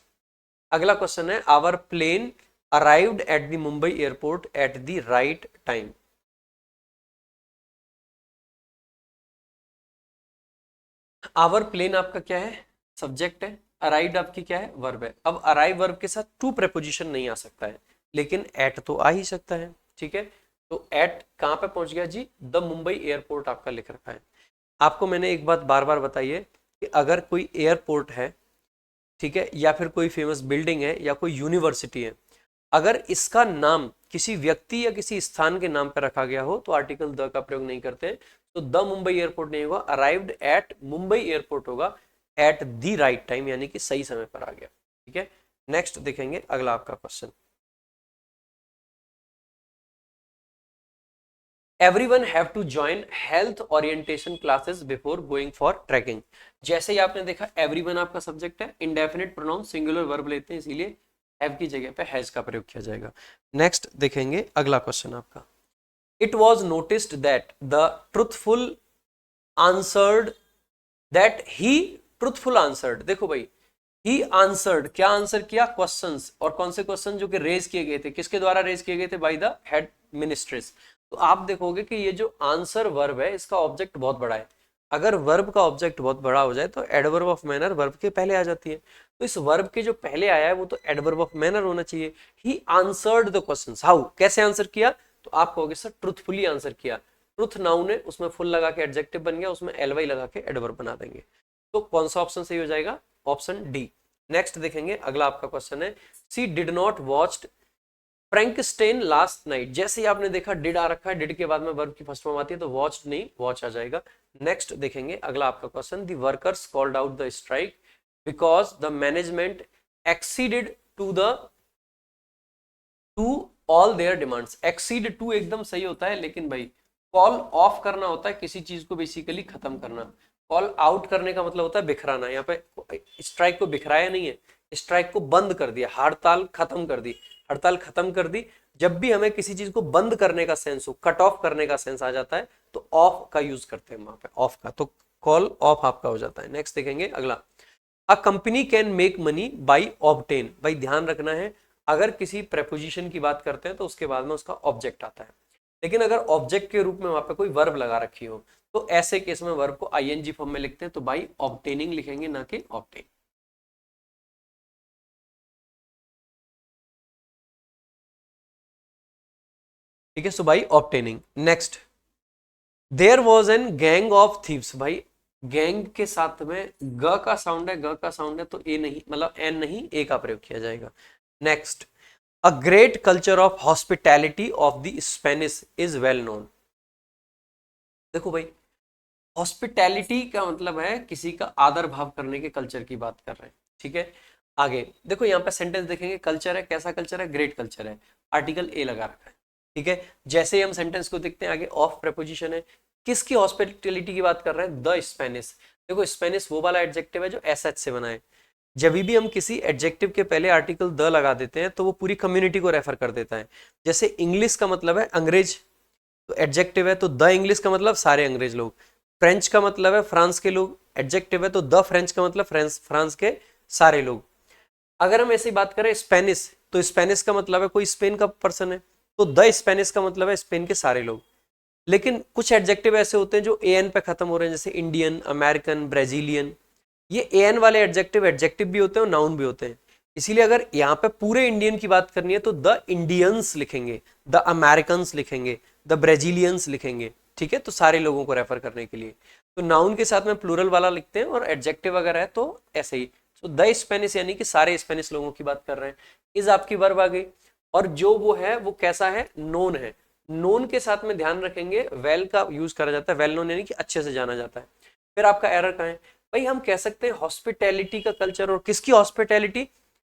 अगला क्वेश्चन है, our plane arrived at the Mumbai airport at the right time. Our plane आपका क्या है, सब्जेक्ट है। अराइव्ड आपकी क्या है, वर्ब है। अब अराइव वर्ब के साथ टू प्रेपोजिशन नहीं आ सकता है, लेकिन एट तो आ ही सकता है। ठीक है, तो एट कहां पे पहुंच गया जी, द मुंबई एयरपोर्ट आपका लिख रखा है। आपको मैंने एक बात बार बार बताई है कि अगर कोई एयरपोर्ट है, ठीक है, या फिर कोई फेमस बिल्डिंग है या कोई यूनिवर्सिटी है, अगर इसका नाम किसी व्यक्ति या किसी स्थान के नाम पर रखा गया हो तो आर्टिकल द का प्रयोग नहीं करते हैं। तो द मुंबई एयरपोर्ट नहीं होगा, अराइव्ड एट मुंबई एयरपोर्ट होगा, एट द राइट टाइम यानी कि सही समय पर आ गया। ठीक है, नेक्स्ट देखेंगे अगला आपका question. Everyone have to join health orientation classes before going for trekking। जैसे ही आपने देखा everyone आपका सब्जेक्ट है, इंडेफिनिट प्रोनाउन सिंगुलर वर्ब लेते हैं, इसीलिए have की जगह पे has का प्रयोग किया जाएगा। नेक्स्ट देखेंगे अगला क्वेश्चन आपका। It was noticed that the truthful answered that he truthful answered। देखो भाई, ही आंसर्ड, क्या आंसर किया, क्वेश्चंस। और कौन से क्वेश्चन, जो कि रेज किए गए थे, किसके द्वारा रेज किए गए थे, बाय द हेड मिनिस्ट्रेस। तो आप देखोगे कि ये जो आंसर वर्ब है इसका ऑब्जेक्ट बहुत बड़ा है। अगर वर्ब का ऑब्जेक्ट बहुत बड़ा हो जाए तो एडवर्ब ऑफ मैनर वर्ब के पहले आ जाती है। तो इस वर्ब के जो पहले आया है वो तो एडवर्ब ऑफ मैनर होना चाहिए। He answered the questions, how, कैसे आंसर किया, तो आप कहोगे सर ट्रुथफुली आंसर किया। ट्रुथ नाउन है, उसमें फुल लगा के एडजेक्टिव बन गया, उसमें एलवाई लगा के एडवर्ब बना देंगे। तो कौन सा ऑप्शन सही हो जाएगा, ऑप्शन डी। नेक्स्ट देखेंगे अगला आपका क्वेश्चन है, she did not watched Frankenstein last night. जैसे ही आपने देखा डिड आ रखा है, डिड के बाद में वर्ब की फर्स्ट फॉर्म आती है, तो वॉच्ड नहीं वॉच आ जाएगा। नेक्स्ट देखेंगे अगला आपका question, the workers called out the strike because the management acceded to all their demands. Accede to एकदम सही होता है, लेकिन भाई कॉल ऑफ करना होता है किसी चीज को बेसिकली खत्म करना। कॉल आउट करने का मतलब होता है बिखराना। यहाँ पे स्ट्राइक को बिखराया नहीं है, स्ट्राइक को बंद कर दिया, हड़ताल खत्म कर दी, हड़ताल खत्म कर दी। जब भी हमें किसी चीज को बंद करने का सेंस हो, कट ऑफ करने का सेंस आ जाता है, तो ऑफ का यूज करते हैं वहां पे, ऑफ का, तो कॉल ऑफ आपका हो जाता है। नेक्स्ट देखेंगे अगला, a company can make money by obtain. भाई ध्यान रखना है, अगर किसी प्रेपोजिशन की बात करते हैं तो उसके बाद में उसका ऑब्जेक्ट आता है, लेकिन अगर ऑब्जेक्ट के रूप में वहां पे कोई वर्ब लगा रखी हो तो ऐसे केस में वर्ब को आईएनजी फॉर्म में लिखते हैं, तो बाई ऑब्टेनिंग लिखेंगे, ना कि ऑब्टेन। ठीक है, so by obtaining. Next, there was an gang of thieves. भाई गैंग के साथ में ग का साउंड है, ग का साउंड है, तो ए नहीं, मतलब एन नहीं, ए का प्रयोग किया जाएगा। Next, a great culture of hospitality of the Spanish is well known. देखो भाई, हॉस्पिटैलिटी का मतलब है किसी का आदर भाव करने के कल्चर की बात कर रहे हैं। ठीक है, आगे देखो यहाँ पे सेंटेंस देखेंगे, कल्चर है, कैसा कल्चर है, ग्रेट कल्चर है, आर्टिकल ए लगा रखा है। ठीक है, जैसे ही हम सेंटेंस को देखते हैं आगे ऑफ प्रेपोजिशन है, किसकी हॉस्पिटैलिटी की बात कर रहे हैं, द स्पेनिश। देखो स्पेनिश वो वाला एडजेक्टिव है जो एस एच से बना है। जब भी हम किसी एडजेक्टिव के पहले आर्टिकल द लगा देते हैं तो वो पूरी कम्युनिटी को रेफर कर देता है। जैसे इंग्लिश का मतलब है अंग्रेज, तो एडजेक्टिव है तो द इंग्लिश का मतलब सारे अंग्रेज लोग। फ्रेंच का मतलब है फ्रांस के लोग, एडजेक्टिव है तो द फ्रेंच का मतलब फ्रांस के सारे लोग। अगर हम ऐसी बात करें स्पेनिश, तो स्पेनिश का मतलब है कोई स्पेन का पर्सन है, तो द स्पेनिश का मतलब है स्पेन के सारे लोग। लेकिन कुछ एडजेक्टिव ऐसे होते हैं जो एन पे खत्म हो रहे हैं, जैसे इंडियन, अमेरिकन, ब्राजीलियन। ये एन वाले एडजेक्टिव एडजेक्टिव भी होते हैं और नाउन भी होते हैं। इसीलिए अगर यहाँ पे पूरे इंडियन की बात करनी है तो द इंडियंस लिखेंगे, द अमेरिकन्स लिखेंगे, द ब्राजीलियंस लिखेंगे, ठीक है, तो सारे लोगों को रेफर करने के लिए। तो नाउन के साथ में प्लूरल वाला लिखते हैं और एडजेक्टिव अगर है तो ऐसे ही। तो द स्पेनिश यानी कि सारे स्पेनिश लोगों की बात कर रहे हैं। इज आपकी वर्ब आ गई, और जो वो है वो कैसा है, नोन है। नोन के साथ में ध्यान रखेंगे वेल का यूज करा जाता है, वेल नोन यानी कि अच्छे से जाना जाता है। फिर आपका एरर कहाँ है भाई, हम कह सकते हैं हॉस्पिटैलिटी का कल्चर, और किसकी हॉस्पिटैलिटी,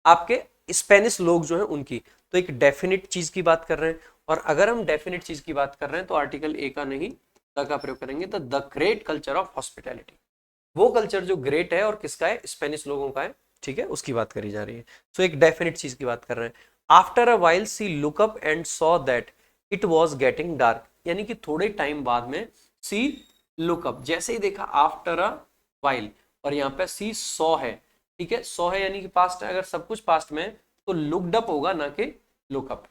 आपके स्पेनिश लोग जो हैं उनकी। तो एक डेफिनेट चीज की बात कर रहे हैं, और अगर हम डेफिनेट चीज की बात कर रहे हैं तो आर्टिकल ए का नहीं द का प्रयोग करेंगे। तो the great culture of hospitality, वो कल्चर जो ग्रेट है और किसका है, स्पेनिश लोगों का है, ठीक है, उसकी बात करी जा रही है। तो एक डेफिनेट चीज की बात कर रहे हैं। After a while she look up and saw that it was getting dark, यानी कि थोड़े टाइम बाद में सी लुक अप, जैसे ही देखा आफ्टर अ वाइल, और यहाँ पे सी सॉ है, ठीक है, सॉ है यानी कि पास्ट है, अगर सब कुछ पास्ट में तो लुकड अप होगा ना कि लुकअप,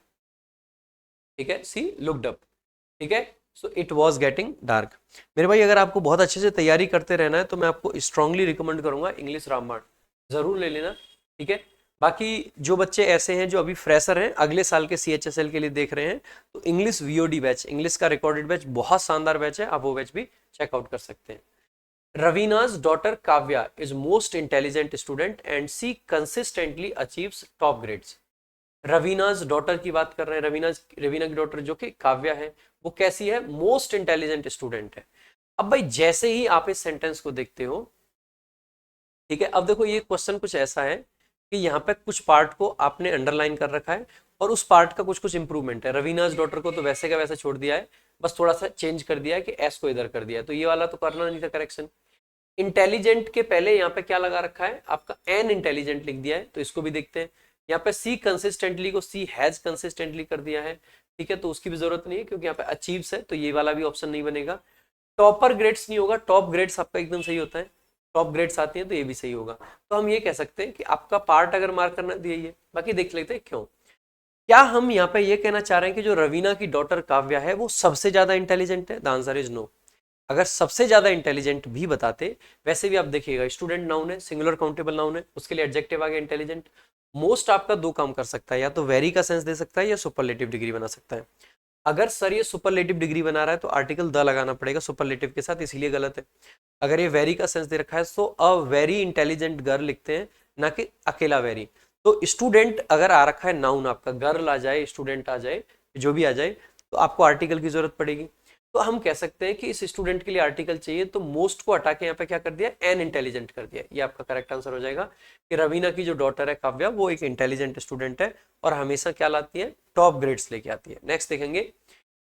ठीक है, सी लुकड अप, ठीक है। So it was getting dark. मेरे भाई अगर आपको बहुत अच्छे से तैयारी करते रहना है तो मैं आपको स्ट्रांगली रिकमेंड करूंगा इंग्लिश रामबाण, जरूर ले लेना, ठीक है। बाकी जो बच्चे ऐसे हैं जो अभी फ्रेशर हैं, अगले साल के CHSL के लिए देख रहे हैं, तो इंग्लिश VOD बैच, इंग्लिश का रिकॉर्डेड बैच बहुत शानदार बैच है, आप वो बैच भी चेकआउट कर सकते हैं। Ravina's daughter Kavya is most intelligent student and she consistently achieves top grades. Raveena's daughter की बात कर रहे हैं, रवीना की डॉटर जो कि काव्या है, वो कैसी है, मोस्ट इंटेलिजेंट स्टूडेंट है। अब भाई जैसे ही आप इस सेंटेंस को देखते हो, ठीक है, अब देखो ये क्वेश्चन कुछ ऐसा है कि यहाँ पे कुछ पार्ट को आपने अंडरलाइन कर रखा है और उस पार्ट का कुछ कुछ इंप्रूवमेंट है। रवीनाज डॉटर को तो वैसे का वैसे छोड़ दिया है, बस थोड़ा सा चेंज कर दिया है कि एस को इधर कर दिया है, तो ये वाला तो करना नहीं था करेक्शन। इंटेलिजेंट के पहले यहाँ पे क्या लगा रखा है आपका, एन इंटेलिजेंट लिख दिया है, तो इसको भी देखते हैं। यहाँ पे सी कंसिस्टेंटली को सी हैज कंसिस्टेंटली कर दिया है, ठीक है, तो उसकी भी जरूरत नहीं है क्योंकि यहाँ पे अचीव्स है, तो ये वाला भी ऑप्शन नहीं बनेगा। टॉपर ग्रेड्स नहीं होगा, टॉप ग्रेड्स आपका एकदम सही होता है, टॉप ग्रेड्स आती हैं तो ये भी सही होगा। तो हम ये कह सकते हैं कि आपका पार्ट अगर मार्क करना दिया ही है, बाकी देख लेते हैं क्यों। क्या हम यहाँ पे ये कहना चाह रहे हैं कि जो रवीना की डॉटर काव्या है वो सबसे ज्यादा इंटेलिजेंट है? The answer is no. अगर सबसे ज्यादा इंटेलिजेंट भी बताते, वैसे भी आप देखिएगा स्टूडेंट नाउन है, सिंगुलर काउंटेबल नाउन है, उसके लिए एडजेक्टिव आ गया इंटेलिजेंट। मोस्ट आपका दो काम कर सकता है, या तो वेरी का सेंस दे सकता है या सुपरलेटिव डिग्री बना सकता है। अगर सर ये सुपरलेटिव डिग्री बना रहा है तो आर्टिकल द लगाना पड़ेगा सुपरलेटिव के साथ, इसीलिए गलत है। अगर ये वेरी का सेंस दे रखा है तो अ वेरी इंटेलिजेंट गर्ल लिखते हैं, ना कि अकेला वेरी। तो स्टूडेंट अगर आ रखा है नाउन, आपका गर्ल आ जाए, स्टूडेंट आ जाए, जो भी आ जाए, तो आपको आर्टिकल की जरूरत पड़ेगी। तो हम कह सकते हैं कि इस स्टूडेंट के लिए आर्टिकल चाहिए, तो मोस्ट को हटा के यहाँ पे क्या कर दिया, एन इंटेलिजेंट कर दिया। ये आपका करेक्ट आंसर हो जाएगा कि रवीना की जो डॉटर है काव्या, वो एक इंटेलिजेंट स्टूडेंट है और हमेशा क्या लाती है, टॉप ग्रेड्स लेके आती है। नेक्स्ट देखेंगे,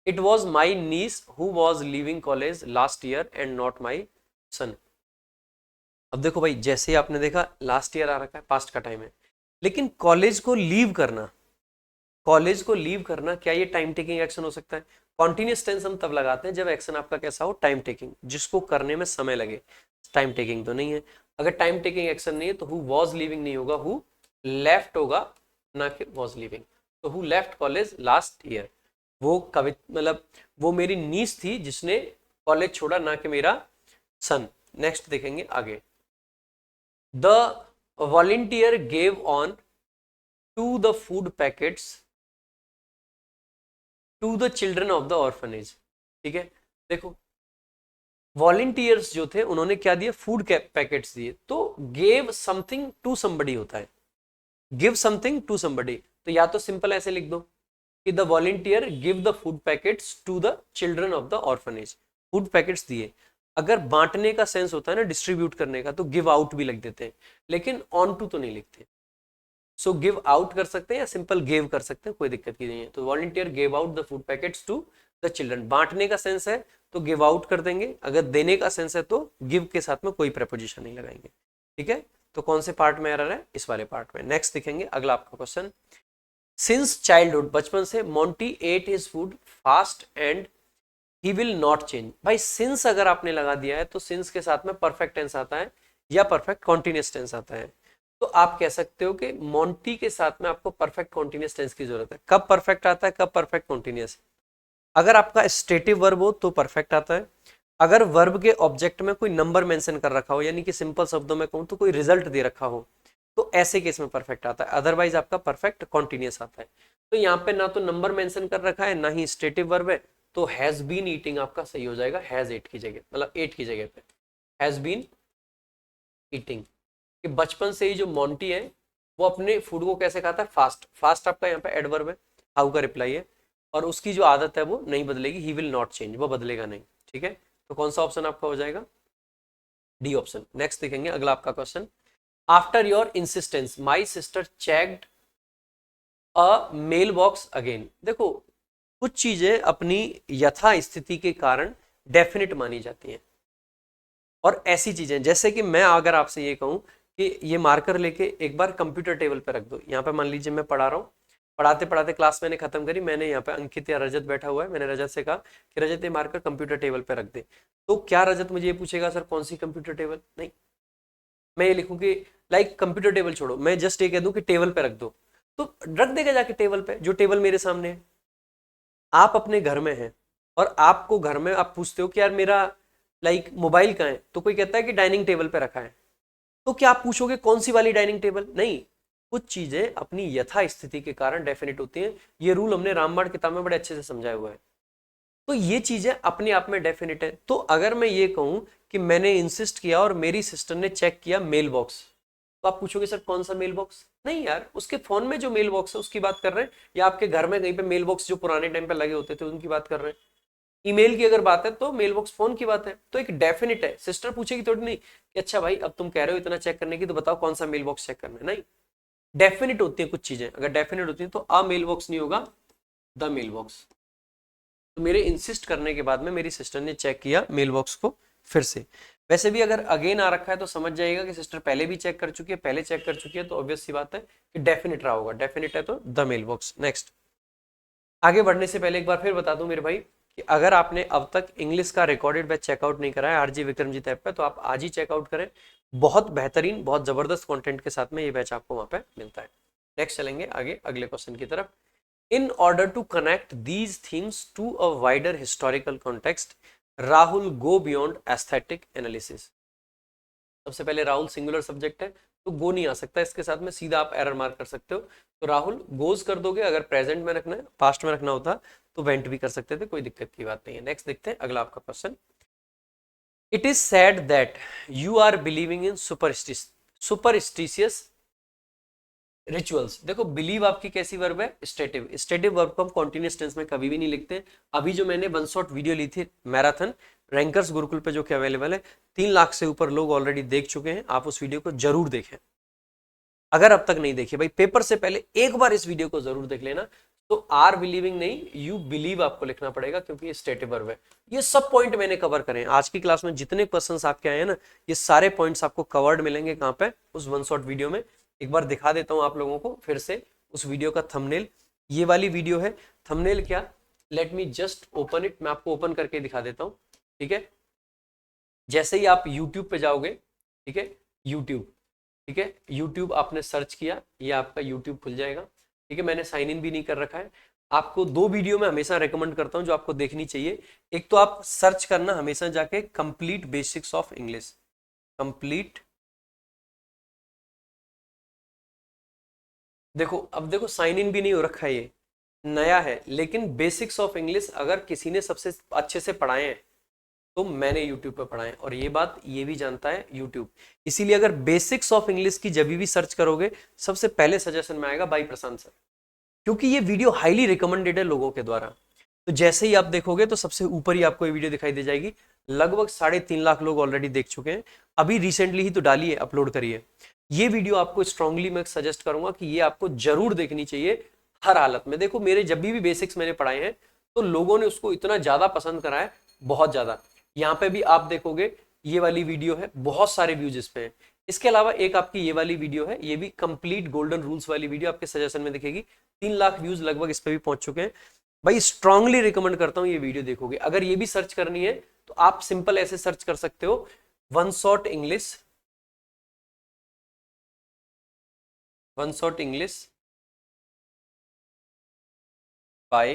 it was my niece who was living college last year and not my son. अब देखो भाई जैसे ही आपने देखा लास्ट ईयर आ रखा है, पास्ट का टाइम है, लेकिन कॉलेज को लीव करना, कॉलेज को लीव करना, क्या ये टाइम टेकिंग एक्शन हो सकता है? कॉन्टिन्यूस टेंस हम तब लगाते हैं जब एक्शन आपका कैसा हो, टाइम टेकिंग, जिसको करने में समय लगे। टाइम टेकिंग तो नहीं है। अगर टाइम टेकिंग एक्शन नहीं है तो हु वॉज लिविंग नहीं होगा, हु लेफ्ट होगा, ना कि वॉज लिविंग। तो who left college last year, वो कवि मतलब वो मेरी नीस थी जिसने कॉलेज छोड़ा, ना कि मेरा सन। नेक्स्ट देखेंगे आगे, the volunteer gave on to the food packets to the children of the orphanage. ठीक है, देखो वॉलेंटियर्स जो थे उन्होंने क्या दिया, फूड पैकेट्स दिए। तो गेव समथिंग टू समबडी होता है, गिव समथिंग टू समबडी। तो या तो सिंपल ऐसे लिख दो कि the volunteer give the food packets to the children of the orphanage, food packets दिए। अगर बांटने का सेंस होता है ना, डिस्ट्रीब्यूट करने का, तो गिव आउट भी लिख देते हैं, लेकिन ऑन टू तो नहीं लिखते। सो गिव आउट कर सकते हैं या सिंपल गिव कर सकते हैं, कोई दिक्कत की नहीं है। तो volunteer give out the food packets to the children, बांटने का सेंस है तो गिव आउट कर देंगे, अगर देने का सेंस है तो गिव के साथ में कोई प्रेपोजिशन नहीं लगाएंगे। ठीक है, तो कौन से पार्ट में एरर है, इस वाले पार्ट में। नेक्स्ट देखेंगे अगला आपका क्वेश्चन, सिंस चाइल्डहुड, बचपन से Monty at his food fast and he will not change. भाई सिंस अगर आपने लगा दिया है तो सिंस के साथ में परफेक्ट टेंस आता है या परफेक्ट कॉन्टिन्यूस टेंस आता है। तो आप कह सकते हो कि मोंटी के साथ में आपको परफेक्ट कॉन्टिन्यूस टेंस की जरूरत है। कब परफेक्ट आता है, कब परफेक्ट कॉन्टिन्यूस? अगर आपका स्टेटिव वर्ब हो तो परफेक्ट आता है। अगर वर्ब के ऑब्जेक्ट में कोई नंबर मेंशन कर रखा हो, यानी कि सिंपल शब्दों में कहूं तो कोई रिजल्ट दे रखा हो, तो ऐसे केस में परफेक्ट आता है, अदरवाइज आपका परफेक्ट कॉन्टिन्यूस आता है। तो यहाँ पे ना तो नंबर मेंशन कर रखा है ना ही स्टेटिव वर्ब है, तो हैज बीन ईटिंग आपका सही हो जाएगा, हैज एट की जगह, मतलब एट की जगह पे हैज बीन ईटिंग। कि बचपन से ही जो मोंटी है वो अपने फूड को कैसे खाता है, फास्ट। फास्ट आपका यहाँ पे एडवर्ब है, हाउ का रिप्लाई है, और उसकी जो आदत है वो नहीं बदलेगी, ही विल नॉट चेंज, वो बदलेगा नहीं। ठीक है, तो कौन सा ऑप्शन आपका हो जाएगा, डी ऑप्शन। नेक्स्ट देखेंगे अगला आपका question, after your insistence my sister checked a mail box again. देखो कुछ चीजें अपनी यथा स्थिति के कारण डेफिनेट मानी जाती हैं, और ऐसी चीजें जैसे कि मैं अगर आपसे ये कहूं कि ये मार्कर लेके एक बार कंप्यूटर टेबल पे रख दो, यहाँ पे मान लीजिए मैं पढ़ा रहा हूँ, पढ़ाते पढ़ाते क्लास मैंने खत्म करी, मैंने यहाँ पे अंकित या रजत बैठा हुआ है, मैंने रजत से कहा कि रजत ये मार्कर कंप्यूटर टेबल पे रख दे, तो क्या रजत मुझे ये पूछेगा सर कौन सी कंप्यूटर टेबल? नहीं, मैं ये लिखूं कि लाइक कंप्यूटर टेबल छोड़ो, मैं जस्ट ये कह दूं कि टेबल पे रख दो, तो रख देगा जाके टेबल पे, जो टेबल मेरे सामने है। आप अपने घर में हैं और आपको घर में आप पूछते हो कि यार मेरा लाइक मोबाइल कहाँ है, तो कोई कहता है कि डाइनिंग टेबल पे रखा है, तो क्या आप पूछोगे कौन सी वाली डाइनिंग टेबल? नहीं, कुछ चीजें अपनी यथा स्थिति के कारण डेफिनेट होती हैं, ये रूल हमने रामबाण किताब में बड़े अच्छे से समझाया हुआ है। तो ये चीजें अपने आप में डेफिनेट है। तो अगर मैं ये कहूं कि मैंने इंसिस्ट किया और मेरी सिस्टर ने चेक किया मेल बॉक्स, तो आप पूछोगे सर कौन सा मेल बॉक्स? नहीं यार, उसके फोन में जो मेल बॉक्स है उसकी बात कर रहे हैं, या आपके घर में कहीं पे मेल बॉक्स जो पुराने टाइम पे लगे होते थे उनकी बात कर रहे हैं। ईमेल की अगर बात है तो मेल बॉक्स फोन की बात है, तो एक डेफिनेट है। सिस्टर पूछेगी थोड़ी नहीं कि अच्छा भाई अब तुम कह रहे हो इतना चेक करने की, तो बताओ कौन सा मेल बॉक्स चेक करना है। नहीं, डेफिनेट होती है कुछ चीजें, अगर डेफिनेट होती है तो अ मेल बॉक्स नहीं होगा, द मेल बॉक्स। तो मेरे इंसिस्ट करने के बाद में मेरी सिस्टर ने चेक किया मेल बॉक्स को फिर से। वैसे भी अगर अगेन आ रखा है तो समझ जाइएगा कि सिस्टर पहले भी चेक कर चुकी है, पहले चेक कर चुकी है, तो ऑब्वियस सी बात है कि डेफिनेट रहा होगा। डेफिनेट है तो द मेल बॉक्स। नेक्स्ट, आगे बढ़ने से पहले एक बार फिर बता दूं मेरे भाई कि अगर आपने अब तक इंग्लिश का रिकॉर्डेड बैच चेकआउट नहीं करा है आरजी विक्रमजीत ऐप पे, तो आप आज ही चेकआउट करें। बहुत बेहतरीन, बहुत जबरदस्त कंटेंट के साथ में ये बैच आपको वहां पे मिलता है। नेक्स्ट चलेंगे आगे अगले क्वेश्चन की तरफ। In order to connect these themes to a wider historical context, Rahul go beyond aesthetic analysis। सबसे पहले राहुल सिंगुलर सब्जेक्ट है तो गो नहीं आ सकता इसके साथ में, सीधा आप एरर मार्क कर सकते हो। तो राहुल गोज कर दोगे, अगर प्रेजेंट में रखना है, पास्ट में रखना होता तो वेंट भी कर सकते थे, कोई दिक्कत की बात नहीं है। नेक्स्ट देखते हैं अगला आपका question. It is sad that you are believing in superstitious rituals. देखो बिलीव आपकी कैसी वर्ब है, स्टेटिव। स्टेटिव वर्ब को हम कॉन्टिन्यूस टेंस में कभी भी नहीं लिखते। अभी जो मैंने वन शॉट वीडियो ली थी मैराथन रैंकर्स गुरुकुल पे जो कि अवेलेबल है, 3 लाख से ऊपर लोग ऑलरेडी देख चुके हैं, आप उस वीडियो को जरूर देखें। अगर अब तक नहीं देखिए भाई, पेपर से पहले एक बार इस वीडियो को जरूर देख लेना। तो आर बिलीविंग नहीं, यू बिलीव आपको लिखना पड़ेगा, क्योंकि ये स्टेटिव वर्ब है। ये सब पॉइंट मैंने कवर करे हैं आज की क्लास में, जितने क्वेश्चंस आपके आए हैं ना, ये सारे पॉइंट्स आपको कवर्ड मिलेंगे। कहां पे? उस वन शॉट वीडियो में। एक बार दिखा देता हूं आप लोगों को फिर से उस वीडियो का थंबनेल। ये वाली वीडियो है, थंबनेल क्या, let me just open it, मैं आपको ओपन करके दिखा देता हूं। ठीक है, जैसे ही आप यूट्यूब पे जाओगे, ठीक है, यूट्यूब, ठीक है, यूट्यूब आपने सर्च किया, ये आपका यूट्यूब खुल जाएगा। ठीक है, मैंने साइन इन भी नहीं कर रखा है। आपको 2 वीडियो में हमेशा रेकमेंड करता हूं जो आपको देखनी चाहिए। एक तो आप सर्च करना हमेशा जाके complete basics of English, complete. देखो अब देखो साइन इन भी नहीं हो रखा है, ये नया है, लेकिन बेसिक्स ऑफ इंग्लिश अगर किसी ने सबसे अच्छे से पढ़ाए हैं तो मैंने यूट्यूब पे पढ़ा है, और ये बात ये भी जानता है यूट्यूब। इसीलिए अगर बेसिक्स ऑफ इंग्लिश की जब भी सर्च करोगे, सबसे पहले सजेशन में आएगा भाई प्रशांत सर, क्योंकि ये वीडियो हाईली रिकमेंडेड है लोगों के द्वारा। तो जैसे ही आप देखोगे तो सबसे ऊपर ही आपको ये वीडियो दिखाई दे जाएगी। लगभग 3.5 लाख लोग ऑलरेडी देख चुके हैं, अभी रिसेंटली ही तो डाली है, अपलोड करिए। ये वीडियो आपको स्ट्रांगली मैं सजेस्ट करूंगा कि ये आपको जरूर देखनी चाहिए हर हालत में। देखो मेरे जब भी बेसिक्स मैंने पढ़ाए हैं तो लोगों ने उसको इतना ज्यादा पसंद करा है, बहुत ज्यादा। यहाँ पे भी आप देखोगे ये वाली वीडियो है, बहुत सारे व्यूज इस पे हैं। इसके अलावा एक आपकी ये वाली वीडियो है, ये भी कंप्लीट गोल्डन रूल्स वाली वीडियो आपके सजेशन में दिखेगी। 3 लाख व्यूज लगभग इस पे भी पहुंच चुके हैं। भाई स्ट्रांगली रिकमेंड करता हूं ये वीडियो देखोगे। अगर ये भी सर्च करनी है तो आप सिंपल ऐसे सर्च कर सकते हो, one shot English, one shot English by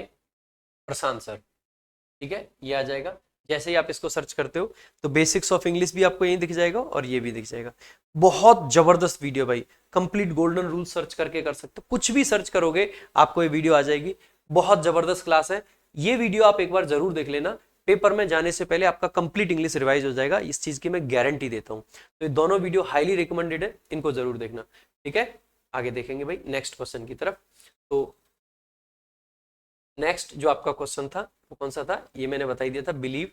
Prashant sir. ठीक है, ये आ जाएगा। जैसे ही आप इसको सर्च करते हो तो बेसिक्स ऑफ इंग्लिश भी आपको यहीं दिख जाएगा और ये भी दिख जाएगा। बहुत जबरदस्त वीडियो भाई, कंप्लीट गोल्डन रूल सर्च करके कर सकते हो, कुछ भी सर्च करोगे आपको ये वीडियो आ जाएगी। बहुत जबरदस्त क्लास है, ये वीडियो आप एक बार जरूर देख लेना, पेपर में जाने से पहले आपका कंप्लीट इंग्लिश रिवाइज हो जाएगा, इस चीज की मैं गारंटी देता हूं। तो ये दोनों वीडियो हाईली रिकमेंडेड है, इनको जरूर देखना। ठीक है, आगे देखेंगे भाई नेक्स्ट क्वेश्चन की तरफ। तो नेक्स्ट जो आपका क्वेश्चन था वो कौन सा था, ये मैंने बता ही दिया था, बिलीव।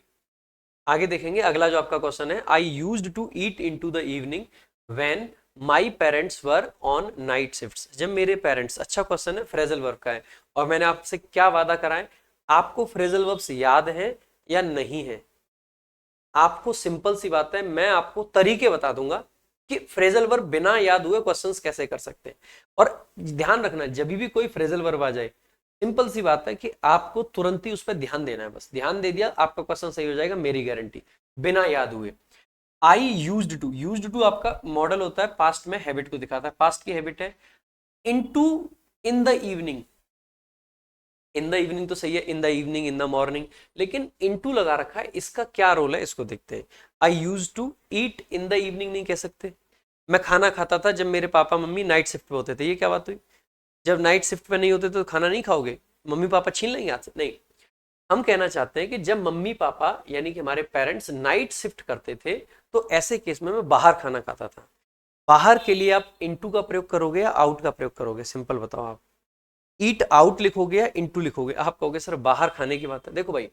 आगे देखेंगे अगला जो आपका क्वेश्चन है, I used to eat into the evening when my parents were on night shifts. जब मेरे पेरेंट्स, अच्छा क्वेश्चन है, फ्रेजल वर्ब का है, और मैंने आपसे क्या वादा करा है, आपको फ्रेजल वर्ब्स याद है या नहीं है। आपको सिंपल सी बात है, मैं आपको तरीके बता दूंगा कि फ्रेजल वर्ब बिना याद हुए क्वेश्चंस कैसे कर सकते हैं। और ध्यान रखना, जब भी कोई फ्रेजल वर्ब आ जाए, सिंपल सी बात है कि आपको तुरंत ही उस पर ध्यान देना है, बस ध्यान दे दिया आपका क्वेश्चन सही हो जाएगा, मेरी गारंटी, बिना याद हुए। आई यूज्ड टू आपका मॉडल होता है, पास्ट में हैबिट को दिखाता है, पास्ट की हैबिट है। Into, in the evening, in the evening तो सही है, in the evening, in the morning, लेकिन इनटू लगा रखा है, इसका क्या रोल है इसको देखते हैं। I use to eat in the evening नहीं कह सकते, मैं खाना खाता था जब मेरे पापा मम्मी नाइट शिफ्ट पे होते थे, ये क्या बात हुई। जब नाइट शिफ्ट पे नहीं होते तो खाना नहीं खाओगे, मम्मी पापा छीन लेंगे हाथ से, नहीं। हम कहना चाहते हैं कि जब मम्मी पापा यानी कि हमारे पेरेंट्स नाइट शिफ्ट करते थे, तो ऐसे केस में मैं बाहर खाना खाता था। बाहर के लिए आप इनटू का प्रयोग करोगे या आउट का प्रयोग करोगे, सिंपल बताओ आप। ईट आउट लिखोगे या इनटू लिखोगे। आप कहोगे सर बाहर खाने की बात है, देखो भाई,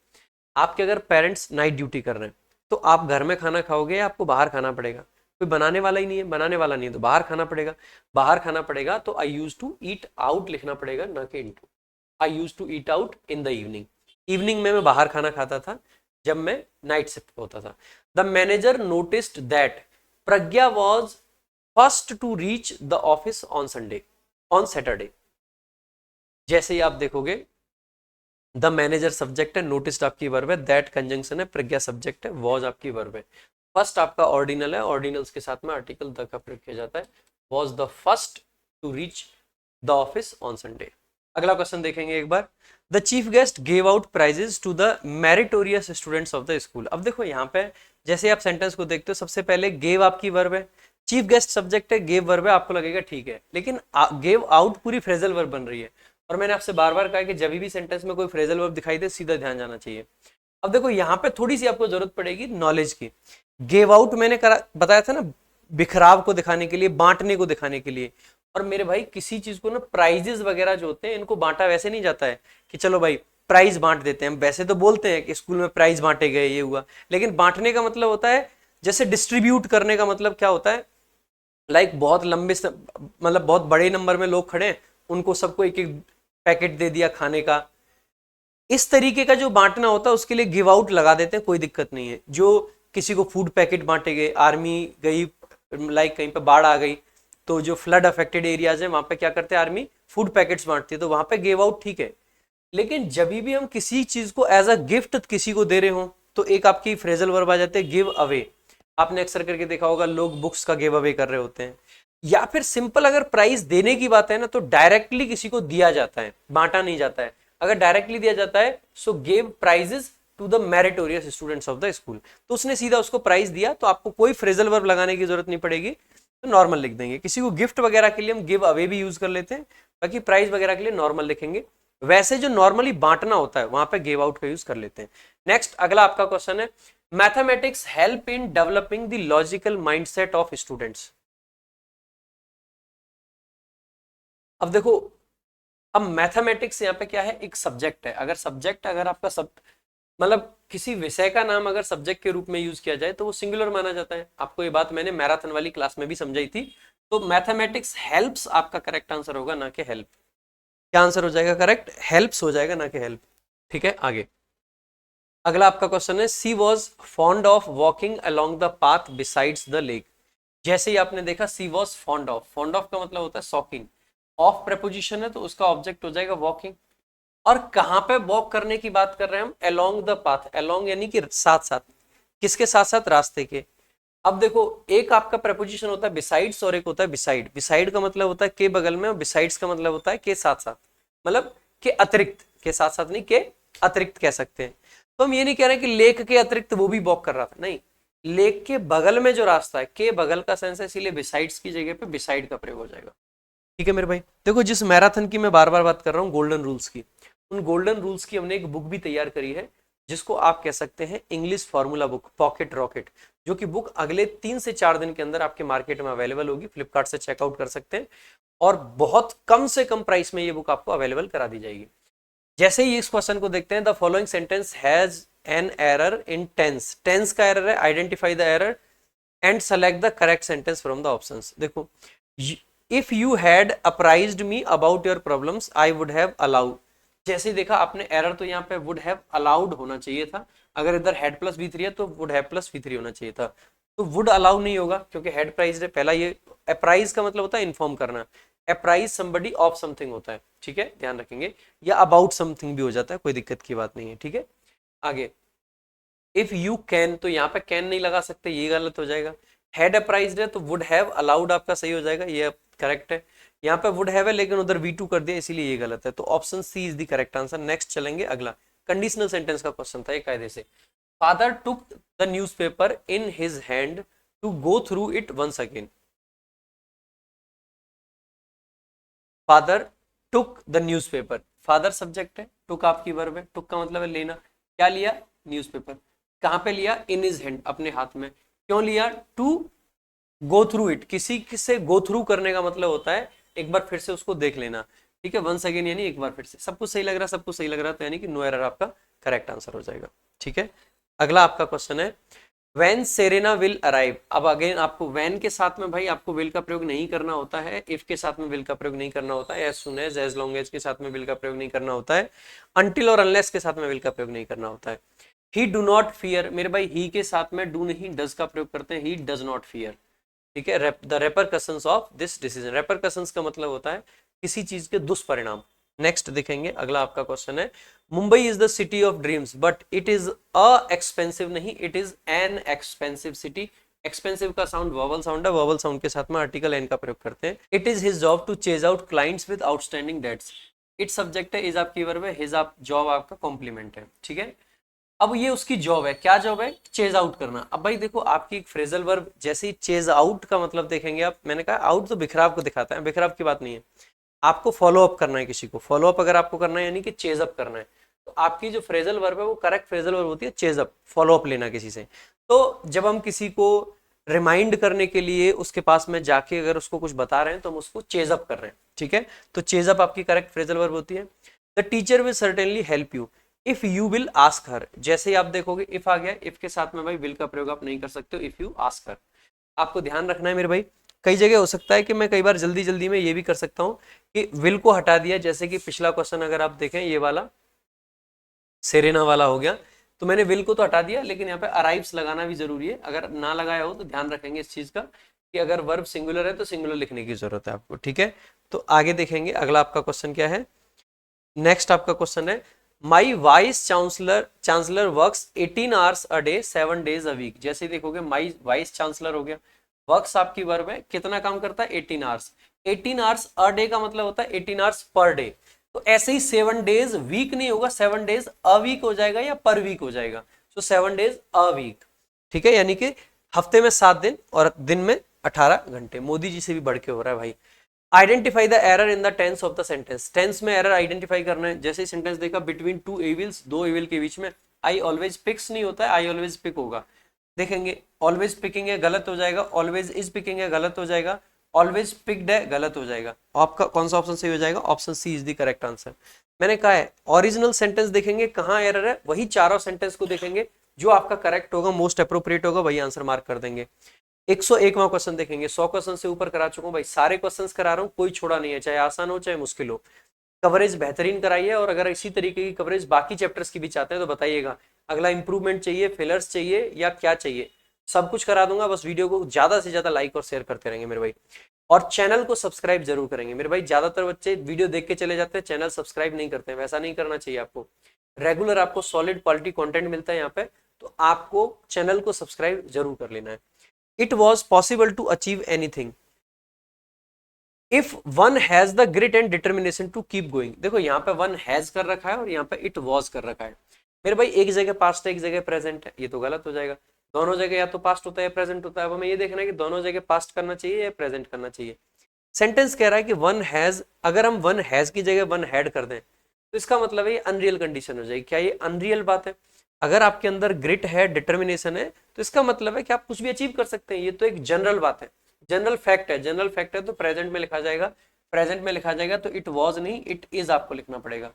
आपके अगर पेरेंट्स नाइट ड्यूटी कर रहे हैं तो आप घर में खाना खाओगे या आपको बाहर खाना पड़ेगा, कोई बनाने वाला ही नहीं है, बनाने वाला नहीं है तो बाहर खाना पड़ेगा, बाहर खाना पड़ेगा तो I use to eat out लिखना पड़ेगा, ना कि into. I use to eat out in the evening, evening में मैं बाहर खाना खाता था जब मैं नाइट शिफ्ट पे होता था। The manager noticed that Pragya was first to reach the office on Sunday, on Saturday. जैसे ही आप देखोगे द मैनेजर सब्जेक्ट है, नोटिस्ड आपकी वर्ब है, दैट कंजंक्शन है, प्रज्ञा सब्जेक्ट है, वॉज आपकी वर्ब है। फर्स्ट आपका ऑर्डिनल है, ऑर्डिनल्स के साथ में आर्टिकल द का प्रयोग किया जाता है। Was the first to reach the office on Sunday. अगला क्वेश्चन देखेंगे एक बार। The chief guest gave out prizes to the meritorious students of the school. अब देखो यहाँ पे जैसे आप सेंटेंस को देखते हो, सबसे पहले गेव आपकी वर्ब है, चीफ गेस्ट सब्जेक्ट है, गेव वर्ब है, आपको लगेगा ठीक है, लेकिन गेव आउट पूरी फ्रेजल वर्ब बन रही है। और मैंने आपसे बार बार कहा कि जब भी सेंटेंस में कोई फ्रेजल वर्ब दिखाई दे सीधा ध्यान जाना चाहिए। अब देखो यहाँ पे थोड़ी सी आपको जरूरत पड़ेगी नॉलेज की। गेव आउट मैंने बताया था ना, बिखराव को दिखाने के लिए, बांटने को दिखाने के लिए। और मेरे भाई किसी चीज को ना, प्राइजेस वगैरह जो होते हैं इनको बांटा वैसे नहीं जाता है कि चलो भाई प्राइज बांट देते हैं। वैसे तो बोलते हैं कि स्कूल में प्राइज बांटे गए, ये हुआ, लेकिन बांटने का मतलब होता है, जैसे डिस्ट्रीब्यूट करने का मतलब क्या होता है, लाइक बहुत लंबे मतलब बहुत बड़े नंबर में लोग खड़े हैं, उनको सबको एक एक पैकेट दे दिया खाने का। इस तरीके का जो बांटना होता है उसके लिए गिव आउट लगा देते हैं, कोई दिक्कत नहीं है। जो किसी को फूड पैकेट बांटे गए, आर्मी गई, लाइक कहीं पे बाढ़ आ गई तो जो फ्लड अफेक्टेड एरियाज है वहां पे क्या करते हैं, आर्मी फूड पैकेट्स बांटती है, तो वहां पे गिव आउट ठीक है। लेकिन जब भी हम किसी चीज को एज अ गिफ्ट किसी को दे रहे हो तो एक आपकी फ्रेजल वर्ब आ जाते हैं गिव अवे। आपने अक्सर करके देखा होगा लोग बुक्स का गिव अवे कर रहे होते हैं। या फिर सिंपल अगर प्राइज देने की बात है ना, तो डायरेक्टली किसी को दिया जाता है, बांटा नहीं जाता है। अगर डायरेक्टली दिया जाता है so give prizes to the meritorious students of the school, तो उसने सीधा उसको प्राइज दिया, तो आपको कोई फ्रेजल वर्ब लगाने की जरूरत नहीं पड़ेगी, तो नॉर्मल लिख देंगे। किसी को गिफ्ट वगैरह के लिए हम गिव अवे भी यूज कर लेते हैं, बाकी प्राइज वगैरह के लिए नॉर्मल लिखेंगे। वैसे जो नॉर्मली बांटना होता है वहां पे गिव आउट का यूज कर लेते हैं। नेक्स्ट अगला आपका क्वेश्चन है, mathematics help in developing the logical mindset of students. अब देखो, अब मैथमेटिक्स यहाँ पे क्या है, एक सब्जेक्ट है। अगर सब्जेक्ट, अगर आपका सब मतलब किसी विषय का नाम अगर सब्जेक्ट के रूप में यूज किया जाए तो वो सिंगुलर माना जाता है। आपको ये बात मैंने मैराथन वाली क्लास में भी समझाई थी। तो मैथमेटिक्स हेल्प्स आपका करेक्ट आंसर होगा, ना कि हेल्प। क्या आंसर हो जाएगा करेक्ट, हेल्प्स हो जाएगा, ना कि हेल्प। ठीक है, आगे अगला आपका क्वेश्चन है, she was fond of walking along the path besides the lake. जैसे ही आपने देखा she was fond of, fond of का मतलब होता है शौकीन, ऑफ प्रेपोजिशन है तो उसका ऑब्जेक्ट हो जाएगा वॉकिंग। और कहां पे वॉक करने की बात कर रहे हैं हम, अलोंग द पाथ, अलोंग यानी कि साथ साथ, किसके साथ साथ, रास्ते के। अब देखो एक आपका प्रेपोजिशन होता है बिसाइड्स और एक होता है बिसाइड। बिसाइड का मतलब होता है के बगल में, और बिसाइड्स का मतलब होता है के साथ साथ, मतलब के अतिरिक्त, के साथ साथ नहीं, के अतिरिक्त कह सकते हैं। तो हम ये नहीं कह रहे कि लेक के अतिरिक्त वो भी वॉक कर रहा था, नहीं, लेक के बगल में जो रास्ता है, के बगल का सेंस है, इसीलिए बिसाइड्स की जगह पे बिसाइड का प्रयोग हो जाएगा। ठीक है मेरे भाई। देखो जिस मैराथन की मैं बार बार बात कर रहा हूँ, गोल्डन रूल्स की, उन गोल्डन रूल्स की हमने एक बुक भी तैयार करी है, जिसको आप कह सकते हैं English formula book, pocket rocket, जो कि बुक अगले 3 से 4 दिन के अंदर आपके मार्केट में अवेलेबल होगी, फ्लिपकार्ट से चेकआउट कर सकते हैं, और बहुत कम से कम प्राइस में ये बुक आपको अवेलेबल करा दी जाएगी। जैसे ही इस क्वेश्चन को देखते हैं, the following sentence has an error in tense, tense का एरर है, identify the error and select the correct sentence from the options. देखो, if you had apprised me about your problems I would have allowed, जैसे ही देखा आपने error, तो यहाँ पे वुड हैव अलाउड होना चाहिए था, अगर इधर हेड प्लस V3 है तो वुड हैव प्लस V3 होना चाहिए था, तो वुड अलाउ नहीं होगा क्योंकि हेड प्राइज है पहला। ये अप्राइज का मतलब होता है इन्फॉर्म करना, अप्राइज समबडी ऑफ समथिंग होता है, ठीक है, ध्यान रखेंगे, या अबाउट समथिंग भी हो जाता है, कोई दिक्कत की बात नहीं है, ठीक है। आगे, इफ यू कैन, तो यहाँ पे कैन नहीं लगा सकते, ये गलत हो जाएगा। हैड अप्राइज्ड है तो वुड हैव अलाउड आपका सही हो जाएगा, ये करेक्ट है। यहाँ पे वुड हैव है लेकिन उधर V2 कर दिया, इसीलिए ये गलत है, तो option C is the correct answer. Next चलेंगे, अगला कंडीशनल सेंटेंस का क्वेश्चन था ये कायदे से। Father took the newspaper in his hand to go through it once again. Father took the newspaper, father subject है, टुक आपकी वर्ब है, टुक का मतलब है लेना, क्या लिया, न्यूज़पेपर, कहां पे लिया, इन हिज हैंड, अपने हाथ में, क्यों लिया, टू गो थ्रू इट, किसी से गो थ्रू करने का मतलब होता है एक बार फिर से उसको देख लेना, ठीक है, वंस अगेन यानी एक बार फिर से। सब कुछ सही लग रहा है, सब कुछ सही लग रहा है, तो यानी कि नो एरर आपका करेक्ट आंसर हो जाएगा, ठीक है। अगला आपका क्वेश्चन है, वैन सेरेना विल अराइव। अब अगेन आपको वैन के साथ में भाई आपको विल का प्रयोग नहीं करना होता है, इफ के साथ में विल का प्रयोग नहीं करना होता है, as soon as long as के साथ में विल का प्रयोग नहीं करना होता है, अनटिल और अनलेस के साथ में विल का प्रयोग नहीं करना होता है। ही डू नॉट फियर, मेरे भाई ही के साथ में डू नहीं डज का प्रयोग करते हैं, ही डज नॉट फियर, ठीक है। The repercussions of this decision, repercussions का मतलब होता है किसी चीज के दुष्परिणाम। नेक्स्ट देखेंगे, अगला आपका क्वेश्चन है, Mumbai is the city of dreams but it is a expensive, नहीं, it is an expensive city. Expensive का साउंड वॉवल साउंड है, वॉवल साउंड के साथ में आर्टिकल एन का प्रयोग करते हैं। It is his job to chase out clients with outstanding debts, it subject है, इज आपकी वर्ब है, हिज आप जॉब आपका कॉम्प्लीमेंट है, ठीक है। अब ये उसकी जॉब है, क्या जॉब है, चेज आउट करना। अब भाई देखो आपकी एक फ्रेजल वर्ब, जैसे ही चेज आउट का मतलब देखेंगे आप, मैंने कहा आउट तो बिखराव को दिखाता है, बिखराव की बात नहीं है, आपको फॉलो अप करना है किसी को, फॉलो अप अगर आपको करना है यानी कि चेज अप करना है, तो आपकी जो फ्रेजल वर्ब है वो करेक्ट फ्रेजल वर्ब होती है चेज अप, फॉलो अप लेना किसी से। तो जब हम किसी को रिमाइंड करने के लिए उसके पास में जाके अगर उसको कुछ बता रहे हैं तो हम उसको चेज अप कर रहे हैं, ठीक है, तो चेज अप आपकी करेक्ट फ्रेजल वर्ब होती है। The teacher will certainly help you if you will ask her, जैसे ही आप देखोगे इफ आ गया, इफ के साथ में भाई विल का प्रयोग आप नहीं कर सकते हो, इफ यू आस्क हर। आपको ध्यान रखना है मेरे भाई, कई जगह हो सकता है कि मैं कई बार जल्दी जल्दी में ये भी कर सकता हूँ कि विल को हटा दिया, जैसे कि पिछला क्वेश्चन अगर आप देखें ये वाला सेरेना वाला हो गया, तो मैंने विल को तो हटा दिया, लेकिन यहाँ पे अराइव्स लगाना भी जरूरी है, अगर ना लगाया हो तो ध्यान रखेंगे इस चीज का कि अगर वर्ब सिंगुलर है तो सिंगुलर लिखने की जरूरत है आपको, ठीक है। तो आगे देखेंगे, अगला आपका क्वेश्चन क्या है, नेक्स्ट आपका क्वेश्चन है, my vice chancellor works 18 hours a day 7 days a week. जैसे देखोगे माई वाइस चांसलर हो गया, वर्क्स आपकी वर्ब है, कितना काम करता है 18 आवर्स, 18 आवर्स अ डे का मतलब होता है 18 आवर्स पर डे, तो ऐसे ही 7 डेज वीक नहीं होगा, 7 डेज अ वीक हो जाएगा या पर वीक हो जाएगा, तो 7 डेज अ वीक, ठीक है, यानी कि हफ्ते में 7 दिन और दिन में 18 घंटे। मोदी जी से भी बढ़ के हो रहा है भाई। Identify the error in the tense of the sentence, tense में एरर आइडेंटिफाई करना है। जैसे ही सेंटेंस देखा बिटवीन टू एविल्स, दो एविल के बीच में, आई ऑलवेज पिक्स नहीं होता है, आई ऑलवेज पिक होगा, देखेंगे ऑलवेज पिकिंग है गलत हो जाएगा, ऑलवेज इज पिकिंग है गलत हो जाएगा, ऑलवेज पिक्ड है गलत हो जाएगा। आपका कौन सा ऑप्शन सही हो जाएगा, option C is the correct answer. मैंने कहा है ओरिजिनल सेंटेंस देखेंगे कहाँ एरर है, वही चारों सेंटेंस को देखेंगे, जो आपका करेक्ट होगा, मोस्ट अप्रोप्रिएट होगा, वही आंसर मार्क कर देंगे। 101वां क्वेश्चन देखेंगे, 100 क्वेश्चन से ऊपर करा चुका हूं भाई, सारे क्वेश्चंस करा रहा हूं, कोई छोड़ा नहीं है, चाहे आसान हो चाहे मुश्किल हो, कवरेज बेहतरीन कराई है। और अगर इसी तरीके की कवरेज बाकी चैप्टर्स की भी चाहते हैं तो बताइएगा, अगला इंप्रूवमेंट चाहिए, फिलर्स चाहिए या क्या चाहिए, सब कुछ करा दूंगा, बस वीडियो को ज्यादा से ज्यादा लाइक और शेयर करते रहेंगे मेरे भाई, और चैनल को सब्सक्राइब जरूर करेंगे मेरे भाई। ज्यादातर बच्चे वीडियो देख के चले जाते हैं, चैनल सब्सक्राइब नहीं करते हैं, वैसा नहीं करना चाहिए आपको, रेगुलर आपको सॉलिड क्वालिटी कंटेंट मिलता है यहाँ पे, तो आपको चैनल को सब्सक्राइब जरूर कर लेना है। It was possible to achieve anything if one has the grit and determination to keep going। देखो यहाँ पे one has कर रखा है और यहाँ पे it was कर रखा है, मेरे भाई एक जगह पास्ट है एक जगह प्रेजेंट है, ये तो गलत हो जाएगा। दोनों जगह या तो पास्ट होता है या प्रेजेंट होता है। अब हमें ये देखना है कि दोनों जगह पास्ट करना चाहिए या प्रेजेंट करना चाहिए। सेंटेंस कह रहा है कि वन हैज, अगर हम वन हैज की जगह वन हैड कर दें तो इसका मतलब है ये अनरियल कंडीशन हो जाएगी। क्या ये अनरियल बात है? अगर आपके अंदर ग्रिट है, डिटर्मिनेशन है, तो इसका मतलब है कि आप कुछ भी अचीव कर सकते हैं। ये तो एक जनरल बात है, जनरल फैक्ट है। जनरल फैक्ट है तो प्रेजेंट में लिखा जाएगा। प्रेजेंट में लिखा जाएगा तो इट वॉज नहीं, इट इज आपको लिखना पड़ेगा।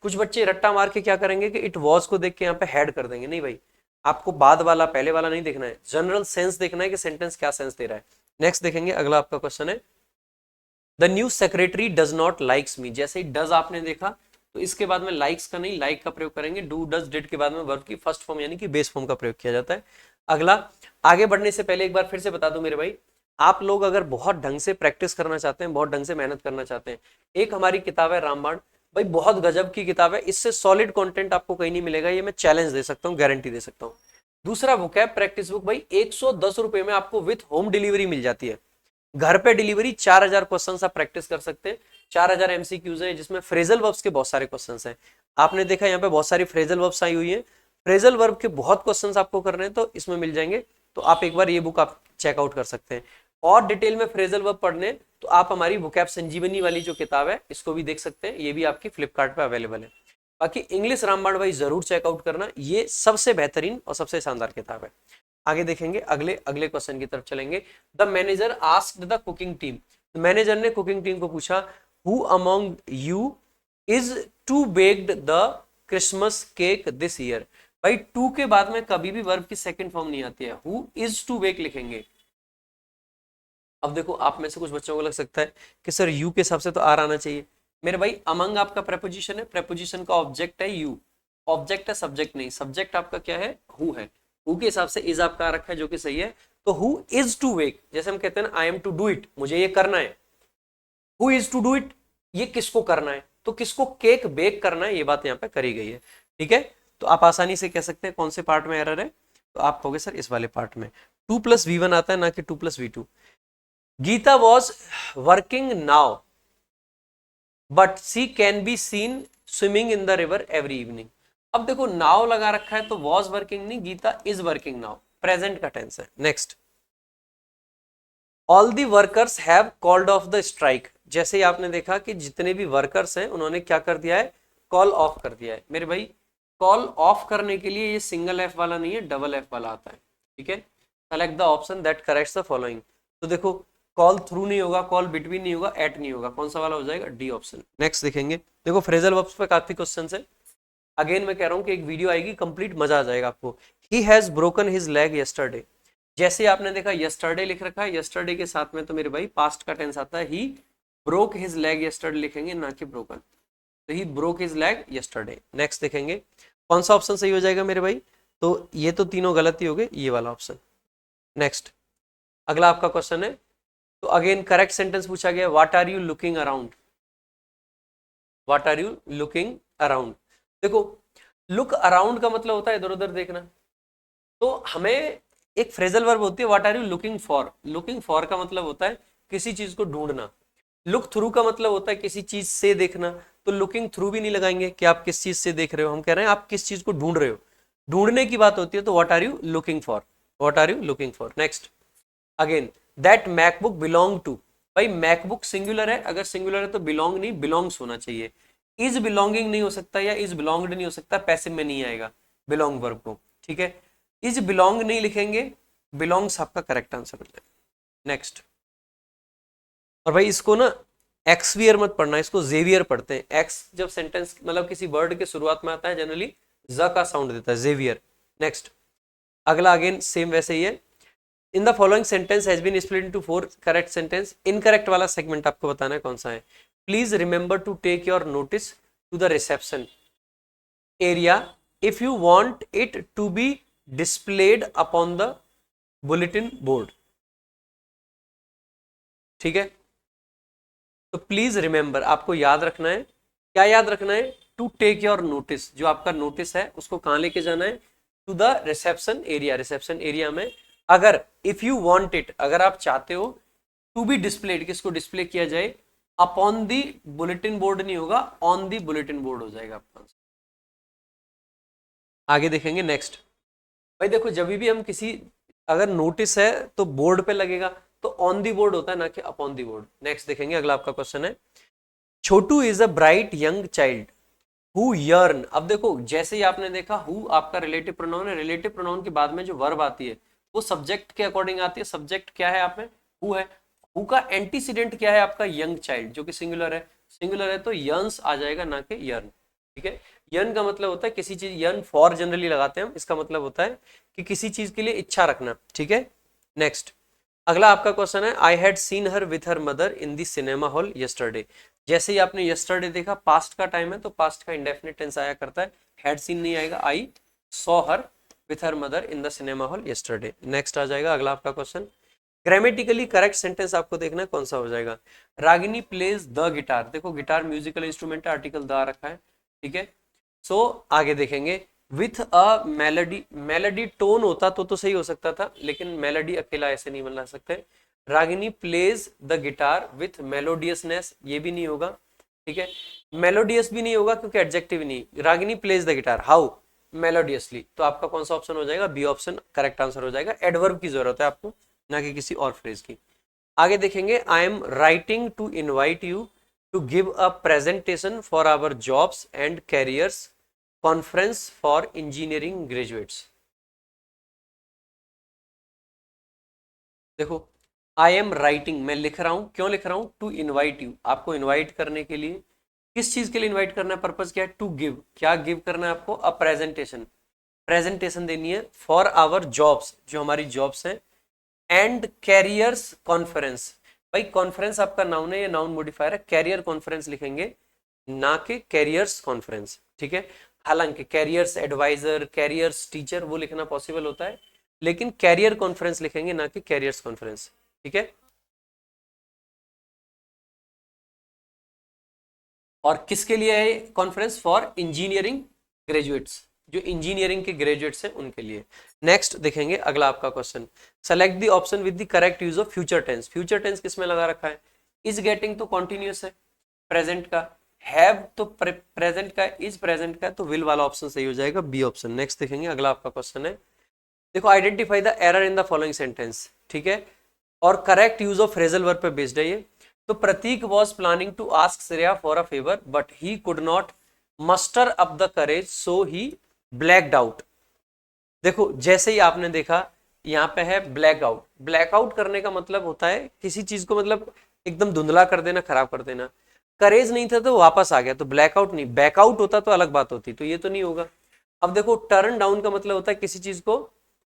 कुछ बच्चे रट्टा मार के क्या करेंगे कि इट वॉज को देख के यहाँ पे हैड कर देंगे। नहीं भाई, आपको बाद वाला पहले वाला नहीं देखना है, जनरल सेंस देखना है कि सेंटेंस क्या सेंस दे रहा है। नेक्स्ट देखेंगे, अगला आपका क्वेश्चन है the new secretary does not likes me. जैसे ही डज आपने देखा तो इसके बाद में लाइक्स का नहीं, लाइक का प्रयोग करेंगे। डू डज डिड के बाद में वर्ब की फर्स्ट फॉर्म यानी कि बेस फॉर्म का प्रयोग किया जाता है। अगला, आगे बढ़ने से पहले एक बार फिर से बता दूं मेरे भाई, आप लोग अगर बहुत ढंग से प्रैक्टिस करना चाहते हैं, बहुत ढंग से मेहनत करना चाहते हैं, एक हमारी किताब है रामबाण, भाई बहुत गजब की किताब है। इससे सॉलिड कंटेंट आपको कहीं नहीं मिलेगा, ये मैं चैलेंज दे सकता हूँ, गारंटी दे सकता हूँ। दूसरा वोकैब प्रैक्टिस बुक भाई 110 रुपए में आपको विथ होम डिलीवरी मिल जाती है। घर पे डिलीवरी, 4000 क्वेश्चन आप प्रैक्टिस कर सकते हैं। 4000 एमसीक्यूज है जिसमें फ्रेजल वर्ब्स के बहुत सारे क्वेश्चंस हैं। आपने देखा यहाँ पे बहुत सारी फ्रेजल वर्ब्स आई हुई है। फ्रेजल वर्ब के बहुत क्वेश्चंस आपको करने हैं तो इसमें मिल जाएंगे। तो आप एक बार ये बुक आप चेकआउट कर सकते हैं। और डिटेल में फ्रेजल वर्ब पढ़ने तो आप हमारी वोकैब संजीवनी वाली जो किताब है इसको भी देख सकते हैं, ये भी आपकी फ्लिपकार्ट पे अवेलेबल है। बाकी इंग्लिश रामबाण भाई जरूर चेकआउट करना, ये सबसे बेहतरीन और सबसे शानदार किताब है। आगे देखेंगे, अगले अगले क्वेश्चन की तरफ चलेंगे। The manager asked the cooking team. Manager ने कुकिंग टीम को पूछा who among you is to baked the Christmas cake this year. भाई टू के बाद में कभी भी वर्ब की सेकंड फॉर्म नहीं आती है, हु इज टू बेक लिखेंगे। अब देखो, आप में से कुछ बच्चों को लग सकता है कि सर यू के हिसाब से तो आर आना चाहिए। मेरे भाई अमंग आपका प्रेपोजिशन है, प्रेपोजिशन का ऑब्जेक्ट है यू, ऑब्जेक्ट है सब्जेक्ट नहीं। सब्जेक्ट आपका क्या है? हु है। हु के हिसाब से इज आपका आ रखा है जो कि सही है। तो हु इज टू वेक, जैसे हम कहते हैं ना I am to do it, मुझे ये करना है। Who is to do it, ये किसको करना है? तो किसको केक बेक करना है, ये बात यहाँ पे करी गई है। ठीक है, तो आप आसानी से कह सकते हैं कौन से पार्ट में एरर है, तो आप कहोगे सर इस वाले पार्ट में। 2+V1 आता है ना कि 2+V2। Geeta was working now but she can be seen swimming in the river every evening. अब देखो नाउ लगा रखा है तो वॉज वर्किंग नहीं, Geeta is working now, present का टेंस है। Next, all the workers have called off the strike. जैसे ही आपने देखा कि जितने भी वर्कर्स हैं उन्होंने क्या कर दिया है? कॉल ऑफ कर दिया है। मेरे भाई कॉल ऑफ करने के लिए ये सिंगल एफ वाला नहीं है, डबल एफ वाला आता है। ठीक है, select the option that corrects the following. तो देखो, कॉल थ्रू नहीं होगा, कॉल बिटवीन नहीं होगा, एट नहीं होगा, कौन सा वाला हो जाएगा? D option. नेक्स्ट देखेंगे, देखो फ्रेजल वर्ब्स पे काफी क्वेश्चन है। अगेन मैं कह रहा हूं कि एक वीडियो आएगी कंप्लीट, मजा आ जाएगा आपको। He has broken his leg yesterday. जैसे आपने देखा यस्टरडे लिख रखा है, यस्टरडे के साथ में तो मेरे भाई पास्ट का टेंस आता है। He broke his leg yesterday लिखेंगे, ना कि ब्रोकन। तो he broke his leg yesterday. Next देखेंगे कौन सा ऑप्शन सही हो जाएगा मेरे भाई, तो ये तो तीनों गलत ही हो गए, ये वाला ऑप्शन। नेक्स्ट, अगला आपका क्वेश्चन है, तो अगेन करेक्ट सेंटेंस पूछा गया, what are you looking around. What are you looking around. देखो, लुक अराउंड का मतलब होता है इधर उधर देखना। तो हमें एक फ्रेजल वर्ब होती है what are you looking for. Looking for का मतलब होता है किसी चीज को ढूंढना। लुक थ्रू का मतलब होता है किसी चीज से देखना। तो लुकिंग थ्रू भी नहीं लगाएंगे कि आप किस चीज से देख रहे हो, हम कह रहे हैं आप किस चीज को ढूंढ रहे हो, ढूंढने की बात होती है। तो what are you looking for, what are you looking for. Next, again that MacBook belong to. भाई मैकबुक सिंगुलर है, अगर सिंगुलर है तो बिलोंग नहीं बिलोंग्स होना चाहिए। इज बिलोंगिंग नहीं हो सकता या इज बिलोंग्ड नहीं हो सकता, पैसिव में नहीं आएगा बिलोंग वर्ब को। ठीक है, इज बिलोंग नहीं लिखेंगे, बिलोंग्स आपका करेक्ट आंसर हो जाएगा। नेक्स्ट, और भाई इसको ना एक्सवियर मत पढ़ना, इसको जेवियर पढ़ते हैं। एक्स जब सेंटेंस मतलब किसी वर्ड के शुरुआत में आता है जनरली ज का साउंड देता है, जेवियर। नेक्स्ट, अगला अगेन सेम वैसे ही है। In the following sentence has been split into 4 correct sentence. Incorrect वाला सेगमेंट आपको बताना है कौन सा है। Please remember to take your notice to the reception area if you want it to be displayed upon the bulletin board. ठीक है, तो प्लीज रिमेंबर, आपको याद रखना है। क्या याद रखना है? टू टेक योर नोटिस, जो आपका नोटिस है उसको कहां लेके जाना है? To the reception area. Reception area में अगर इफ यू वांट इट, अगर आप चाहते हो, टू बी डिस्प्लेड, किसको डिस्प्ले किया जाए? अपॉन दी बुलेटिन बोर्ड नहीं होगा, ऑन दी बुलेटिन बोर्ड हो जाएगा आपका। आगे देखेंगे नेक्स्ट। भाई देखो जब भी हम किसी अगर नोटिस है तो बोर्ड पे लगेगा, तो ऑन दी बोर्ड होता है ना कि अपॉन दी बोर्ड। नेक्स्ट देखेंगे, अगला आपका क्वेश्चन है, Chhotu is a bright young child who yearn. अब देखो जैसे ही आपने देखा हु आपका रिलेटिव प्रोनाउन है, रिलेटिव प्रोनाउन के बाद में जो वर्ब आती है वो सब्जेक्ट के अकॉर्डिंग आती है। सब्जेक्ट क्या है आप में, हु है, हु का एंटीसीडेंट क्या है आपका यंग चाइल्ड, जो कि सिंगुलर है। सिंगुलर है तो यर्न्स आ जाएगा ना कि यर्न। ठीक है, यर्न का मतलब होता है किसी चीज, यर्न फॉर जनरली लगाते हैं हम, इसका मतलब होता है कि किसी चीज के लिए इच्छा रखना। ठीक है, नेक्स्ट अगला आपका क्वेश्चन है, I had seen her with her mother in the cinema hall yesterday. जैसे ही आपने यस्टरडे देखा, पास्ट का टाइम है तो पास्ट का इंडेफिनिट टेंस आया करता है, हैड सीन नहीं आएगा। I saw her with her mother in the cinema hall yesterday. Next आ जाएगा अगला आपका क्वेश्चन, ग्रामेटिकली करेक्ट सेंटेंस आपको देखना है कौन सा हो जाएगा। रागिनी प्लेज द गिटार, देखो गिटार म्यूजिकल इंस्ट्रूमेंट है, आर्टिकल द रखा है। ठीक है, सो आगे देखेंगे, with a melody, melody tone होता तो सही हो सकता था, लेकिन मेलोडी अकेला ऐसे नहीं बना सकते। Ragini plays the guitar with melodiousness, ये भी नहीं होगा। ठीक है, मेलोडियस भी नहीं होगा क्योंकि एडजेक्टिव नहीं। Ragini plays the guitar how melodiously, तो आपका कौन सा ऑप्शन हो जाएगा, बी ऑप्शन करेक्ट आंसर हो जाएगा। एडवर्ब की जरूरत है आपको, ना कि किसी और फ्रेज की। आगे देखेंगे, I am writing to invite you to give a presentation for our jobs and careers conference for engineering graduates. देखो आई एम राइटिंग, मैं लिख रहा हूं, क्यों लिख रहा हूं, टू इनवाइट यू, आपको इनवाइट करने के लिए। किस चीज के लिए इनवाइट करना है, पर्पज क्या है, टू गिव, क्या गिव करना है आपको, अ प्रेजेंटेशन, प्रेजेंटेशन देनी है फॉर आवर जॉब्स, जो हमारी जॉब्स हैं, एंड कैरियर्स कॉन्फ्रेंस। भाई कॉन्फ्रेंस आपका नाउन है, ये नाउन मॉडिफायर है, कैरियर कॉन्फ्रेंस लिखेंगे ना कि कैरियर्स कॉन्फ्रेंस। ठीक है, हालांकि कैरियर्स एडवाइजर, कैरियर्स टीचर वो लिखना पॉसिबल होता है, लेकिन कैरियर कॉन्फ्रेंस लिखेंगे ना कि कैरियर्स कॉन्फ्रेंस। ठीक है, और किसके लिए है कॉन्फ्रेंस, फॉर इंजीनियरिंग ग्रेजुएट्स, जो इंजीनियरिंग के ग्रेजुएट्स हैं उनके लिए। नेक्स्ट देखेंगे अगला आपका question, select the option with the correct use of future tense. Future tense किसमें लगा रखा है, इज गेटिंग तो कॉन्टिन्यूस है प्रेजेंट का, हैव तो प्रेजेंट का, इज प्रेजेंट का, तो विल वाला ऑप्शन सही हो जाएगा, बी ऑप्शन। नेक्स्ट देखेंगे अगला आपका क्वेश्चन है, देखो identify the error in the following sentence. ठीक है, और correct use of phrasal verb पे बेस्ड है ये। तो Prateek was planning to ask Shreya for a favour but he could not muster up the courage so he blacked out. देखो जैसे ही आपने देखा यहाँ पे है ब्लैकआउट, ब्लैकआउट करने का मतलब होता है किसी चीज को मतलब एकदम धुंधला कर देना, खराब कर देना। करेज नहीं था तो वापस आ गया, तो ब्लैकआउट नहीं, बैकआउट होता तो अलग बात होती, तो ये तो नहीं होगा। अब देखो टर्न डाउन का मतलब होता है किसी चीज को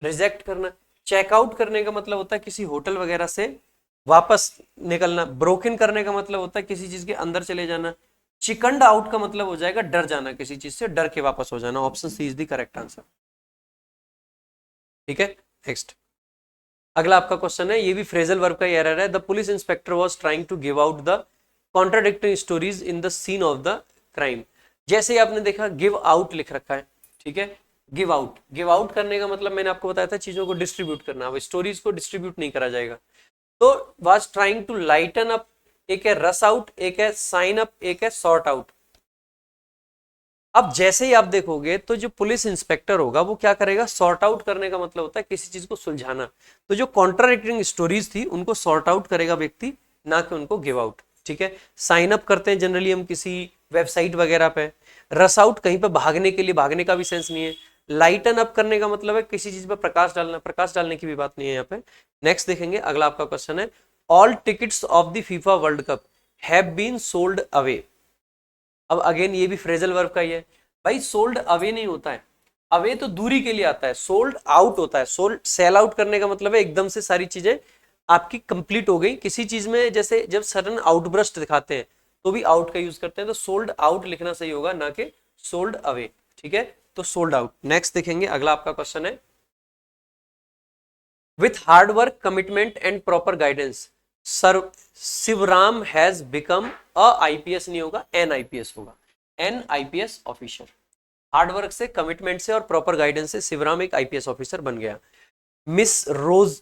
रिजेक्ट करना, चेकआउट करने का मतलब होता है किसी होटल वगैरह से वापस निकलना, ब्रोकन करने का मतलब होता है किसी चीज के अंदर चले जाना, चिकनड आउट का मतलब हो जाएगा डर जाना, किसी चीज से डर के वापस हो जाना। Option C is the correct answer. ठीक है, नेक्स्ट अगला आपका क्वेश्चन है, ये भी फ्रेजल वर्ब का एरर है, the police inspector was trying to give out the contradicting stories in the scene of the crime. जैसे ही आपने देखा गिव आउट लिख रखा है। ठीक है, गिव आउट, गिव आउट करने का मतलब मैंने आपको बताया था चीजों को डिस्ट्रीब्यूट करना, अब स्टोरीज को डिस्ट्रीब्यूट नहीं करा जाएगा। तो was trying to lighten up, एक है रस आउट, एक है साइन अप, एक है सॉर्ट आउट। अब जैसे ही आप देखोगे तो जो पुलिस इंस्पेक्टर होगा वो क्या करेगा, सॉर्ट आउट करने का मतलब होता है किसी चीज को सुलझाना, तो जो कॉन्ट्राडिक्टिंग स्टोरीज थी उनको सॉर्ट आउट करेगा व्यक्ति, ना कि उनको गिव आउट। ठीक है, साइन अप करते हैं जनरली हम किसी वेबसाइट वगैरह पे, रस आउट कहीं पे भागने के लिए, भागने का भी सेंस नहीं है, लाइटन अप करने का मतलब है किसी चीज पर प्रकाश डालना, प्रकाश डालने की भी बात नहीं है यहाँ पे। नेक्स्ट देखेंगे अगला आपका क्वेश्चन है, all tickets of the FIFA World Cup have been sold away. अब अगेन ये भी फ्रेजल वर्ब का ही है, भाई सोल्ड अवे नहीं होता है, अवे तो दूरी के लिए आता है, सोल्ड आउट होता है। सोल्ड सेल आउट करने का मतलब है एकदम से सारी चीजें आपकी कंप्लीट हो गई किसी चीज में, जैसे जब सडन आउटब्रस्ट दिखाते हैं तो भी आउट का यूज करते हैं, तो सोल्ड आउट लिखना सही होगा ना कि सोल्ड अवे। ठीक है, तो सोल्ड आउट। नेक्स्ट देखेंगे अगला आपका क्वेश्चन है, with hard work commitment and proper guidance sir Shivram has become a IPS, नहीं होगा एन आईपीएस होगा, an IPS officer. Hard work से, कमिटमेंट से और प्रॉपर गाइडेंस से शिवराम एक आईपीएस ऑफिसर बन गया। Miss Rose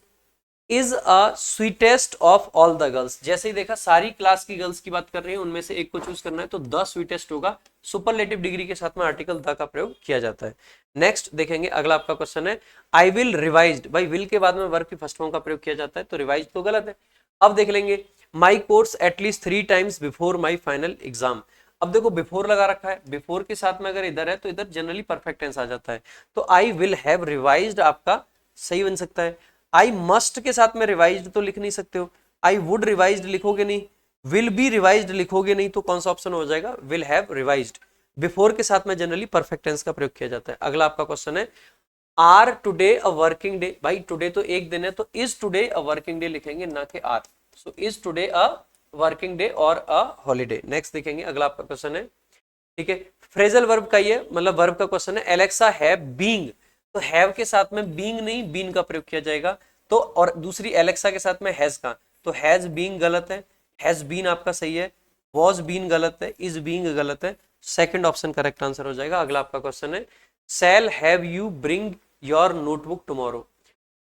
is a sweetest of all the girls. जैसे ही देखा सारी क्लास की गर्ल्स की बात कर रही है, उनमें से एक को चूज करना है, तो द स्वीटेस्ट होगा। सुपरलेटिव डिग्री के साथ में आर्टिकल द का प्रयोग किया जाता है। नेक्स्ट देखेंगे, अगला आपका क्वेश्चन है आई विल रिवाइज्ड। भाई विल के बाद में वर्ब की फर्स्ट फॉर्म का प्रयोग किया जाता है, तो रिवाइज तो गलत है। अब देख लेंगे, my course at least 3 times before my final exam. अब देखो बिफोर लगा रखा है, बिफोर के साथ में अगर इधर है तो इधर जनरली परफेक्ट टेंस आ जाता है, तो आई विल हैव रिवाइज्ड आपका सही बन सकता है। आई मस्ट के साथ में रिवाइज्ड तो लिख नहीं सकते हो, आई वुड रिवाइज्ड लिखोगे नहीं, विल बी रिवाइज्ड लिखोगे नहीं, तो कौन सा ऑप्शन हो जाएगा, विल हैव रिवाइज्ड। बिफोर के साथ में जनरली परफेक्ट टेंस का प्रयोग किया जाता है। अगला आपका क्वेश्चन है are today a working day. भाई टुडे तो एक दिन है, तो is today a working day लिखेंगे, ना कि are. So is today a working day और अ हॉलीडे। नेक्स्ट देखेंगे, अगला आपका क्वेश्चन है, ठीक है, फ्रेजल वर्ब का ये मतलब वर्ब का क्वेश्चन है, एलेक्सा हैव बीइंग। तो हैव के साथ में बीइंग नहीं बीन का प्रयोग किया जाएगा, तो और दूसरी एलेक्सा के साथ में हैज का, तो हैज बीइंग गलत है, हैज बीन आपका सही है, वॉज बीन गलत है, इज बीइंग गलत है, सेकंड ऑप्शन करेक्ट आंसर हो जाएगा। अगला आपका क्वेश्चन है shall have you bring your notebook tomorrow.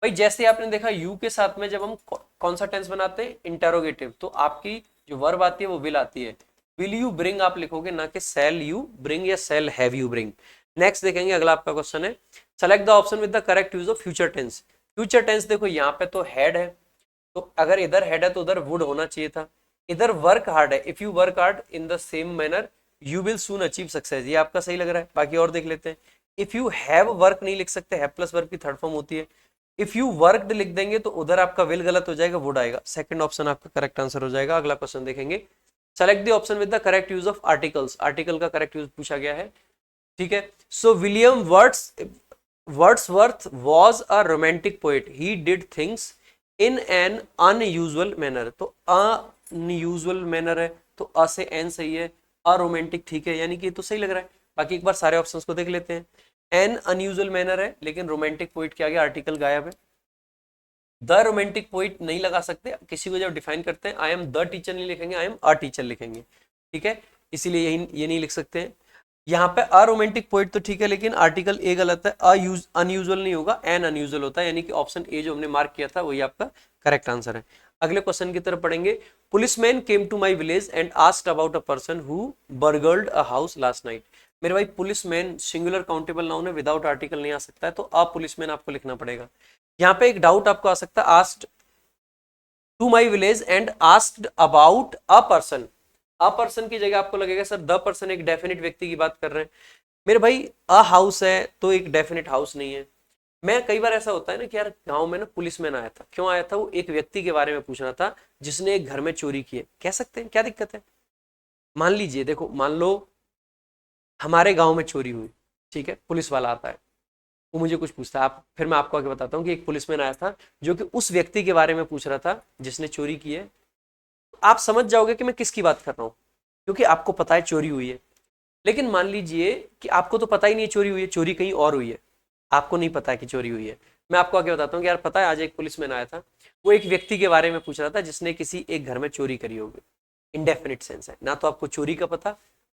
भाई जैसे आपने देखा यू के साथ में जब हम कौन सा टेंस बनाते हैं, इंटेरोगेटिव, तो आपकी जो वर्ब आती है वो विल आती है, विल यू ब्रिंग आप लिखोगे, ना कि सेल यू ब्रिंग या shall have you bring. Next देखेंगे, अगला आपका क्वेश्चन है select the option with the correct use of future tense. Future tense देखो यहाँ पे तो हेड है, तो अगर इधर हेड है तो उधर वुड होना चाहिए था। इधर वर्क हार्ड है, if you work hard in the same manner you will soon achieve success, ये आपका सही लग रहा है। बाकी और देख लेते हैं, इफ यू हैव वर्क नहीं लिख सकते, हैव प्लस वर्क की थर्ड फॉर्म होती है। इफ यू वर्कड लिख देंगे तो उधर आपका विल गलत हो जाएगा, वुड आएगा, सेकंड ऑप्शन आपका करेक्ट आंसर हो जाएगा। अगला क्वेश्चन देखेंगे, select the option with the correct use of articles. Article का करेक्ट यूज पूछा गया है, ठीक है। So William Wordsworth was a romantic poet, he did things in an unusual manner. तो अनयूजुअल मैनर है, तो अ से एन सही है, अरोमांटिक ठीक है, यानी कि तो सही लग रहा है। बाकी एक बार सारे ऑप्शंस को देख लेते हैं, एन अनयूजुअल मैनर है, लेकिन रोमांटिक पोइट के आगे आर्टिकल गायब है। द रोमांटिक पोइट नहीं लगा सकते, किसी को जब डिफाइन करते हैं आई एम द टीचर नहीं लिखेंगे, आई एम अ टीचर लिखेंगे, ठीक है, इसीलिए ये नहीं लिख सकते हैं। यहाँ पे अरोमांटिक पोइट तो ठीक है, लेकिन आर्टिकल ए गलत है, अनयूजुअल नहीं होगा, एन अनयूजुअल होता है, यानी कि ऑप्शन ए जो हमने मार्क किया था वही आपका करेक्ट आंसर है। अगले क्वेश्चन की तरफ पढ़ेंगे, policeman came to my village and asked about a person who burgled a house last night. मेरे भाई पुलिसमैन सिंगुलर काउंटेबल नाउन है, विदाउट आर्टिकल नहीं आ सकता है, तो अ पुलिसमैन आपको लिखना पड़ेगा। यहाँ पे एक डाउट आपको आ सकता है, asked to my village and asked about a person, a person की जगह आपको लगेगा सर द पर्सन, एक डेफिनेट व्यक्ति की बात कर रहे हैं। मेरे भाई अ हाउस है तो एक डेफिनेट हाउस नहीं है। मैं कई बार ऐसा होता है ना कि यार गांव में ना पुलिसमैन आया था, क्यों आया था, वो एक व्यक्ति के बारे में पूछ रहा था जिसने एक घर में चोरी की है, कह सकते हैं क्या दिक्कत है। मान लीजिए देखो, मान लो हमारे गांव में चोरी हुई, ठीक है, पुलिस वाला आता है, वो मुझे कुछ पूछता है, आप फिर मैं आपको आगे बताता हूँ कि एक पुलिसमैन आया था जो कि उस व्यक्ति के बारे में पूछ रहा था जिसने चोरी की है। आप समझ जाओगे कि मैं किसकी बात कर रहा हूँ, क्योंकि आपको पता है चोरी हुई है। लेकिन मान लीजिए कि आपको तो पता ही नहीं है चोरी हुई है, चोरी कहीं और हुई है, आपको नहीं पता है कि चोरी हुई है। मैं आपको आगे बताता हूँ कि यार पता है आज एक पुलिसमैन आया था, वो एक व्यक्ति के बारे में पूछ रहा था जिसने किसी एक घर में चोरी करी होगी। इंडेफिनिट सेंस है ना, तो आपको चोरी का पता,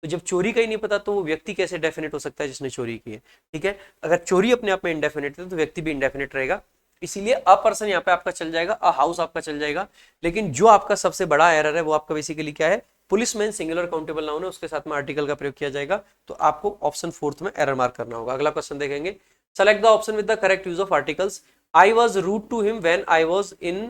तो जब चोरी का ही नहीं पता तो वो व्यक्ति कैसे डेफिनेट हो सकता है जिसने चोरी की है, ठीक है। अगर चोरी अपने आप में इंडेफिनेट है तो व्यक्ति भी इंडेफिनेट रहेगा, इसीलिए अ पर्सन यहाँ पे आपका चल जाएगा, अ हाउस आपका चल जाएगा। लेकिन जो आपका सबसे बड़ा एरर है वो आपका बेसिकली क्या है, पुलिसमैन सिंगुलर काउंटेबल नाउन है, उसके साथ में आर्टिकल का प्रयोग किया जाएगा, तो आपको ऑप्शन फोर्थ में एरर मार्क करना होगा। अगला क्वेश्चन देखेंगे, select the option with the correct use of articles. I was rude to him when I was in,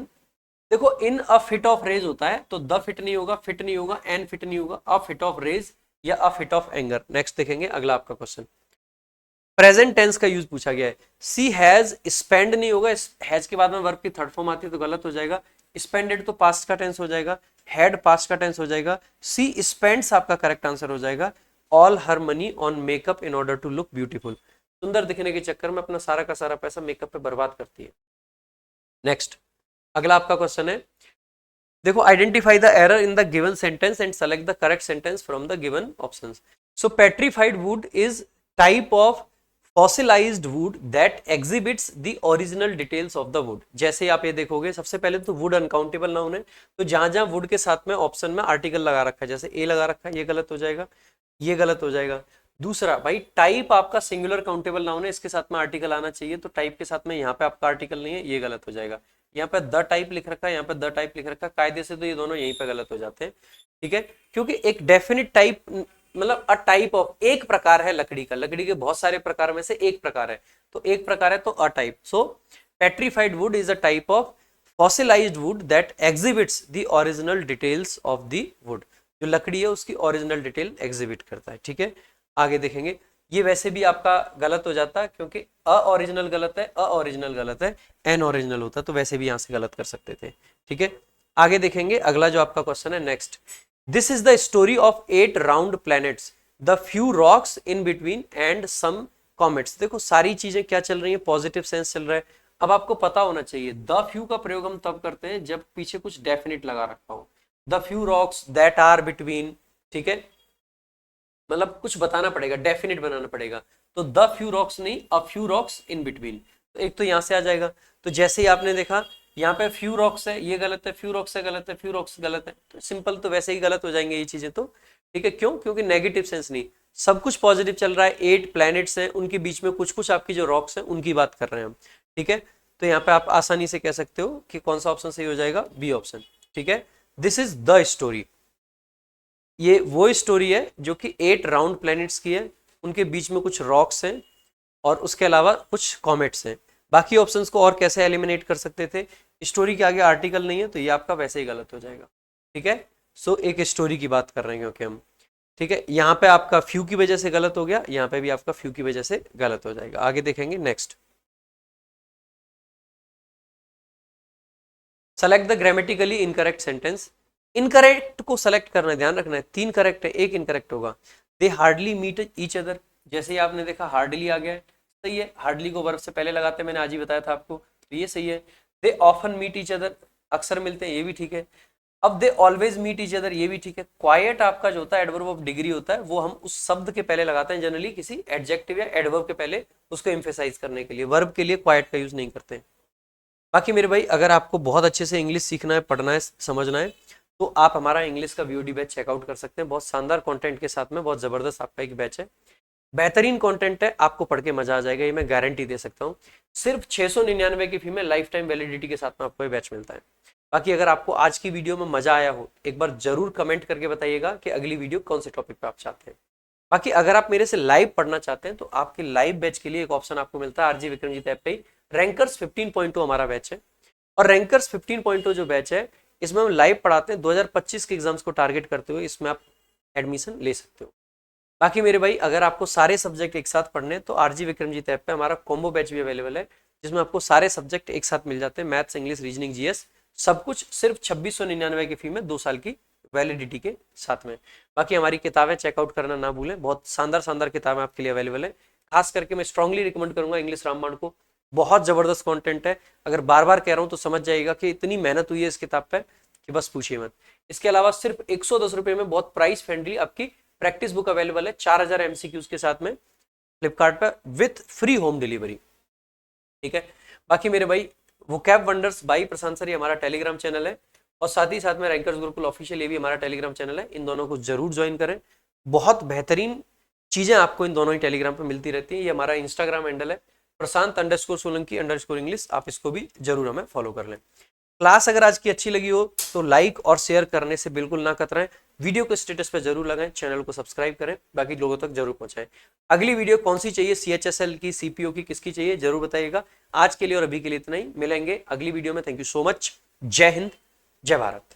देखो in a fit of rage होता है, तो द फिट नहीं होगा, फिट नहीं होगा, एन फिट नहीं होगा, अ फिट ऑफ रेज या अ फिट ऑफ एंगर। नेक्स्ट देखेंगे, अगला आपका क्वेश्चन प्रेजेंट टेंस का यूज पूछा गया है, सी हैज स्पेंड नहीं होगा, हैज के बाद में वर्ब की थर्ड फॉर्म आती है तो गलत हो जाएगा, स्पेंडेड तो पास्ट का टेंस हो जाएगा, हैड पास्ट का टेंस हो जाएगा, सी स्पेंड्स आपका करेक्ट आंसर हो जाएगा। All her money on makeup in order to look beautiful, सुंदर दिखने के चक्कर में अपना सारा का सारा पैसा मेकअप पे बर्बाद करती है। नेक्स्ट अगला आपका क्वेश्चन है, देखो identify the error in the given sentence and select the correct sentence from the given options. So petrified would is type of fossilised would that exhibits the original details of the wood. जैसे आप ये देखोगे, सबसे पहले तो would uncountable noun है, तो जहां जहां वुड के साथ में ऑप्शन में आर्टिकल लगा रखा है, जैसे ए लगा रखा है, ये गलत हो जाएगा, ये गलत हो जाएगा। दूसरा भाई टाइप आपका सिंगुलर काउंटेबल नाउन है, इसके साथ में आर्टिकल आना चाहिए, तो टाइप के साथ में यहाँ पे आपका आर्टिकल नहीं है, ये गलत हो जाएगा। यहाँ पे द टाइप लिख रखा है, यहाँ पे द टाइप लिख रखा है, कायदे से तो ये दोनों यहीं पे गलत हो जाते हैं, ठीक है, क्योंकि एक डेफिनेट टाइप मतलब अ टाइप ऑफ, एक प्रकार है लकड़ी का, लकड़ी के बहुत सारे प्रकार में से एक प्रकार है, तो एक प्रकार है तो a type. So petrified would is a type of fossilised would that exhibits the original details of the wood, जो लकड़ी है उसकी ओरिजिनल डिटेल एग्जिबिट करता है, ठीक है। आगे देखेंगे, ये वैसे भी आपका गलत हो जाता है क्योंकि अ ओरिजिनल गलत है, अ ओरिजिनल गलत है, एन ओरिजिनल होता, तो वैसे भी यहां से गलत कर सकते थे, ठीक है। आगे देखेंगे अगला जो आपका क्वेश्चन है next, this is the story of 8 round planets, the few rocks in between and some comets. देखो सारी चीजें क्या चल रही है, पॉजिटिव सेंस चल रहा है। अब आपको पता होना चाहिए द फ्यू का प्रयोग हम तब करते हैं जब पीछे कुछ डेफिनेट लगा रखा हो, the few rocks that are between, ठीक है, मतलब कुछ बताना पड़ेगा, डेफिनेट बनाना पड़ेगा, तो द फ्यू रॉक्स नहीं, a few rocks in between, तो एक तो यहां से आ जाएगा। तो जैसे ही आपने देखा यहाँ पे फ्यू रॉक्स है, ये गलत है, फ्यू रॉक्स है गलत है, फ्यू रॉक्स गलत है, तो सिंपल तो वैसे ही गलत हो जाएंगे ये चीजें तो, ठीक है। क्यों? क्योंकि नेगेटिव सेंस नहीं, सब कुछ पॉजिटिव चल रहा है, 8 प्लैनेट्स हैं, उनके बीच में कुछ कुछ आपकी जो रॉक्स हैं उनकी बात कर रहे हैं हम, ठीक है। तो यहाँ पे आप आसानी से कह सकते हो कि कौन सा ऑप्शन सही हो जाएगा, बी ऑप्शन, ठीक है। दिस इज द स्टोरी, ये वो स्टोरी है जो कि 8 राउंड प्लैनेट्स की है, उनके बीच में कुछ रॉक्स हैं और उसके अलावा कुछ कॉमेट्स हैं। बाकी ऑप्शंस को और कैसे एलिमिनेट कर सकते थे, स्टोरी के आगे आर्टिकल नहीं है तो ये आपका वैसे ही गलत हो जाएगा, ठीक है। सो एक स्टोरी की बात कर रहे हैं क्योंकि हम, ठीक है, यहाँ पे आपका फ्यू की वजह से गलत हो गया, यहाँ पे भी आपका फ्यू की वजह से गलत हो जाएगा। आगे देखेंगे next, select the grammatically incorrect sentence. Incorrect को सेलेक्ट करना है, ध्यान रखना है, 3 करेक्ट है, एक इनकरेक्ट होगा। दे हार्डली मीट ईच अदर, जैसे ही आपने देखा हार्डली आ गया है, सही है, हार्डली को वर्ब से पहले लगाते हैं, मैंने आज ही बताया था आपको, तो ये सही है। They often meet each other, अक्सर मिलते हैं, ये भी ठीक है। अब they always meet each other, ये भी ठीक है। क्वाइट आपका जो होता है एडवर्ब ऑफ डिग्री होता है, वो हम उस शब्द के पहले लगाते हैं जनरली, किसी एडजेक्टिव या एडवर्ब के पहले, उसको एम्फेसाइज करने के लिए। वर्ब के लिए क्वाइट का यूज नहीं करते हैं। बाकी मेरे भाई अगर आपको बहुत अच्छे से इंग्लिश सीखना है, पढ़ना है, समझना है, तो आप हमारा इंग्लिश का वीओडी बैच चेकआउट कर सकते हैं। बहुत शानदार कंटेंट के साथ में, बहुत जबरदस्त आपका एक बैच है, बेहतरीन कंटेंट है, आपको पढ़ के मजा आ जाएगा, ये मैं गारंटी दे सकता हूँ। सिर्फ 699 की फी में लाइफ टाइम वैलिडिटी के साथ में आपको ये बैच मिलता है। बाकी अगर आपको आज की वीडियो में मजा आया हो, एक बार जरूर कमेंट करके बताइएगा कि अगली वीडियो कौन से टॉपिक पे आप चाहते हैं। बाकी अगर आप मेरे से लाइव पढ़ना चाहते हैं तो आपके लाइव बैच के लिए एक ऑप्शन आपको मिलता है आरजी विक्रमजीत ऐप पे, रैंकर्स 15.2 हमारा बैच है। और रैंकर्स 15.2 जो बैच है, इसमें हम लाइव पढ़ाते हैं 2025 के एग्जाम्स को टारगेट करते हुए, इसमें आप एडमिशन ले सकते हो। बाकी मेरे भाई अगर आपको सारे सब्जेक्ट एक साथ पढ़ने हैं तो आरजी विक्रमजीत ऐप पे हमारा कॉम्बो बैच भी अवेलेबल है, जिसमें आपको सारे सब्जेक्ट एक साथ मिल जाते हैं, मैथ्स, इंग्लिश, रीजनिंग, जीएस, सब कुछ सिर्फ 2699 की फी में 2 साल की वैलिडिटी के साथ में। बाकी हमारी किताबें चेकआउट करना ना भूलें, बहुत शानदार शानदार किताबें आपके लिए अवेलेबल है। खास करके मैं स्ट्रांगली रिकमेंड करूंगा इंग्लिश रामबाण को, बहुत जबरदस्त कंटेंट है। अगर बार बार कह रहा हूं तो समझ जाइएगा कि इतनी मेहनत हुई है इस किताब पे कि बस पूछिए मत। इसके अलावा सिर्फ 110 रुपए में बहुत प्राइस फ्रेंडली आपकी प्रैक्टिस बुक अवेलेबल है, 4000 एमसीक्यूज के साथ में फ्लिपकार्ट पर विथ फ्री होम डिलीवरी, ठीक है। बाकी मेरे भाई vocab wonders by Prashant sir, हमारा टेलीग्राम चैनल है, और साथ ही साथ में रैंकर्स गुरुकुल ऑफिशियल, ये भी हमारा टेलीग्राम चैनल है। इन दोनों को जरूर ज्वाइन करें, बहुत बेहतरीन चीजें आपको इन दोनों ही टेलीग्राम पे मिलती रहती है। ये हमारा इंस्टाग्राम हैंडल है प्रशांत_सोलंकी_, आप इसको भी जरूर हमें फॉलो कर लें। क्लास अगर आज की अच्छी लगी हो तो लाइक और शेयर करने से बिल्कुल ना कतराएं, वीडियो को स्टेटस पे जरूर लगाएं, चैनल को सब्सक्राइब करें, बाकी लोगों तक जरूर पहुंचाएं। अगली वीडियो कौन सी चाहिए, सीएचएसएल की, सीपीओ की, किसकी चाहिए जरूर बताइएगा। आज के लिए और अभी के लिए इतना ही, मिलेंगे अगली वीडियो में। थैंक यू सो मच, जय हिंद, जय भारत।